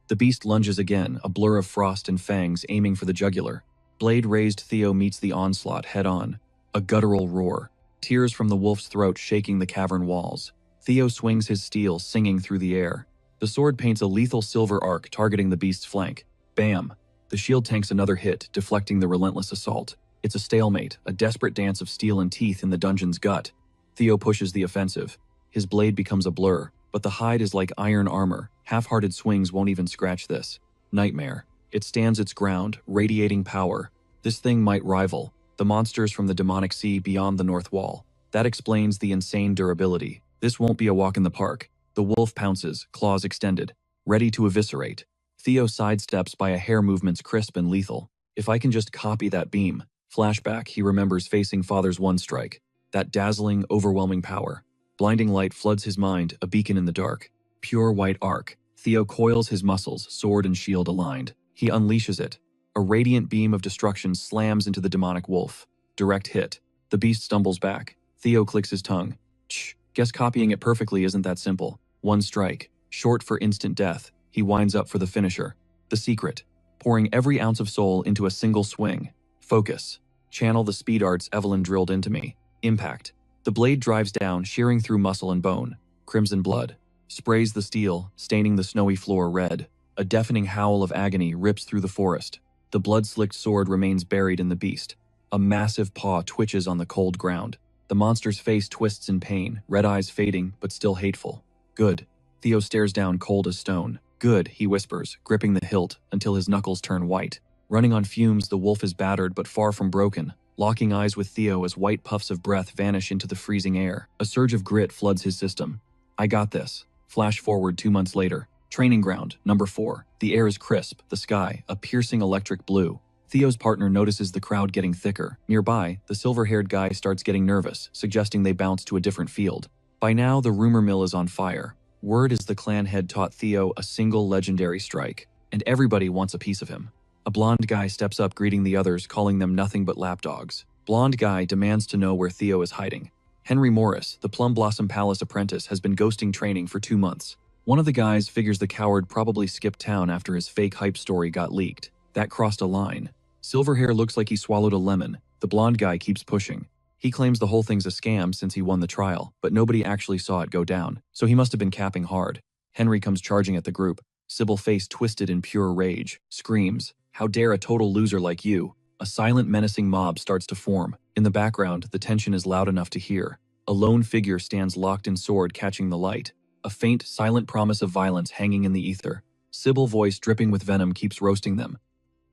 The beast lunges again, a blur of frost and fangs aiming for the jugular. Blade raised, Theo meets the onslaught head-on. A guttural roar. Tears from the wolf's throat shaking the cavern walls. Theo swings his steel, singing through the air. The sword paints a lethal silver arc, targeting the beast's flank. Bam! The shield tanks another hit, deflecting the relentless assault. It's a stalemate, a desperate dance of steel and teeth in the dungeon's gut. Theo pushes the offensive. His blade becomes a blur, but the hide is like iron armor. Half-hearted swings won't even scratch this. Nightmare. It stands its ground, radiating power. This thing might rival the monsters from the demonic sea beyond the north wall. That explains the insane durability. This won't be a walk in the park. The wolf pounces, claws extended, ready to eviscerate. Theo sidesteps by a hair movements crisp and lethal. If I can just copy that beam. Flashback, he remembers facing Father's one strike. That dazzling, overwhelming power. Blinding light floods his mind, a beacon in the dark. Pure white arc. Theo coils his muscles, sword and shield aligned. He unleashes it. A radiant beam of destruction slams into the demonic wolf. Direct hit. The beast stumbles back. Theo clicks his tongue. Shh, guess copying it perfectly isn't that simple. One strike. Short for instant death. He winds up for the finisher. The secret. Pouring every ounce of soul into a single swing. Focus. Channel the speed arts Evelyn drilled into me. Impact. The blade drives down, shearing through muscle and bone. Crimson blood. Sprays the steel, staining the snowy floor red. A deafening howl of agony rips through the forest. The blood-slicked sword remains buried in the beast. A massive paw twitches on the cold ground. The monster's face twists in pain, red eyes fading, but still hateful. Good. Theo stares down cold as stone. Good, he whispers, gripping the hilt until his knuckles turn white. Running on fumes, the wolf is battered but far from broken, locking eyes with Theo as white puffs of breath vanish into the freezing air. A surge of grit floods his system. I got this. Flash forward 2 months later. Training ground, number 4. The air is crisp, the sky, a piercing electric blue. Theo's partner notices the crowd getting thicker. Nearby, the silver-haired guy starts getting nervous, suggesting they bounce to a different field. By now, the rumor mill is on fire. Word is the clan head taught Theo a single legendary strike, and everybody wants a piece of him. A blonde guy steps up greeting the others, calling them nothing but lapdogs. Blonde guy demands to know where Theo is hiding. Henry Morris, the Plum Blossom Palace apprentice, has been ghosting training for 2 months. One of the guys figures the coward probably skipped town after his fake hype story got leaked. That crossed a line. Silverhair looks like he swallowed a lemon. The blonde guy keeps pushing. He claims the whole thing's a scam since he won the trial, but nobody actually saw it go down, so he must have been capping hard. Henry comes charging at the group. Sybil, face twisted in pure rage, screams, "How dare a total loser like you!" A silent, menacing mob starts to form. In the background, the tension is loud enough to hear. A lone figure stands locked in sword catching the light. A faint, silent promise of violence hanging in the ether. Sybil, voice dripping with venom, keeps roasting them.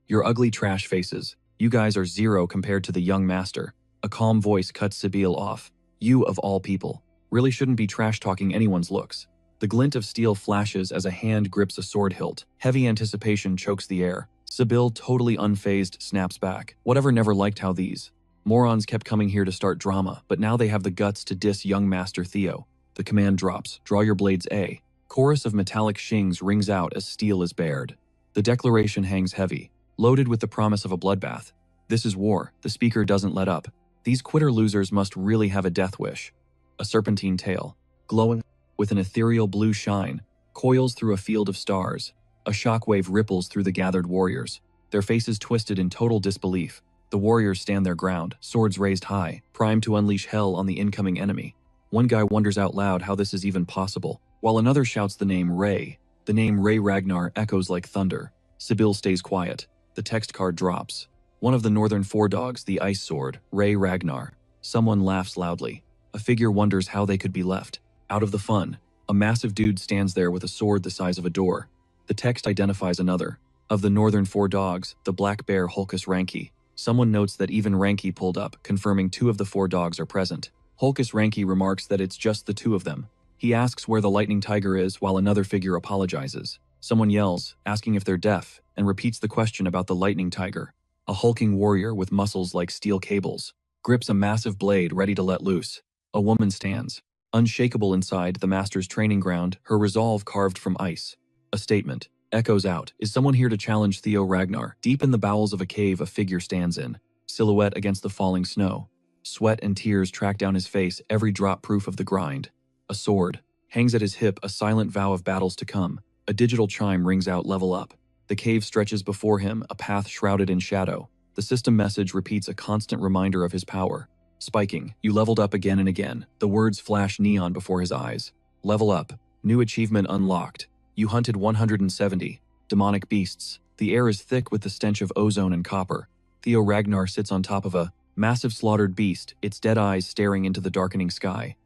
"Your ugly trash faces. You guys are zero compared to the young master." A calm voice cuts Sybil off. "You, of all people, really shouldn't be trash-talking anyone's looks." The glint of steel flashes as a hand grips a sword hilt. Heavy anticipation chokes the air. Sybil, totally unfazed, snaps back. Whatever, never liked how these morons kept coming here to start drama, but now they have the guts to diss young Master Theo. The command drops. "Draw your blades, A." Chorus of metallic shings rings out as steel is bared. The declaration hangs heavy, loaded with the promise of a bloodbath. This is war. The speaker doesn't let up. These quitter losers must really have a death wish. A serpentine tail, glowing with an ethereal blue shine, coils through a field of stars. A shockwave ripples through the gathered warriors, their faces twisted in total disbelief. The warriors stand their ground, swords raised high, primed to unleash hell on the incoming enemy. One guy wonders out loud how this is even possible, while another shouts the name Ray. The name Ray Ragnar echoes like thunder. Sybil stays quiet. The text card drops. One of the northern four dogs, the ice sword, Ray Ragnar. Someone laughs loudly. A figure wonders how they could be left out of the fun. A massive dude stands there with a sword the size of a door. The text identifies another. Of the northern four dogs, the black bear Hulkus Ranky. Someone notes that even Ranky pulled up, confirming 2 of the 4 dogs are present. Hulkus Ranky remarks that it's just the 2 of them. He asks where the lightning tiger is while another figure apologizes. Someone yells, asking if they're deaf, and repeats the question about the lightning tiger. A hulking warrior with muscles like steel cables grips a massive blade ready to let loose. A woman stands, unshakable inside the master's training ground, her resolve carved from ice. A statement echoes out. Is someone here to challenge Theo Ragnar? Deep in the bowels of a cave, a figure stands in, silhouette against the falling snow. Sweat and tears track down his face, every drop proof of the grind. A sword hangs at his hip, a silent vow of battles to come. A digital chime rings out, level up. The cave stretches before him, a path shrouded in shadow. The system message repeats a constant reminder of his power. Spiking, you leveled up again and again. The words flash neon before his eyes. Level up. New achievement unlocked. You hunted 170 demonic beasts. The air is thick with the stench of ozone and copper. Theo Ragnar sits on top of a massive slaughtered beast, its dead eyes staring into the darkening sky.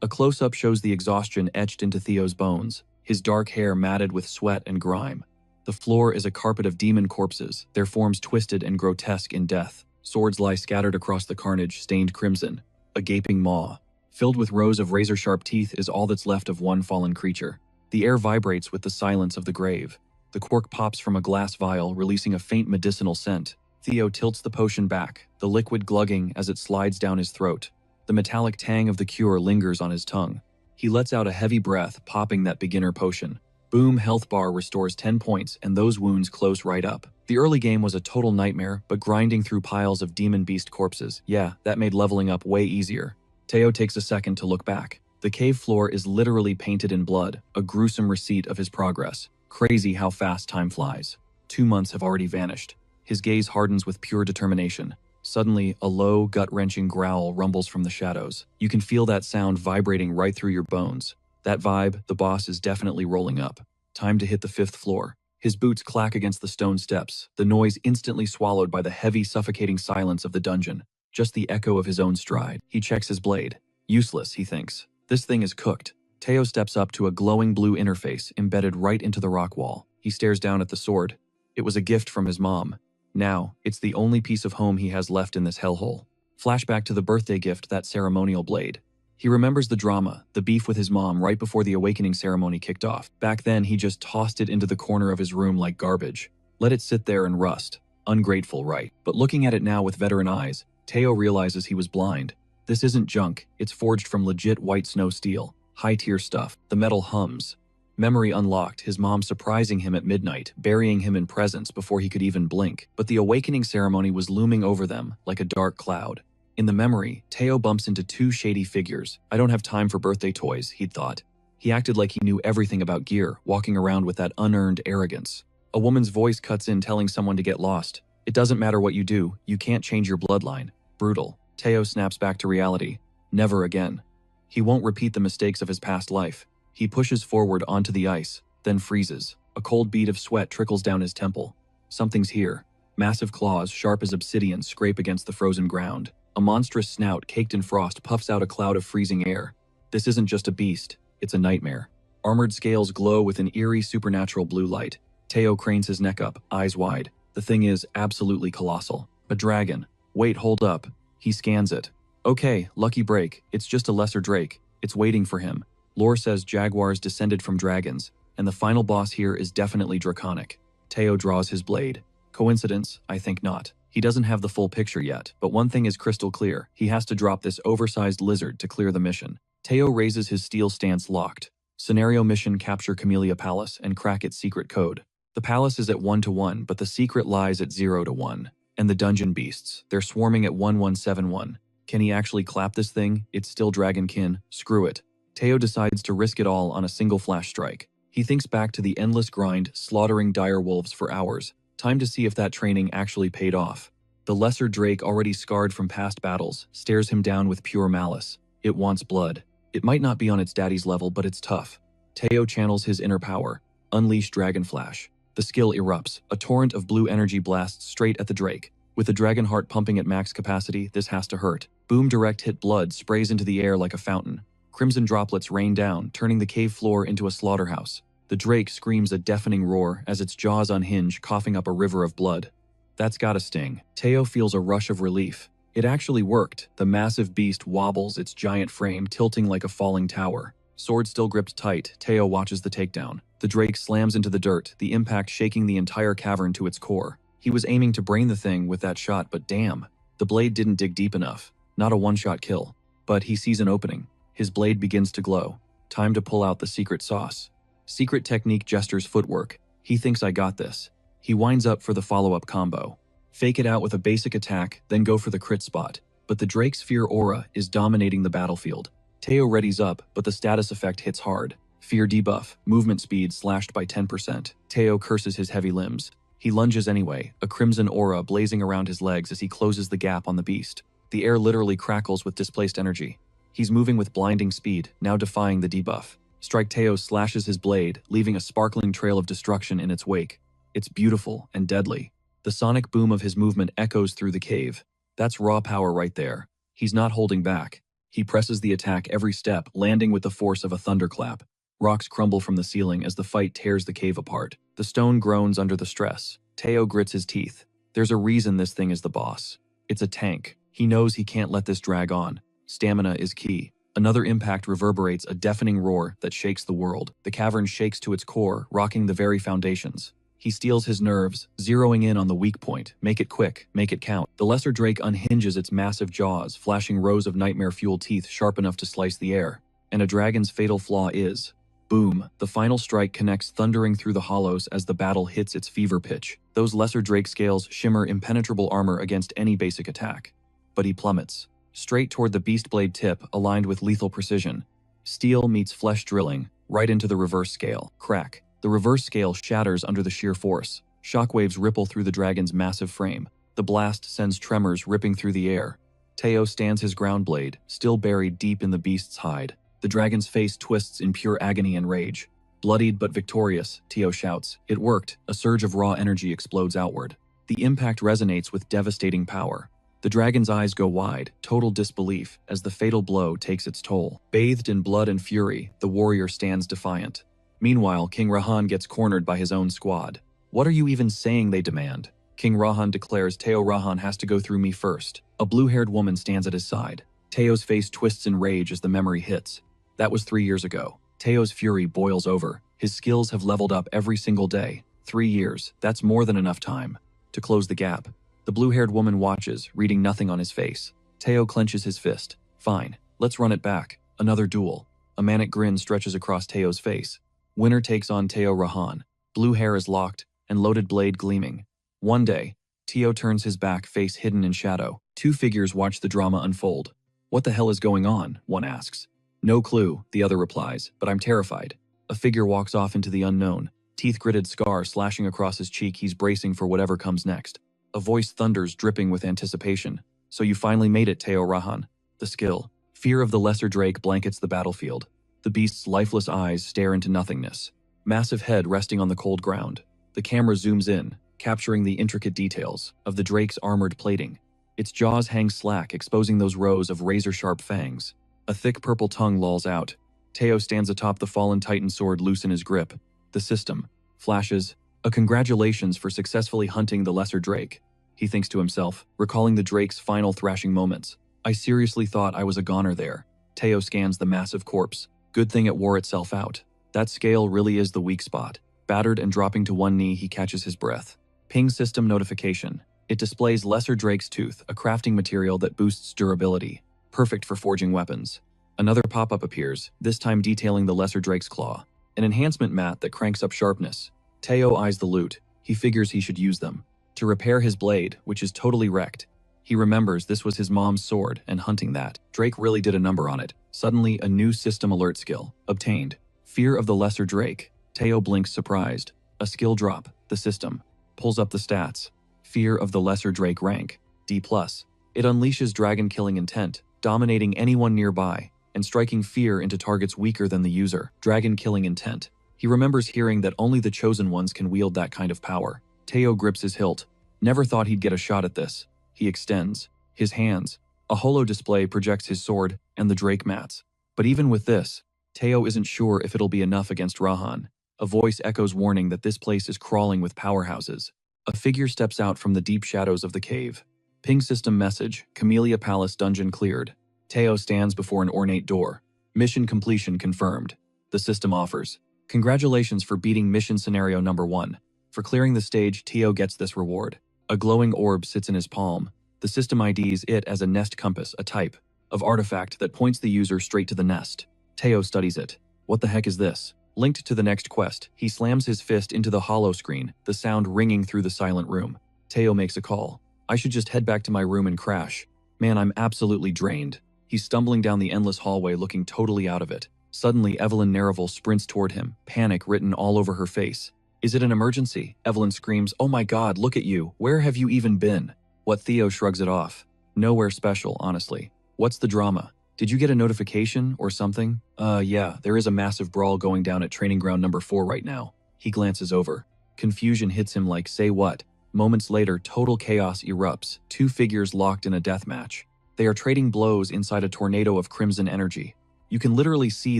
A close-up shows the exhaustion etched into Theo's bones, his dark hair matted with sweat and grime. The floor is a carpet of demon corpses, their forms twisted and grotesque in death. Swords lie scattered across the carnage, stained crimson. A gaping maw, filled with rows of razor-sharp teeth, is all that's left of one fallen creature. The air vibrates with the silence of the grave. The cork pops from a glass vial, releasing a faint medicinal scent. Theo tilts the potion back, the liquid glugging as it slides down his throat. The metallic tang of the cure lingers on his tongue. He lets out a heavy breath, popping that beginner potion. Boom, health bar restores 10 points, and those wounds close right up. The early game was a total nightmare, but grinding through piles of demon beast corpses, yeah, that made leveling up way easier. Theo takes a second to look back. The cave floor is literally painted in blood, a gruesome receipt of his progress. Crazy how fast time flies. 2 months have already vanished. His gaze hardens with pure determination. Suddenly, a low, gut-wrenching growl rumbles from the shadows. You can feel that sound vibrating right through your bones. That vibe, the boss is definitely rolling up. Time to hit the 5th floor. His boots clack against the stone steps, the noise instantly swallowed by the heavy, suffocating silence of the dungeon. Just the echo of his own stride. He checks his blade. Useless, he thinks. This thing is cooked. Theo steps up to a glowing blue interface embedded right into the rock wall. He stares down at the sword. It was a gift from his mom. Now, it's the only piece of home he has left in this hellhole. Flashback to the birthday gift, that ceremonial blade. He remembers the drama, the beef with his mom right before the awakening ceremony kicked off. Back then, he just tossed it into the corner of his room like garbage. Let it sit there and rust. Ungrateful, right? But looking at it now with veteran eyes, Teo realizes he was blind. This isn't junk, it's forged from legit white snow steel. High-tier stuff. The metal hums. Memory unlocked, his mom surprising him at midnight, burying him in presents before he could even blink. But the awakening ceremony was looming over them like a dark cloud. In the memory, Teo bumps into two shady figures. I don't have time for birthday toys, he'd thought. He acted like he knew everything about gear, walking around with that unearned arrogance. A woman's voice cuts in telling someone to get lost. It doesn't matter what you do, you can't change your bloodline. Brutal. Teo snaps back to reality. Never again. He won't repeat the mistakes of his past life. He pushes forward onto the ice, then freezes. A cold bead of sweat trickles down his temple. Something's here. Massive claws, sharp as obsidian, scrape against the frozen ground. A monstrous snout, caked in frost, puffs out a cloud of freezing air. This isn't just a beast, it's a nightmare. Armored scales glow with an eerie supernatural blue light. Teo cranes his neck up, eyes wide. The thing is absolutely colossal. A dragon. Wait, hold up. He scans it. Okay, lucky break. It's just a lesser drake. It's waiting for him. Lore says jaguars descended from dragons, and the final boss here is definitely draconic. Teo draws his blade. Coincidence? I think not. He doesn't have the full picture yet, but one thing is crystal clear. He has to drop this oversized lizard to clear the mission. Teo raises his steel stance locked. Scenario mission: capture Camellia Palace and crack its secret code. The palace is at 1-1, but the secret lies at 0-1. And the dungeon beasts, they're swarming at 1171. Can he actually clap this thing? It's still dragonkin. Screw it. Teo decides to risk it all on a single flash strike. He thinks back to the endless grind, slaughtering dire wolves for hours. Time to see if that training actually paid off. The lesser drake, already scarred from past battles, stares him down with pure malice. It wants blood. It might not be on its daddy's level, but it's tough. Teo channels his inner power. Unleash Dragon Flash. The skill erupts. A torrent of blue energy blasts straight at the drake. With the dragon heart pumping at max capacity, this has to hurt. Boom, direct hit blood sprays into the air like a fountain. Crimson droplets rain down, turning the cave floor into a slaughterhouse. The drake screams a deafening roar as its jaws unhinge, coughing up a river of blood. That's gotta sting. Teo feels a rush of relief. It actually worked. The massive beast wobbles, its giant frame tilting like a falling tower. Sword still gripped tight, Teo watches the takedown. The drake slams into the dirt, the impact shaking the entire cavern to its core. He was aiming to brain the thing with that shot, but damn, the blade didn't dig deep enough. Not a one-shot kill. But he sees an opening. His blade begins to glow. Time to pull out the secret sauce. Secret technique gestures footwork. He thinks I got this. He winds up for the follow-up combo. Fake it out with a basic attack, then go for the crit spot. But the drake's fear aura is dominating the battlefield. Teo readies up, but the status effect hits hard. Fear debuff, movement speed slashed by 10%. Teo curses his heavy limbs. He lunges anyway, a crimson aura blazing around his legs as he closes the gap on the beast. The air literally crackles with displaced energy. He's moving with blinding speed, now defying the debuff. Strike Teo slashes his blade, leaving a sparkling trail of destruction in its wake. It's beautiful and deadly. The sonic boom of his movement echoes through the cave. That's raw power right there. He's not holding back. He presses the attack every step, landing with the force of a thunderclap. Rocks crumble from the ceiling as the fight tears the cave apart. The stone groans under the stress. Teo grits his teeth. There's a reason this thing is the boss. It's a tank. He knows he can't let this drag on. Stamina is key. Another impact reverberates, a deafening roar that shakes the world. The cavern shakes to its core, rocking the very foundations. He steels his nerves, zeroing in on the weak point. Make it quick, make it count. The lesser drake unhinges its massive jaws, flashing rows of nightmare-fueled teeth sharp enough to slice the air. And a dragon's fatal flaw is... boom. The final strike connects, thundering through the hollows as the battle hits its fever pitch. Those lesser drake scales shimmer impenetrable armor against any basic attack. But he plummets. Straight toward the beast blade tip, aligned with lethal precision. Steel meets flesh drilling, right into the reverse scale. Crack. The reverse scale shatters under the sheer force. Shockwaves ripple through the dragon's massive frame. The blast sends tremors ripping through the air. Teo stands his ground blade, still buried deep in the beast's hide. The dragon's face twists in pure agony and rage. Bloodied but victorious, Teo shouts. It worked. A surge of raw energy explodes outward. The impact resonates with devastating power. The dragon's eyes go wide, total disbelief, as the fatal blow takes its toll. Bathed in blood and fury, the warrior stands defiant. Meanwhile, King Rahan gets cornered by his own squad. What are you even saying, they demand? King Rahan declares Teo Rahan has to go through me first. A blue-haired woman stands at his side. Teo's face twists in rage as the memory hits. That was 3 years ago. Teo's fury boils over. His skills have leveled up every single day. 3 years, that's more than enough time to close the gap. The blue-haired woman watches, reading nothing on his face. Teo clenches his fist. Fine, let's run it back. Another duel. A manic grin stretches across Teo's face. Winner takes on Teo Rahan. Blue hair is locked, and loaded blade gleaming. One day, Teo turns his back, face hidden in shadow. Two figures watch the drama unfold. What the hell is going on? One asks. No clue, the other replies, but I'm terrified. A figure walks off into the unknown. Teeth-gritted scar slashing across his cheek, he's bracing for whatever comes next. A voice thunders, dripping with anticipation. So you finally made it, Teo Rahan. The skill. Fear of the lesser drake blankets the battlefield. The beast's lifeless eyes stare into nothingness. Massive head resting on the cold ground. The camera zooms in, capturing the intricate details of the drake's armored plating. Its jaws hang slack, exposing those rows of razor-sharp fangs. A thick purple tongue lolls out. Teo stands atop the fallen titan sword, loose in his grip. The system flashes. A congratulations for successfully hunting the lesser drake. He thinks to himself, recalling the drake's final thrashing moments. I seriously thought I was a goner there. Teo scans the massive corpse. Good thing it wore itself out. That scale really is the weak spot. Battered and dropping to one knee, he catches his breath. Ping system notification. It displays lesser drake's tooth, a crafting material that boosts durability. Perfect for forging weapons. Another pop-up appears, this time detailing the lesser drake's claw. An enhancement mat that cranks up sharpness. Teo eyes the loot. He figures he should use them to repair his blade, which is totally wrecked. He remembers this was his mom's sword, and hunting that, Drake really did a number on it. Suddenly, a new system alert skill. Obtained. Fear of the lesser drake. Teo blinks surprised. A skill drop. The system pulls up the stats. Fear of the lesser drake rank. D+. It unleashes dragon-killing intent, dominating anyone nearby, and striking fear into targets weaker than the user. Dragon-killing intent. He remembers hearing that only the chosen ones can wield that kind of power. Teo grips his hilt. Never thought he'd get a shot at this. He extends his hands. A holo display projects his sword and the drake mats. But even with this, Teo isn't sure if it'll be enough against Rahan. A voice echoes warning that this place is crawling with powerhouses. A figure steps out from the deep shadows of the cave. Ping system message, Camellia Palace dungeon cleared. Teo stands before an ornate door. Mission completion confirmed. The system offers. Congratulations for beating mission scenario number 1. For clearing the stage, Teo gets this reward. A glowing orb sits in his palm. The system IDs it as a nest compass, a type of artifact that points the user straight to the nest. Teo studies it. What the heck is this? Linked to the next quest, he slams his fist into the holo screen, the sound ringing through the silent room. Teo makes a call. I should just head back to my room and crash. Man, I'm absolutely drained. He's stumbling down the endless hallway, looking totally out of it. Suddenly, Evelyn Nerival sprints toward him, panic written all over her face. Is it an emergency? Evelyn screams, oh my god, look at you. Where have you even been? What? Theo shrugs it off. Nowhere special, honestly. What's the drama? Did you get a notification or something? Yeah, there is a massive brawl going down at training ground number 4 right now. He glances over. Confusion hits him like, say what? Moments later, total chaos erupts. Two figures locked in a deathmatch. They are trading blows inside a tornado of crimson energy. You can literally see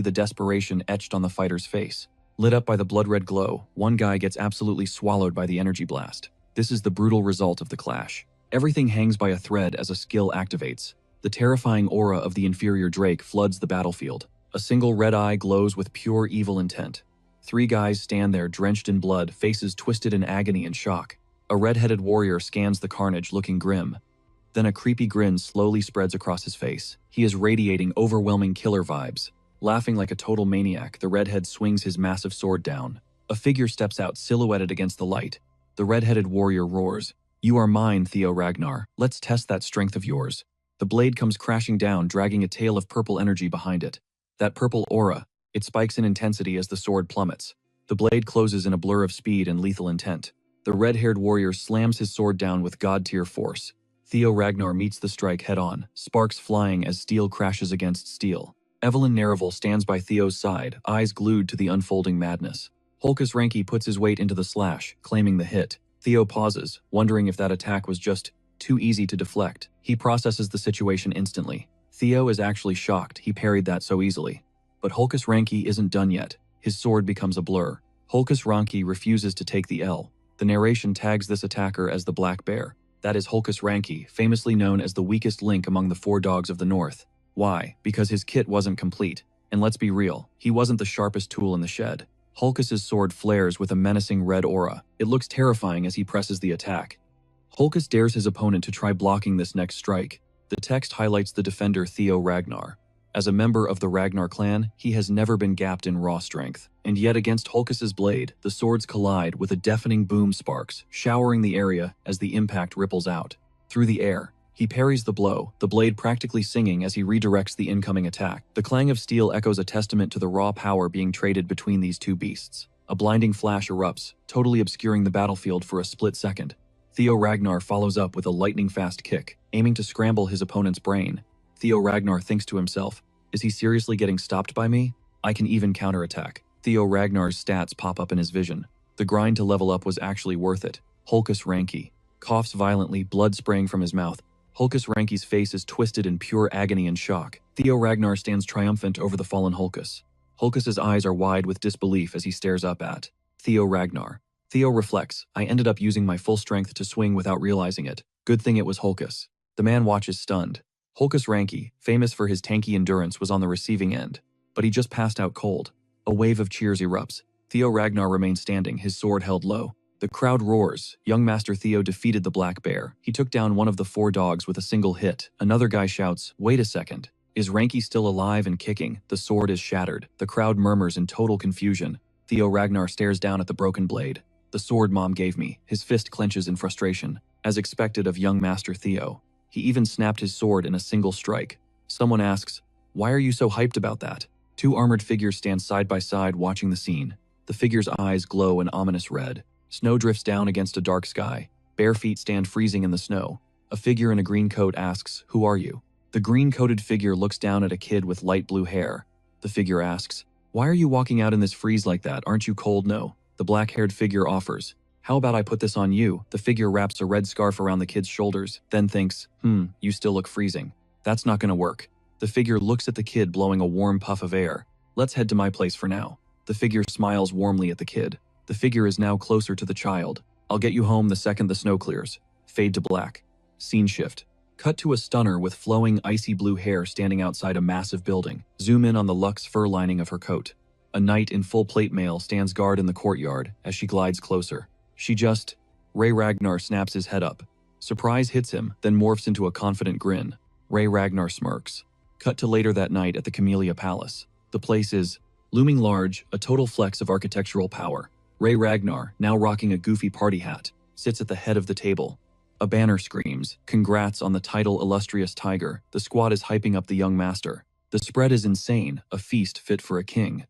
the desperation etched on the fighter's face. Lit up by the blood-red glow, one guy gets absolutely swallowed by the energy blast. This is the brutal result of the clash. Everything hangs by a thread as a skill activates. The terrifying aura of the inferior drake floods the battlefield. A single red eye glows with pure evil intent. 3 guys stand there drenched in blood, faces twisted in agony and shock. A red-headed warrior scans the carnage, looking grim. Then a creepy grin slowly spreads across his face. He is radiating overwhelming killer vibes. Laughing like a total maniac, the redhead swings his massive sword down. A figure steps out, silhouetted against the light. The red-headed warrior roars. You are mine, Theo Ragnar. Let's test that strength of yours. The blade comes crashing down, dragging a tail of purple energy behind it. That purple aura, it spikes in intensity as the sword plummets. The blade closes in a blur of speed and lethal intent. The red-haired warrior slams his sword down with god-tier force. Theo Ragnar meets the strike head-on, sparks flying as steel crashes against steel. Evelyn Nerival stands by Theo's side, eyes glued to the unfolding madness. Holkus Ranky puts his weight into the slash, claiming the hit. Theo pauses, wondering if that attack was just too easy to deflect. He processes the situation instantly. Theo is actually shocked he parried that so easily. But Holkus Ranky isn't done yet. His sword becomes a blur. Holkus Ranky refuses to take the L. The narration tags this attacker as the Black Bear. That is Holkus Ranki, famously known as the weakest link among the 4 dogs of the North. Why? Because his kit wasn't complete. And let's be real, he wasn't the sharpest tool in the shed. Holkus's sword flares with a menacing red aura. It looks terrifying as he presses the attack. Holkus dares his opponent to try blocking this next strike. The text highlights the defender Theo Ragnar. As a member of the Ragnar clan, he has never been gapped in raw strength. And yet against Holkus's blade, the swords collide with a deafening boom sparks, showering the area as the impact ripples out. Through the air, he parries the blow, the blade practically singing as he redirects the incoming attack. The clang of steel echoes a testament to the raw power being traded between these two beasts. A blinding flash erupts, totally obscuring the battlefield for a split second. Theo Ragnar follows up with a lightning-fast kick, aiming to scramble his opponent's brain. Theo Ragnar thinks to himself, is he seriously getting stopped by me? I can even counterattack. Theo Ragnar's stats pop up in his vision. The grind to level up was actually worth it. Holkus Ranki coughs violently, blood spraying from his mouth. Holkus Ranki's face is twisted in pure agony and shock. Theo Ragnar stands triumphant over the fallen Holkus. Holkus's eyes are wide with disbelief as he stares up at Theo Ragnar. Theo reflects, I ended up using my full strength to swing without realizing it. Good thing it was Holkus. The man watches stunned. Holkus Ranki, famous for his tanky endurance, was on the receiving end, but he just passed out cold. A wave of cheers erupts. Theo Ragnar remains standing, his sword held low. The crowd roars. Young Master Theo defeated the Black Bear. He took down one of the 4 dogs with a single hit. Another guy shouts, wait a second. Is Ranki still alive and kicking? The sword is shattered. The crowd murmurs in total confusion. Theo Ragnar stares down at the broken blade. The sword Mom gave me. His fist clenches in frustration, as expected of young Master Theo. He even snapped his sword in a single strike. Someone asks, why are you so hyped about that? 2 armored figures stand side by side watching the scene. The figures' eyes glow an ominous red. Snow drifts down against a dark sky. Bare feet stand freezing in the snow. A figure in a green coat asks, who are you? The green-coated figure looks down at a kid with light blue hair. The figure asks, why are you walking out in this freeze like that? Aren't you cold? No. The black-haired figure offers, how about I put this on you? The figure wraps a red scarf around the kid's shoulders, then thinks, you still look freezing. That's not gonna work. The figure looks at the kid blowing a warm puff of air. Let's head to my place for now. The figure smiles warmly at the kid. The figure is now closer to the child. I'll get you home the second the snow clears. Fade to black. Scene shift. Cut to a stunner with flowing icy blue hair standing outside a massive building. Zoom in on the luxe fur lining of her coat. A knight in full plate mail stands guard in the courtyard as she glides closer. Ray Ragnar snaps his head up. Surprise hits him, then morphs into a confident grin. Ray Ragnar smirks. Cut to later that night at the Camellia Palace. The place is looming large, a total flex of architectural power. Ray Ragnar, now rocking a goofy party hat, sits at the head of the table. A banner screams, congrats on the title Illustrious Tiger. The squad is hyping up the young master. The spread is insane, a feast fit for a king.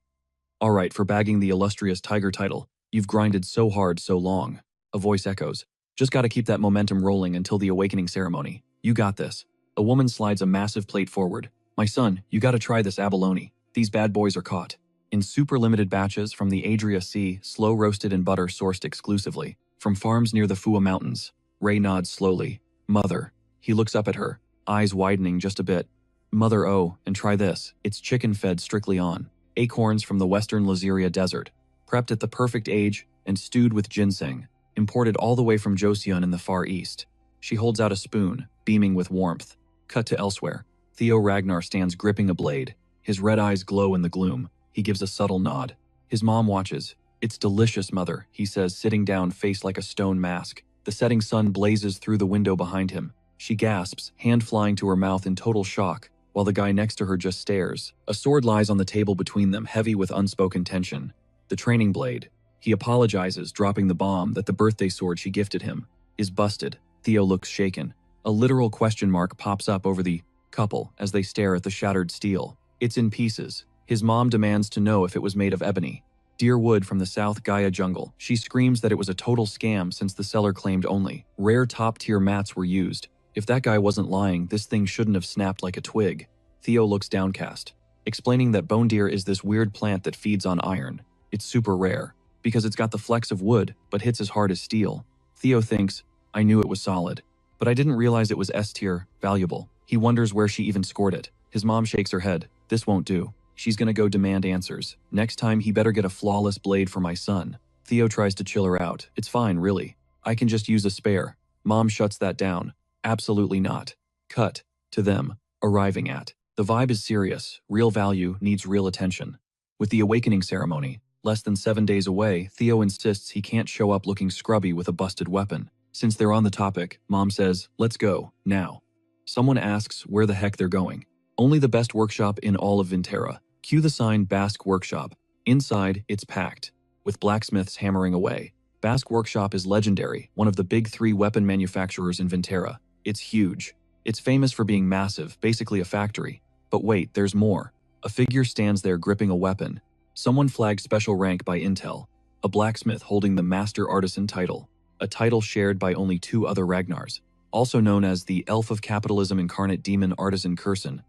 Alright, for bagging the Illustrious Tiger title, you've grinded so hard so long. A voice echoes. Just gotta keep that momentum rolling until the awakening ceremony. You got this. A woman slides a massive plate forward. My son, you gotta try this abalone. These bad boys are caught in super limited batches from the Adria Sea, slow roasted in butter sourced exclusively from farms near the Fua Mountains. Ray nods slowly. Mother. He looks up at her, eyes widening just a bit. Mother, oh, and try this. It's chicken fed strictly on acorns from the western Laziria desert, prepped at the perfect age and stewed with ginseng, imported all the way from Joseon in the Far East. She holds out a spoon, beaming with warmth. Cut to elsewhere. Theo Ragnar stands gripping a blade. His red eyes glow in the gloom. He gives a subtle nod. His mom watches. It's delicious, mother, he says, sitting down, face like a stone mask. The setting sun blazes through the window behind him. She gasps, hand flying to her mouth in total shock, while the guy next to her just stares. A sword lies on the table between them, heavy with unspoken tension. The training blade. He apologizes, dropping the bomb that the birthday sword she gifted him is busted. Theo looks shaken. A literal question mark pops up over the couple as they stare at the shattered steel. It's in pieces. His mom demands to know if it was made of ebony. Deer wood from the South Gaia jungle. She screams that it was a total scam since the seller claimed only rare top-tier mats were used. If that guy wasn't lying, this thing shouldn't have snapped like a twig. Theo looks downcast, explaining that bone deer is this weird plant that feeds on iron. It's super rare, because it's got the flex of wood, but hits as hard as steel. Theo thinks, I knew it was solid, but I didn't realize it was S-tier, valuable. He wonders where she even scored it. His mom shakes her head. This won't do. She's gonna go demand answers. Next time he better get a flawless blade for my son. Theo tries to chill her out. It's fine, really. I can just use a spare. Mom shuts that down. Absolutely not. Cut. To them. Arriving at. The vibe is serious. Real value needs real attention. With the awakening ceremony, less than 7 days away, Theo insists he can't show up looking scrubby with a busted weapon. Since they're on the topic, Mom says, let's go, now. Someone asks where the heck they're going. Only the best workshop in all of Vintera. Cue the sign Basque Workshop. Inside, it's packed, with blacksmiths hammering away. Basque Workshop is legendary, one of the big 3 weapon manufacturers in Vintera. It's huge. It's famous for being massive, basically a factory. But wait, there's more. A figure stands there gripping a weapon. Someone flagged special rank by Intel. A blacksmith holding the Master Artisan title. A title shared by only 2 other Ragnars. Also known as the Elf of Capitalism Incarnate Demon Artisan Kurson.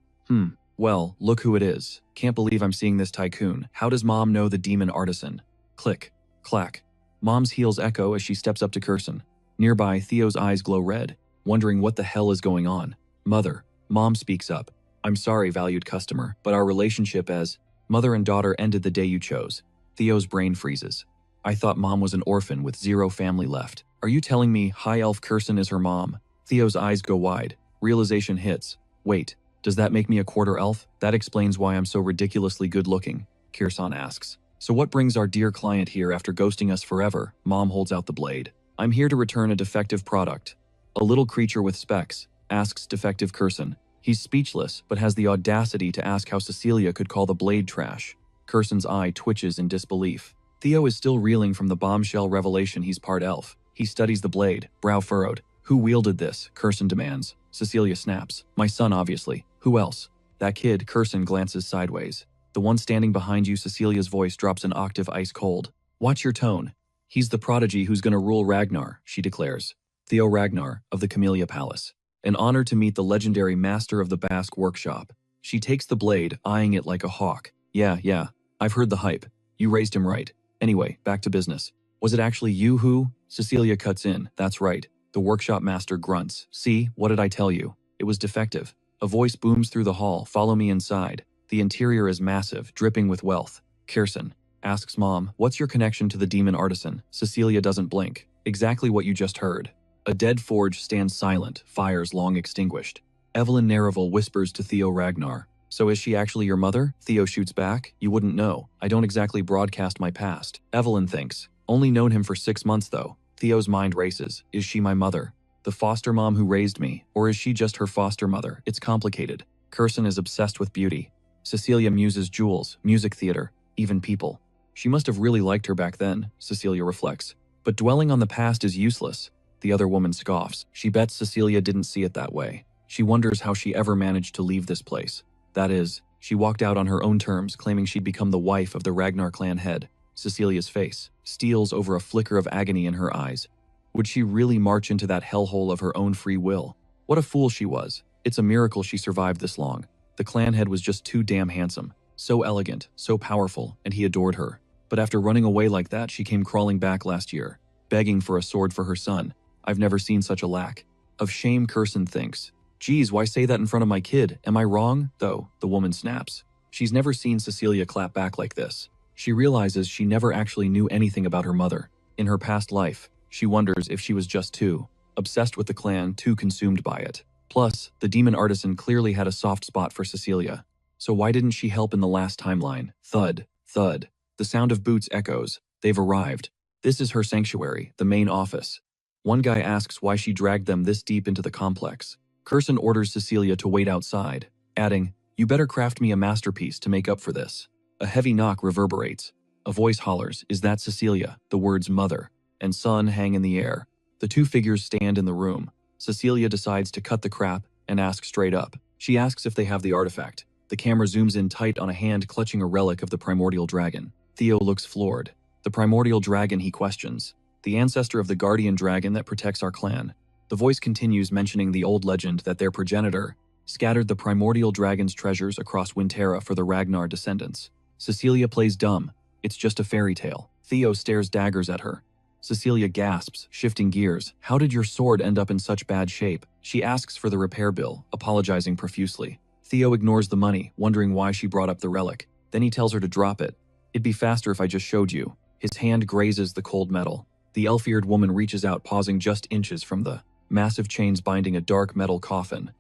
Well, look who it is. Can't believe I'm seeing this tycoon. How does Mom know the demon artisan? Click. Clack. Mom's heels echo as she steps up to Kurson. Nearby, Theo's eyes glow red, wondering what the hell is going on. Mother. Mom speaks up. I'm sorry, valued customer, but our relationship as mother and daughter ended the day you chose. Theo's brain freezes. I thought Mom was an orphan with 0 family left. Are you telling me High Elf Kurson is her mom? Theo's eyes go wide. Realization hits. Wait. Does that make me a quarter elf? That explains why I'm so ridiculously good looking, Kirsan asks. So what brings our dear client here after ghosting us forever? Mom holds out the blade. I'm here to return a defective product. A little creature with specs, asks defective Kurson. He's speechless, but has the audacity to ask how Cecilia could call the blade trash. Kurson's eye twitches in disbelief. Theo is still reeling from the bombshell revelation he's part elf. He studies the blade, brow furrowed. Who wielded this? Kurson demands. Cecilia snaps. My son, obviously. Who else? That kid. Kurson glances sideways. The one standing behind you. Cecilia's voice drops an octave ice cold. Watch your tone. He's the prodigy who's gonna rule Ragnar, she declares. Theo Ragnar, of the Camellia Palace. An honor to meet the legendary master of the Basque Workshop. She takes the blade, eyeing it like a hawk. Yeah, I've heard the hype. You raised him right. Anyway, back to business. Was it actually you who? Cecilia cuts in. That's right. The workshop master grunts. See, what did I tell you? It was defective. A voice booms through the hall. Follow me inside. The interior is massive, dripping with wealth. Kirsten asks Mom, what's your connection to the demon artisan? Cecilia doesn't blink. Exactly what you just heard. A dead forge stands silent, fires long extinguished. Evelyn Naravel whispers to Theo Ragnar. So is she actually your mother? Theo shoots back. You wouldn't know. I don't exactly broadcast my past. Evelyn thinks. Only known him for 6 months though. Theo's mind races. Is she my mother? The foster mom who raised me? Or is she just her foster mother? It's complicated. Kurson is obsessed with beauty. Cecilia muses jewels, music theater, even people. She must have really liked her back then, Cecilia reflects. But dwelling on the past is useless. The other woman scoffs. She bets Cecilia didn't see it that way. She wonders how she ever managed to leave this place. That is, she walked out on her own terms, claiming she'd become the wife of the Ragnar clan head. Cecilia's face steals over a flicker of agony in her eyes. Would she really march into that hellhole of her own free will? What a fool she was. It's a miracle she survived this long. The clan head was just too damn handsome. So elegant, so powerful, and he adored her. But after running away like that, she came crawling back last year, begging for a sword for her son. I've never seen such a lack of shame, Kurson thinks. Geez, why say that in front of my kid? Am I wrong? Though, the woman snaps. She's never seen Cecilia clap back like this. She realizes she never actually knew anything about her mother. In her past life, she wonders if she was just too obsessed with the clan, too consumed by it. Plus, the demon artisan clearly had a soft spot for Cecilia. So why didn't she help in the last timeline? Thud, thud. The sound of boots echoes. They've arrived. This is her sanctuary, the main office. One guy asks why she dragged them this deep into the complex. Kurson orders Cecilia to wait outside, adding, you better craft me a masterpiece to make up for this. A heavy knock reverberates. A voice hollers, is that Cecilia? The words mother and son hang in the air. The two figures stand in the room. Cecilia decides to cut the crap and ask straight up. She asks if they have the artifact. The camera zooms in tight on a hand clutching a relic of the primordial dragon. Theo looks floored. The primordial dragon, he questions. The ancestor of the guardian dragon that protects our clan. The voice continues mentioning the old legend that their progenitor scattered the primordial dragon's treasures across Wintera for the Ragnar descendants. Cecilia plays dumb. It's just a fairy tale. Theo stares daggers at her. Cecilia gasps, shifting gears. How did your sword end up in such bad shape? She asks for the repair bill, apologizing profusely. Theo ignores the money, wondering why she brought up the relic. Then he tells her to drop it. It'd be faster if I just showed you. His hand grazes the cold metal. The elf-eared woman reaches out, pausing just inches from the massive chains binding a dark metal coffin.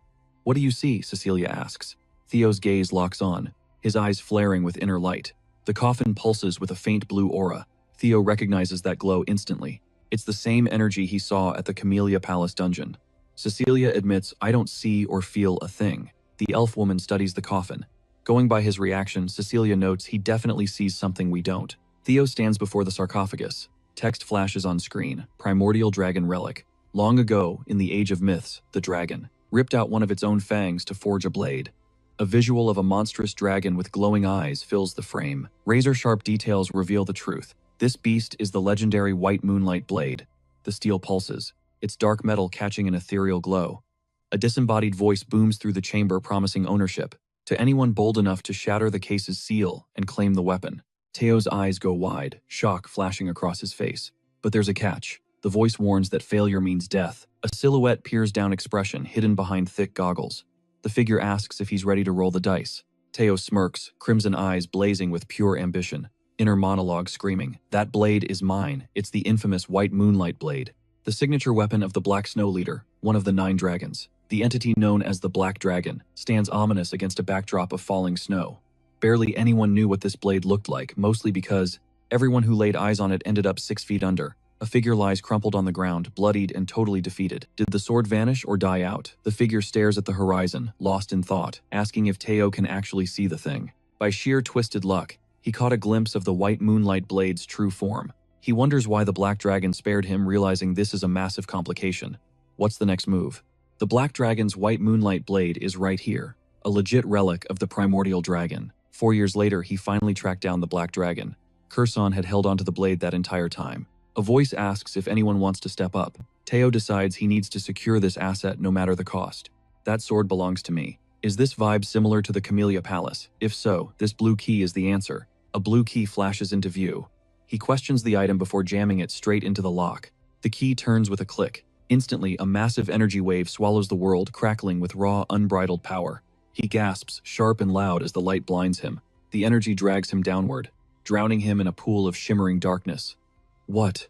"What do you see?" Cecilia asks. Theo's gaze locks on, his eyes flaring with inner light. The coffin pulses with a faint blue aura. Theo recognizes that glow instantly. It's the same energy he saw at the Camellia Palace dungeon. Cecilia admits, "I don't see or feel a thing." The elf woman studies the coffin. Going by his reaction, Cecilia notes he definitely sees something we don't. Theo stands before the sarcophagus. Text flashes on screen. Primordial dragon relic. Long ago, in the age of myths, the dragon ripped out one of its own fangs to forge a blade. A visual of a monstrous dragon with glowing eyes fills the frame. Razor-sharp details reveal the truth. This beast is the legendary White Moonlight Blade. The steel pulses, its dark metal catching an ethereal glow. A disembodied voice booms through the chamber promising ownership to anyone bold enough to shatter the case's seal and claim the weapon. Teo's eyes go wide, shock flashing across his face. But there's a catch. The voice warns that failure means death. A silhouette peers down, expression hidden behind thick goggles. The figure asks if he's ready to roll the dice. Teo smirks, crimson eyes blazing with pure ambition. Inner monologue screaming, "That blade is mine. It's the infamous White Moonlight Blade. The signature weapon of the Black Snow Leader, one of the 9 dragons. The entity known as the Black Dragon stands ominous against a backdrop of falling snow. Barely anyone knew what this blade looked like, mostly because everyone who laid eyes on it ended up 6 feet under. A figure lies crumpled on the ground, bloodied and totally defeated. Did the sword vanish or die out? The figure stares at the horizon, lost in thought, asking if Teo can actually see the thing. By sheer twisted luck, he caught a glimpse of the White Moonlight Blade's true form. He wonders why the Black Dragon spared him, realizing this is a massive complication. What's the next move? The Black Dragon's White Moonlight Blade is right here, a legit relic of the primordial dragon. 4 years later, he finally tracked down the Black Dragon. Kursan had held onto the blade that entire time. A voice asks if anyone wants to step up. Teo decides he needs to secure this asset no matter the cost. "That sword belongs to me." Is this vibe similar to the Camellia Palace? If so, this blue key is the answer. A blue key flashes into view. He questions the item before jamming it straight into the lock. The key turns with a click. Instantly, a massive energy wave swallows the world, crackling with raw, unbridled power. He gasps, sharp and loud, as the light blinds him. The energy drags him downward, drowning him in a pool of shimmering darkness. What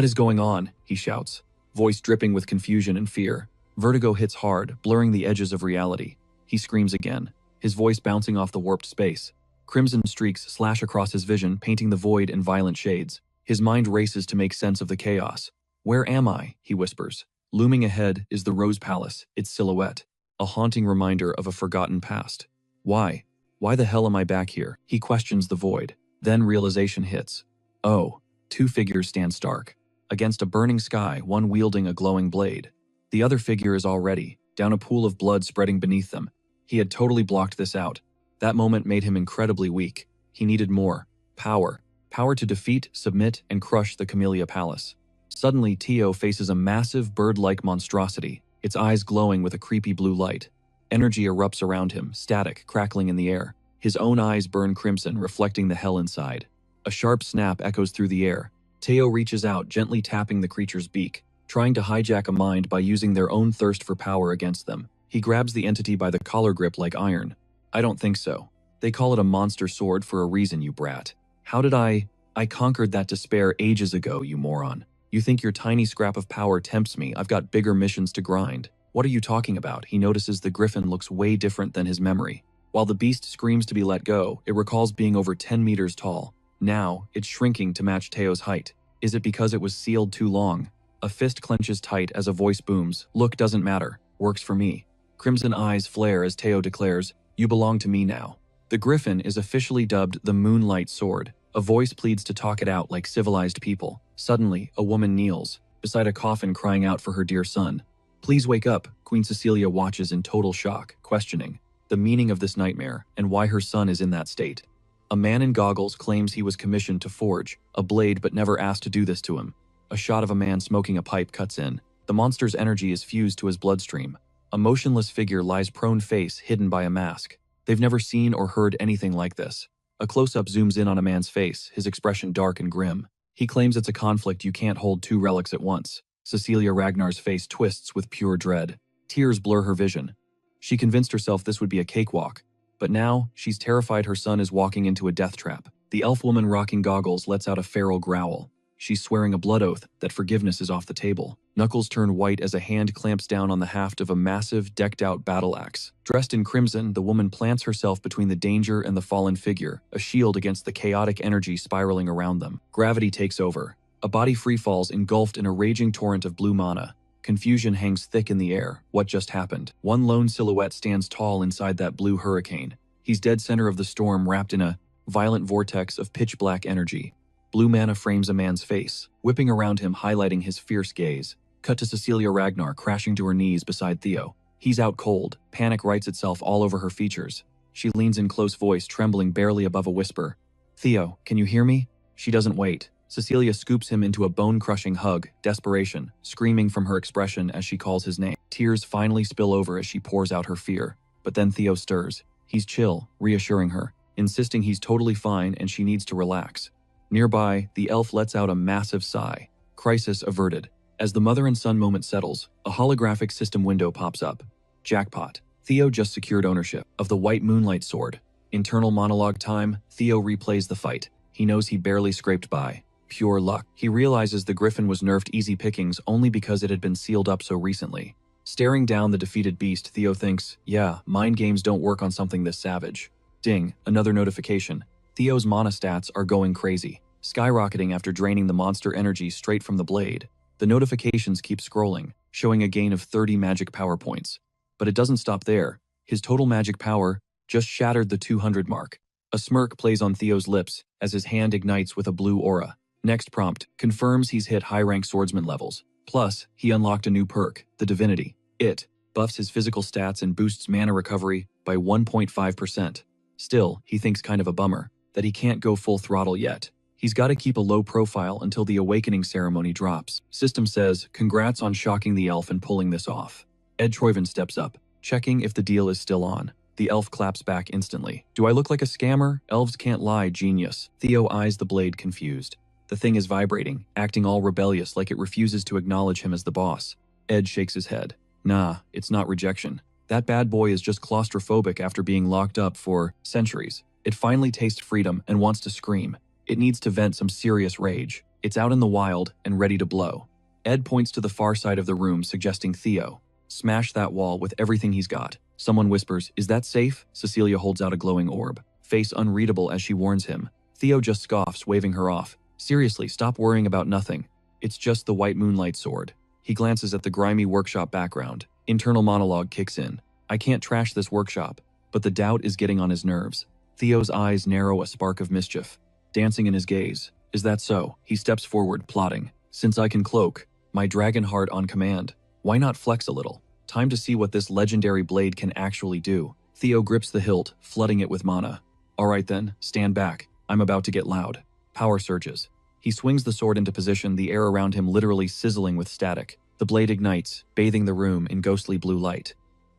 is going on?" he shouts, voice dripping with confusion and fear. Vertigo hits hard, blurring the edges of reality. He screams again, his voice bouncing off the warped space. Crimson streaks slash across his vision, painting the void in violent shades. His mind races to make sense of the chaos. "Where am I?" he whispers. Looming ahead is the Rose Palace, its silhouette, a haunting reminder of a forgotten past. Why? Why the hell am I back here? He questions the void. Then realization hits. Oh. 2 figures stand stark. Against a burning sky, one wielding a glowing blade. The other figure is already down, a pool of blood spreading beneath them. He had totally blocked this out. That moment made him incredibly weak. He needed more. Power. Power to defeat, submit, and crush the Camellia Palace. Suddenly, Teo faces a massive bird-like monstrosity, its eyes glowing with a creepy blue light. Energy erupts around him, static, crackling in the air. His own eyes burn crimson, reflecting the hell inside. A sharp snap echoes through the air. Teo reaches out, gently tapping the creature's beak, trying to hijack a mind by using their own thirst for power against them. He grabs the entity by the collar grip like iron. "I don't think so. They call it a monster sword for a reason, you brat. How did I conquered that despair ages ago, you moron. You think your tiny scrap of power tempts me? I've got bigger missions to grind." "What are you talking about?" He notices the griffin looks way different than his memory. While the beast screams to be let go, it recalls being over 10 meters tall. Now, it's shrinking to match Teo's height. Is it because it was sealed too long? A fist clenches tight as a voice booms. "Look doesn't matter. Works for me." Crimson eyes flare as Teo declares, "You belong to me now." The griffin is officially dubbed the Moonlight Sword. A voice pleads to talk it out like civilized people. Suddenly, a woman kneels beside a coffin, crying out for her dear son. "Please wake up." Queen Cecilia watches in total shock, questioning the meaning of this nightmare and why her son is in that state. A man in goggles claims he was commissioned to forge a blade but never asked to do this to him. A shot of a man smoking a pipe cuts in. The monster's energy is fused to his bloodstream. A motionless figure lies prone, face hidden by a mask. They've never seen or heard anything like this. A close-up zooms in on a man's face, his expression dark and grim. He claims it's a conflict. You can't hold 2 relics at once. Cecilia Ragnar's face twists with pure dread. Tears blur her vision. She convinced herself this would be a cakewalk. But now, she's terrified her son is walking into a death trap. The elf woman rocking goggles lets out a feral growl. She's swearing a blood oath that forgiveness is off the table. Knuckles turn white as a hand clamps down on the haft of a massive, decked-out battle axe. Dressed in crimson, the woman plants herself between the danger and the fallen figure, a shield against the chaotic energy spiraling around them. Gravity takes over. A body freefalls engulfed in a raging torrent of blue mana. Confusion hangs thick in the air. What just happened? One lone silhouette stands tall inside that blue hurricane. He's dead center of the storm, wrapped in a violent vortex of pitch-black energy. Blue mana frames a man's face, whipping around him, highlighting his fierce gaze. Cut to Cecilia Ragnar crashing to her knees beside Theo. He's out cold. Panic writes itself all over her features. She leans in close voice, trembling barely above a whisper. "Theo, can you hear me?" She doesn't wait. Cecilia scoops him into a bone-crushing hug, desperation, screaming from her expression as she calls his name. Tears finally spill over as she pours out her fear. But then Theo stirs. He's chill, reassuring her, insisting he's totally fine and she needs to relax. Nearby, the elf lets out a massive sigh. Crisis averted. As the mother and son moment settles, a holographic system window pops up. Jackpot. Theo just secured ownership of the white moonlight sword. Internal monologue time, Theo replays the fight. He knows he barely scraped by. Pure luck. He realizes the griffin was nerfed easy pickings only because it had been sealed up so recently. Staring down the defeated beast, Theo thinks, yeah, mind games don't work on something this savage. Ding, another notification. Theo's mana stats are going crazy, skyrocketing after draining the monster energy straight from the blade. The notifications keep scrolling, showing a gain of 30 magic power points. But it doesn't stop there. His total magic power just shattered the 200 mark. A smirk plays on Theo's lips as his hand ignites with a blue aura. Next prompt confirms he's hit high-rank swordsman levels. Plus, he unlocked a new perk, the Divinity. It buffs his physical stats and boosts mana recovery by 1.5%. Still, he thinks kind of a bummer that he can't go full throttle yet. He's got to keep a low profile until the awakening ceremony drops. System says, congrats on shocking the elf and pulling this off. Ed Troyven steps up, checking if the deal is still on. The elf claps back instantly. Do I look like a scammer? Elves can't lie, genius. Theo eyes the blade confused. The thing is vibrating, acting all rebellious like it refuses to acknowledge him as the boss. Ed shakes his head. Nah, it's not rejection. That bad boy is just claustrophobic after being locked up for centuries. It finally tastes freedom and wants to scream. It needs to vent some serious rage. It's out in the wild and ready to blow. Ed points to the far side of the room, suggesting Theo smash that wall with everything he's got. Someone whispers, "Is that safe?" Cecilia holds out a glowing orb, face unreadable as she warns him. Theo just scoffs, waving her off. Seriously, stop worrying about nothing. It's just the white moonlight sword. He glances at the grimy workshop background. Internal monologue kicks in. I can't trash this workshop, but the doubt is getting on his nerves. Theo's eyes narrow, a spark of mischief dancing in his gaze. Is that so? He steps forward, plotting. Since I can cloak my dragon heart on command, why not flex a little? Time to see what this legendary blade can actually do. Theo grips the hilt, flooding it with mana. Alright then, stand back. I'm about to get loud. Power surges. He swings the sword into position, the air around him literally sizzling with static. The blade ignites, bathing the room in ghostly blue light.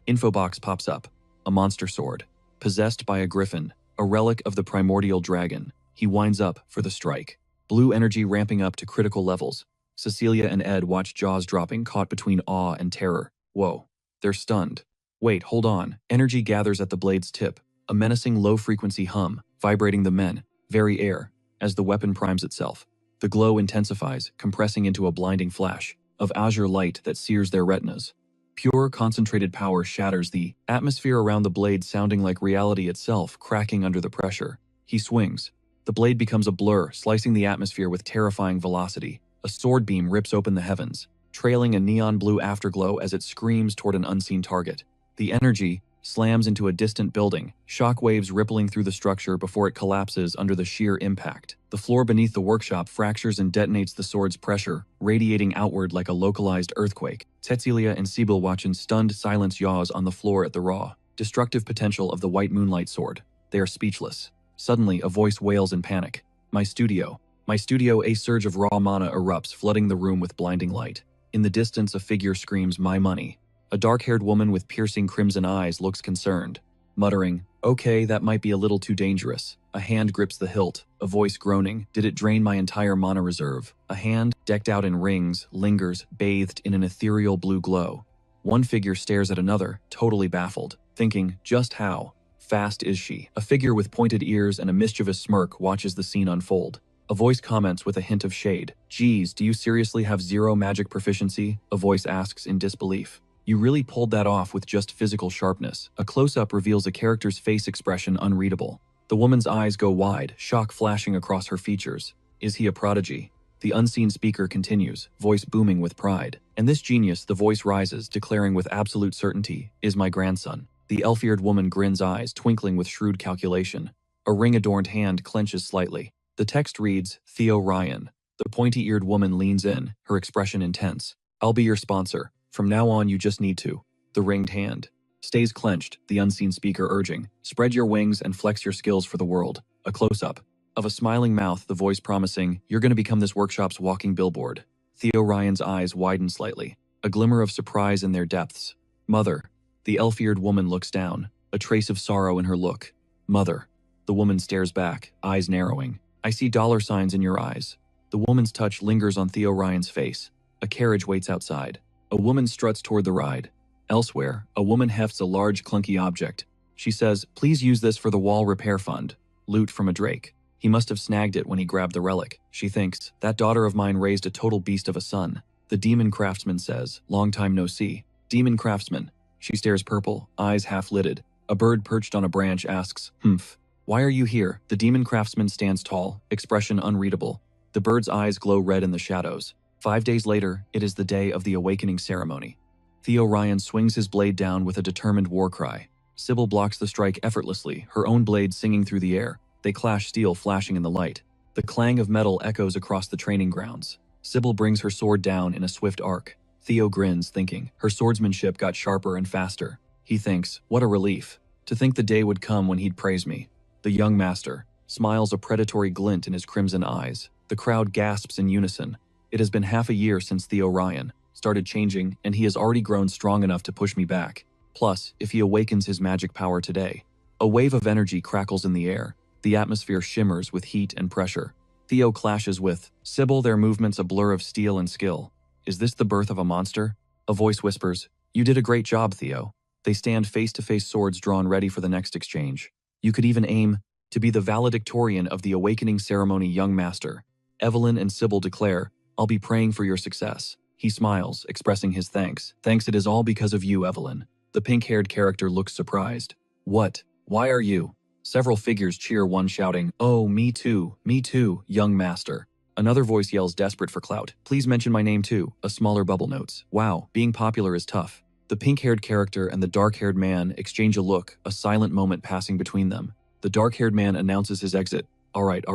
Info box pops up. A monster sword. Possessed by a griffin, a relic of the primordial dragon. He winds up for the strike. Blue energy ramping up to critical levels. Cecilia and Ed watch jaws dropping, caught between awe and terror. Whoa. They're stunned. Wait, hold on. Energy gathers at the blade's tip. A menacing low-frequency hum, vibrating the very air, as the weapon primes itself. The glow intensifies, compressing into a blinding flash of azure light that sears their retinas. Pure, concentrated power shatters the atmosphere around the blade, sounding like reality itself, cracking under the pressure. He swings. The blade becomes a blur, slicing the atmosphere with terrifying velocity. A sword beam rips open the heavens, trailing a neon blue afterglow as it screams toward an unseen target. The energy slams into a distant building, shockwaves rippling through the structure before it collapses under the sheer impact. The floor beneath the workshop fractures and detonates the sword's pressure, radiating outward like a localized earthquake. Cecilia and Sibyl watch in stunned silence, yaws on the floor at the raw, destructive potential of the white moonlight sword. They are speechless. Suddenly, a voice wails in panic. My studio. A surge of raw mana erupts, flooding the room with blinding light. In the distance, a figure screams, my money. A dark-haired woman with piercing crimson eyes looks concerned, muttering, okay, that might be a little too dangerous. A hand grips the hilt, a voice groaning, did it drain my entire mana reserve? A hand, decked out in rings, lingers, bathed in an ethereal blue glow. One figure stares at another, totally baffled, thinking, just how fast is she? A figure with pointed ears and a mischievous smirk watches the scene unfold. A voice comments with a hint of shade. Geez, do you seriously have zero magic proficiency? A voice asks in disbelief. You really pulled that off with just physical sharpness. A close-up reveals a character's face expression unreadable. The woman's eyes go wide, shock flashing across her features. Is he a prodigy? The unseen speaker continues, voice booming with pride. And this genius, the voice rises, declaring with absolute certainty, is my grandson. The elf-eared woman grins, eyes twinkling with shrewd calculation. A ring-adorned hand clenches slightly. The text reads, Theo Ryan. The pointy-eared woman leans in, her expression intense. I'll be your sponsor. From now on, you just need to. The ringed hand stays clenched, the unseen speaker urging, spread your wings and flex your skills for the world. A close-up of a smiling mouth, the voice promising, you're going to become this workshop's walking billboard. Theo Ryan's eyes widen slightly, a glimmer of surprise in their depths. Mother. The elf-eared woman looks down, a trace of sorrow in her look. Mother. The woman stares back, eyes narrowing. I see dollar signs in your eyes. The woman's touch lingers on Theo Ryan's face. A carriage waits outside. A woman struts toward the ride. Elsewhere, a woman hefts a large clunky object. She says, please use this for the wall repair fund. Loot from a drake. He must have snagged it when he grabbed the relic. She thinks, that daughter of mine raised a total beast of a son. The demon craftsman says, long time no see. Demon craftsman. She stares purple, eyes half-lidded. A bird perched on a branch asks, humph. Why are you here? The demon craftsman stands tall, expression unreadable. The bird's eyes glow red in the shadows. 5 days later, it is the day of the awakening ceremony. Theo Ryan swings his blade down with a determined war cry. Sybil blocks the strike effortlessly, her own blade singing through the air. They clash, steel flashing in the light. The clang of metal echoes across the training grounds. Sybil brings her sword down in a swift arc. Theo grins, thinking, her swordsmanship got sharper and faster. He thinks, what a relief. To think the day would come when he'd praise me. The young master smiles, a predatory glint in his crimson eyes. The crowd gasps in unison. It has been half a year since Theo Ryan started changing, and he has already grown strong enough to push me back. Plus, if he awakens his magic power today. A wave of energy crackles in the air. The atmosphere shimmers with heat and pressure. Theo clashes with Sybil, their movements a blur of steel and skill. Is this the birth of a monster? A voice whispers, you did a great job, Theo. They stand face-to-face, swords drawn ready for the next exchange. You could even aim to be the valedictorian of the awakening ceremony, young master. Evelyn and Sybil declare, I'll be praying for your success. He smiles, expressing his thanks. Thanks, it is all because of you, Evelyn. The pink-haired character looks surprised. What? Why are you? Several figures cheer, one shouting, oh, me too, young master. Another voice yells, desperate for clout. Please mention my name too. A smaller bubble notes. Wow, being popular is tough. The pink-haired character and the dark-haired man exchange a look, a silent moment passing between them. The dark-haired man announces his exit. All right,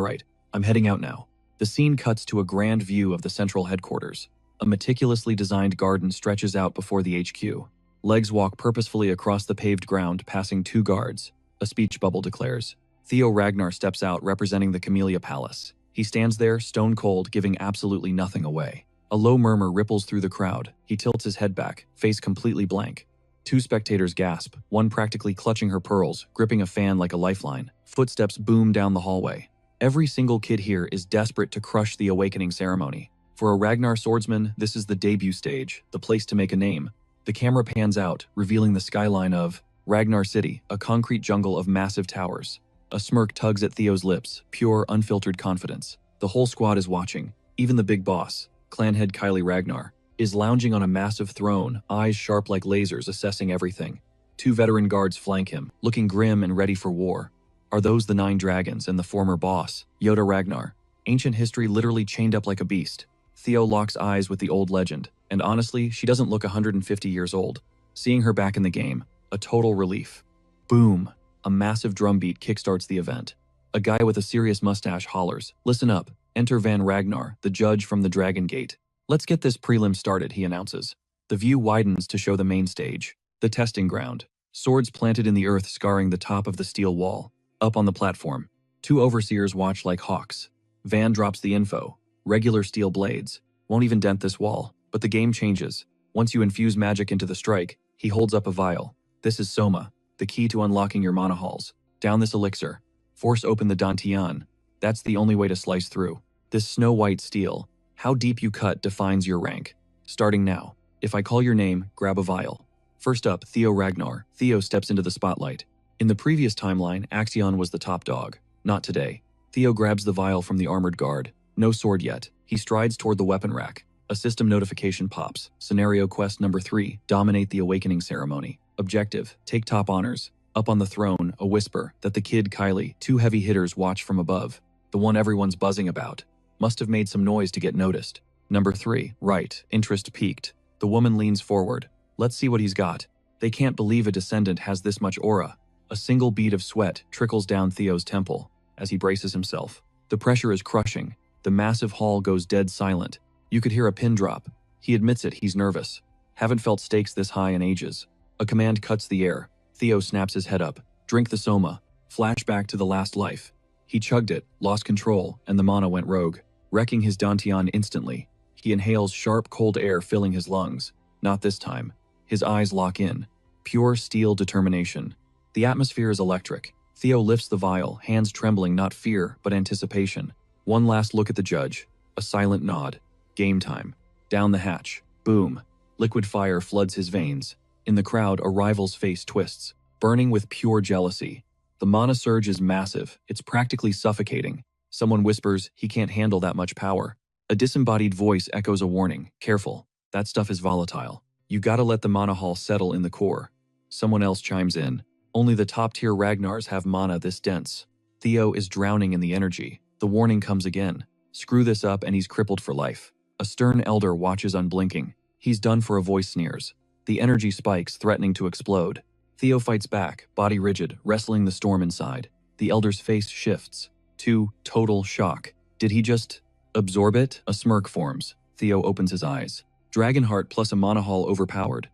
I'm heading out now. The scene cuts to a grand view of the central headquarters. A meticulously designed garden stretches out before the HQ. Legs walk purposefully across the paved ground, passing 2 guards. A speech bubble declares. Theo Ragnar steps out, representing the Camellia Palace. He stands there, stone cold, giving absolutely nothing away. A low murmur ripples through the crowd. He tilts his head back, face completely blank. 2 spectators gasp, one practically clutching her pearls, gripping a fan like a lifeline. Footsteps boom down the hallway. Every single kid here is desperate to crush the awakening ceremony. For a Ragnar swordsman, this is the debut stage, the place to make a name. The camera pans out, revealing the skyline of Ragnar City, a concrete jungle of massive towers. A smirk tugs at Theo's lips, pure, unfiltered confidence. The whole squad is watching. Even the big boss, clanhead Kylie Ragnar, is lounging on a massive throne, eyes sharp like lasers, assessing everything. 2 veteran guards flank him, looking grim and ready for war. Are those the 9 dragons and the former boss, Yoda Ragnar? Ancient history literally chained up like a beast. Theo locks eyes with the old legend, and honestly, she doesn't look 150 years old. Seeing her back in the game, a total relief. Boom! A massive drumbeat kickstarts the event. A guy with a serious mustache hollers, listen up, enter Van Ragnar, the judge from the Dragon Gate. Let's get this prelim started, he announces. The view widens to show the main stage, the testing ground. Swords planted in the earth scarring the top of the steel wall. Up on the platform, 2 overseers watch like hawks. Van drops the info. Regular steel blades. Won't even dent this wall. But the game changes. Once you infuse magic into the strike, he holds up a vial. This is Soma, the key to unlocking your mana halls. Down this elixir. Force open the Dantian. That's the only way to slice through. This snow-white steel. How deep you cut defines your rank. Starting now. If I call your name, grab a vial. First up, Theo Ragnar. Theo steps into the spotlight. In the previous timeline, Axion was the top dog. Not today. Theo grabs the vial from the armored guard. No sword yet. He strides toward the weapon rack. A system notification pops. Scenario quest number 3, dominate the awakening ceremony. Objective, take top honors. Up on the throne, a whisper that the kid Kylie, 2 heavy hitters watch from above. The one everyone's buzzing about. Must have made some noise to get noticed. Number 3, right, interest peaked. The woman leans forward. Let's see what he's got. They can't believe a descendant has this much aura. A single bead of sweat trickles down Theo's temple as he braces himself. The pressure is crushing. The massive hall goes dead silent. You could hear a pin drop. He admits it, he's nervous. Haven't felt stakes this high in ages. A command cuts the air. Theo snaps his head up. Drink the soma. Flashback to the last life. He chugged it, lost control, and the mana went rogue, wrecking his Dantian instantly. He inhales sharp, cold air filling his lungs. Not this time. His eyes lock in. Pure steel determination. The atmosphere is electric. Theo lifts the vial, hands trembling, not fear, but anticipation. One last look at the judge. A silent nod. Game time. Down the hatch. Boom. Liquid fire floods his veins. In the crowd, a rival's face twists, burning with pure jealousy. The mana surge is massive. It's practically suffocating. Someone whispers, he can't handle that much power. A disembodied voice echoes a warning. Careful. That stuff is volatile. You gotta let the mana hall settle in the core. Someone else chimes in. Only the top-tier Ragnars have mana this dense. Theo is drowning in the energy. The warning comes again. Screw this up and he's crippled for life. A stern elder watches unblinking. He's done for, a voice sneers. The energy spikes, threatening to explode. Theo fights back, body rigid, wrestling the storm inside. The elder's face shifts. To total shock. Did he just absorb it? A smirk forms. Theo opens his eyes. Dragonheart plus a mana hall overpowered.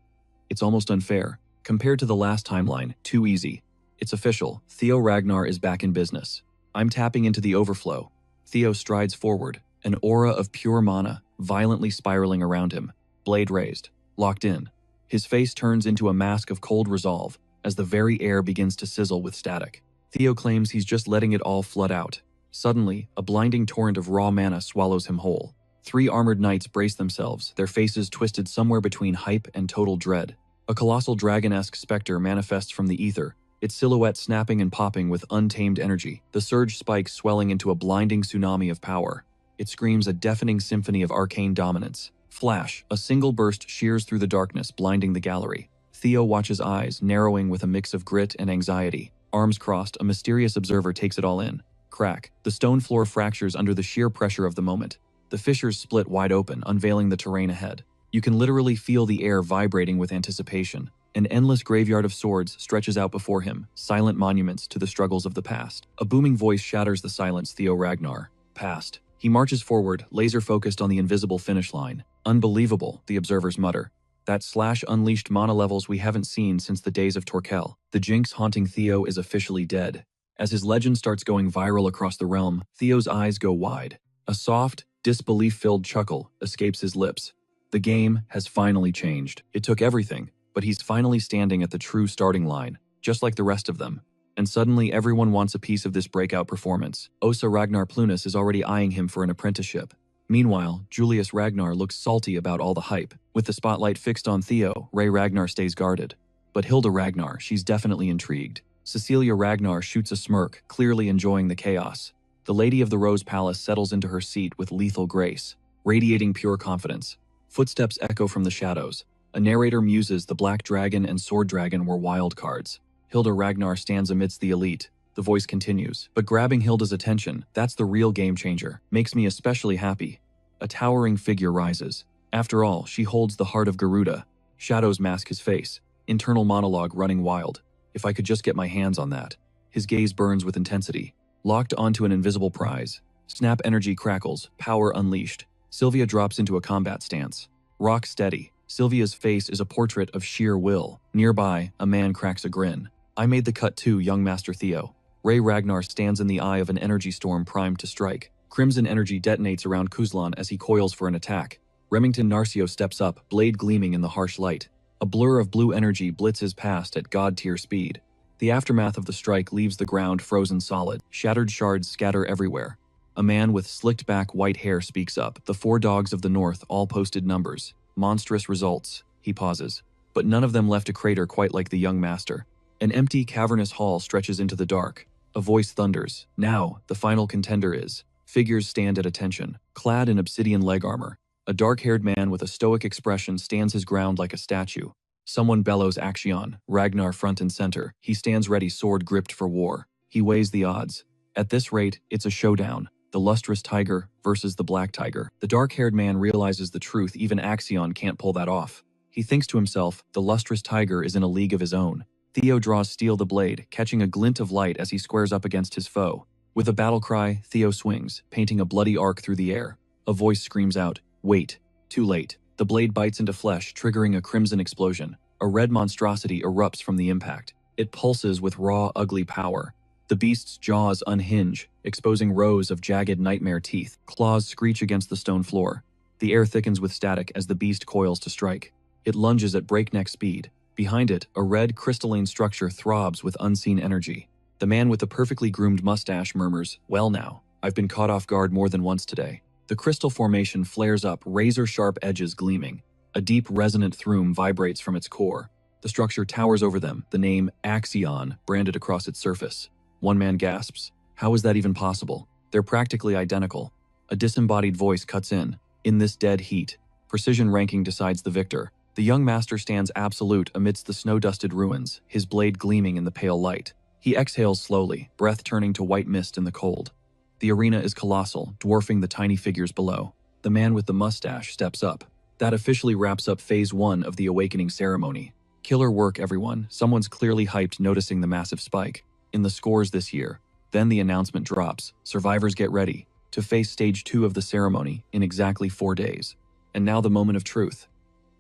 It's almost unfair. Compared to the last timeline, too easy. It's official. Theo Ragnar is back in business. I'm tapping into the overflow. Theo strides forward, an aura of pure mana, violently spiraling around him. Blade raised. Locked in. His face turns into a mask of cold resolve as the very air begins to sizzle with static. Theo claims he's just letting it all flood out. Suddenly, a blinding torrent of raw mana swallows him whole. 3 armored knights brace themselves, their faces twisted somewhere between hype and total dread. A colossal dragon-esque specter manifests from the ether, its silhouette snapping and popping with untamed energy, the surge spikes swelling into a blinding tsunami of power. It screams a deafening symphony of arcane dominance. Flash, a single burst shears through the darkness, blinding the gallery. Theo watches, eyes narrowing with a mix of grit and anxiety. Arms crossed, a mysterious observer takes it all in. Crack. The stone floor fractures under the sheer pressure of the moment. The fissures split wide open, unveiling the terrain ahead. You can literally feel the air vibrating with anticipation. An endless graveyard of swords stretches out before him, silent monuments to the struggles of the past. A booming voice shatters the silence. Theo Ragnar. Past. He marches forward, laser-focused on the invisible finish line. Unbelievable, the observers mutter. That slash unleashed mana levels we haven't seen since the days of Torquel. The jinx haunting Theo is officially dead. As his legend starts going viral across the realm, Theo's eyes go wide. A soft, disbelief-filled chuckle escapes his lips. The game has finally changed. It took everything, but he's finally standing at the true starting line, just like the rest of them. And suddenly everyone wants a piece of this breakout performance. Osa Ragnar Plunus is already eyeing him for an apprenticeship. Meanwhile, Julius Ragnar looks salty about all the hype. With the spotlight fixed on Theo, Ray Ragnar stays guarded. But Hilda Ragnar, she's definitely intrigued. Cecilia Ragnar shoots a smirk, clearly enjoying the chaos. The Lady of the Rose Palace settles into her seat with lethal grace, radiating pure confidence. Footsteps echo from the shadows. A narrator muses the Black Dragon and Sword Dragon were wild cards. Hilda Ragnar stands amidst the elite. The voice continues, but grabbing Hilda's attention, that's the real game changer. Makes me especially happy. A towering figure rises. After all, she holds the heart of Garuda. Shadows mask his face, internal monologue running wild. If I could just get my hands on that. His gaze burns with intensity. Locked onto an invisible prize. Snap energy crackles, power unleashed. Sylvia drops into a combat stance. Rock steady. Sylvia's face is a portrait of sheer will. Nearby, a man cracks a grin. I made the cut too, young Master Theo. Ray Ragnar stands in the eye of an energy storm primed to strike. Crimson energy detonates around Kuzlan as he coils for an attack. Remington Narcio steps up, blade gleaming in the harsh light. A blur of blue energy blitzes past at god-tier speed. The aftermath of the strike leaves the ground frozen solid. Shattered shards scatter everywhere. A man with slicked-back white hair speaks up. The 4 dogs of the north all posted numbers. Monstrous results. He pauses. But none of them left a crater quite like the young master. An empty, cavernous hall stretches into the dark. A voice thunders. Now, the final contender is. Figures stand at attention, clad in obsidian leg armor. A dark-haired man with a stoic expression stands his ground like a statue. Someone bellows Action, Ragnar front and center. He stands ready, sword gripped for war. He weighs the odds. At this rate, it's a showdown. The lustrous tiger versus the black tiger. The dark-haired man realizes the truth. Even Action can't pull that off. He thinks to himself, the lustrous tiger is in a league of his own. Theo draws steel the blade, catching a glint of light as he squares up against his foe. With a battle cry, Theo swings, painting a bloody arc through the air. A voice screams out, "Wait." Too late. The blade bites into flesh, triggering a crimson explosion. A red monstrosity erupts from the impact. It pulses with raw, ugly power. The beast's jaws unhinge, exposing rows of jagged nightmare teeth. Claws screech against the stone floor. The air thickens with static as the beast coils to strike. It lunges at breakneck speed. Behind it, a red, crystalline structure throbs with unseen energy. The man with the perfectly groomed mustache murmurs, "Well now, I've been caught off guard more than once today." The crystal formation flares up, razor-sharp edges gleaming. A deep, resonant thrum vibrates from its core. The structure towers over them, the name Action branded across its surface. One man gasps, "How is that even possible? They're practically identical." A disembodied voice cuts in. In this dead heat, precision ranking decides the victor. The young master stands absolute amidst the snow-dusted ruins, his blade gleaming in the pale light. He exhales slowly, breath turning to white mist in the cold. The arena is colossal, dwarfing the tiny figures below. The man with the mustache steps up. That officially wraps up Phase 1 of the Awakening ceremony. Killer work, everyone. Someone's clearly hyped, noticing the massive spike in the scores this year. Then the announcement drops. Survivors get ready to face Stage 2 of the ceremony in exactly 4 days. And now the moment of truth.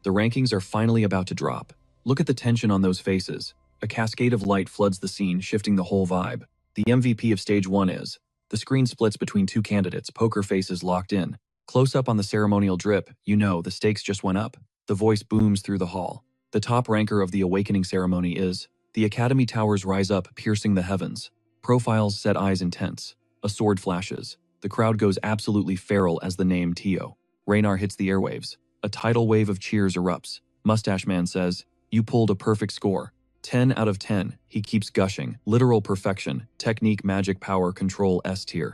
The rankings are finally about to drop. Look at the tension on those faces. A cascade of light floods the scene, shifting the whole vibe. The MVP of Stage 1 is. The screen splits between two candidates, poker faces locked in. Close up on the ceremonial drip, you know the stakes just went up. The voice booms through the hall. The top ranker of the Awakening ceremony is. The Academy towers rise up, piercing the heavens. Profiles set eyes intense. A sword flashes. The crowd goes absolutely feral as the name Tio. Raynar hits the airwaves. A tidal wave of cheers erupts. Mustache Man says, "You pulled a perfect score. 10 out of 10. He keeps gushing. Literal perfection. Technique, magic, power, control, S tier.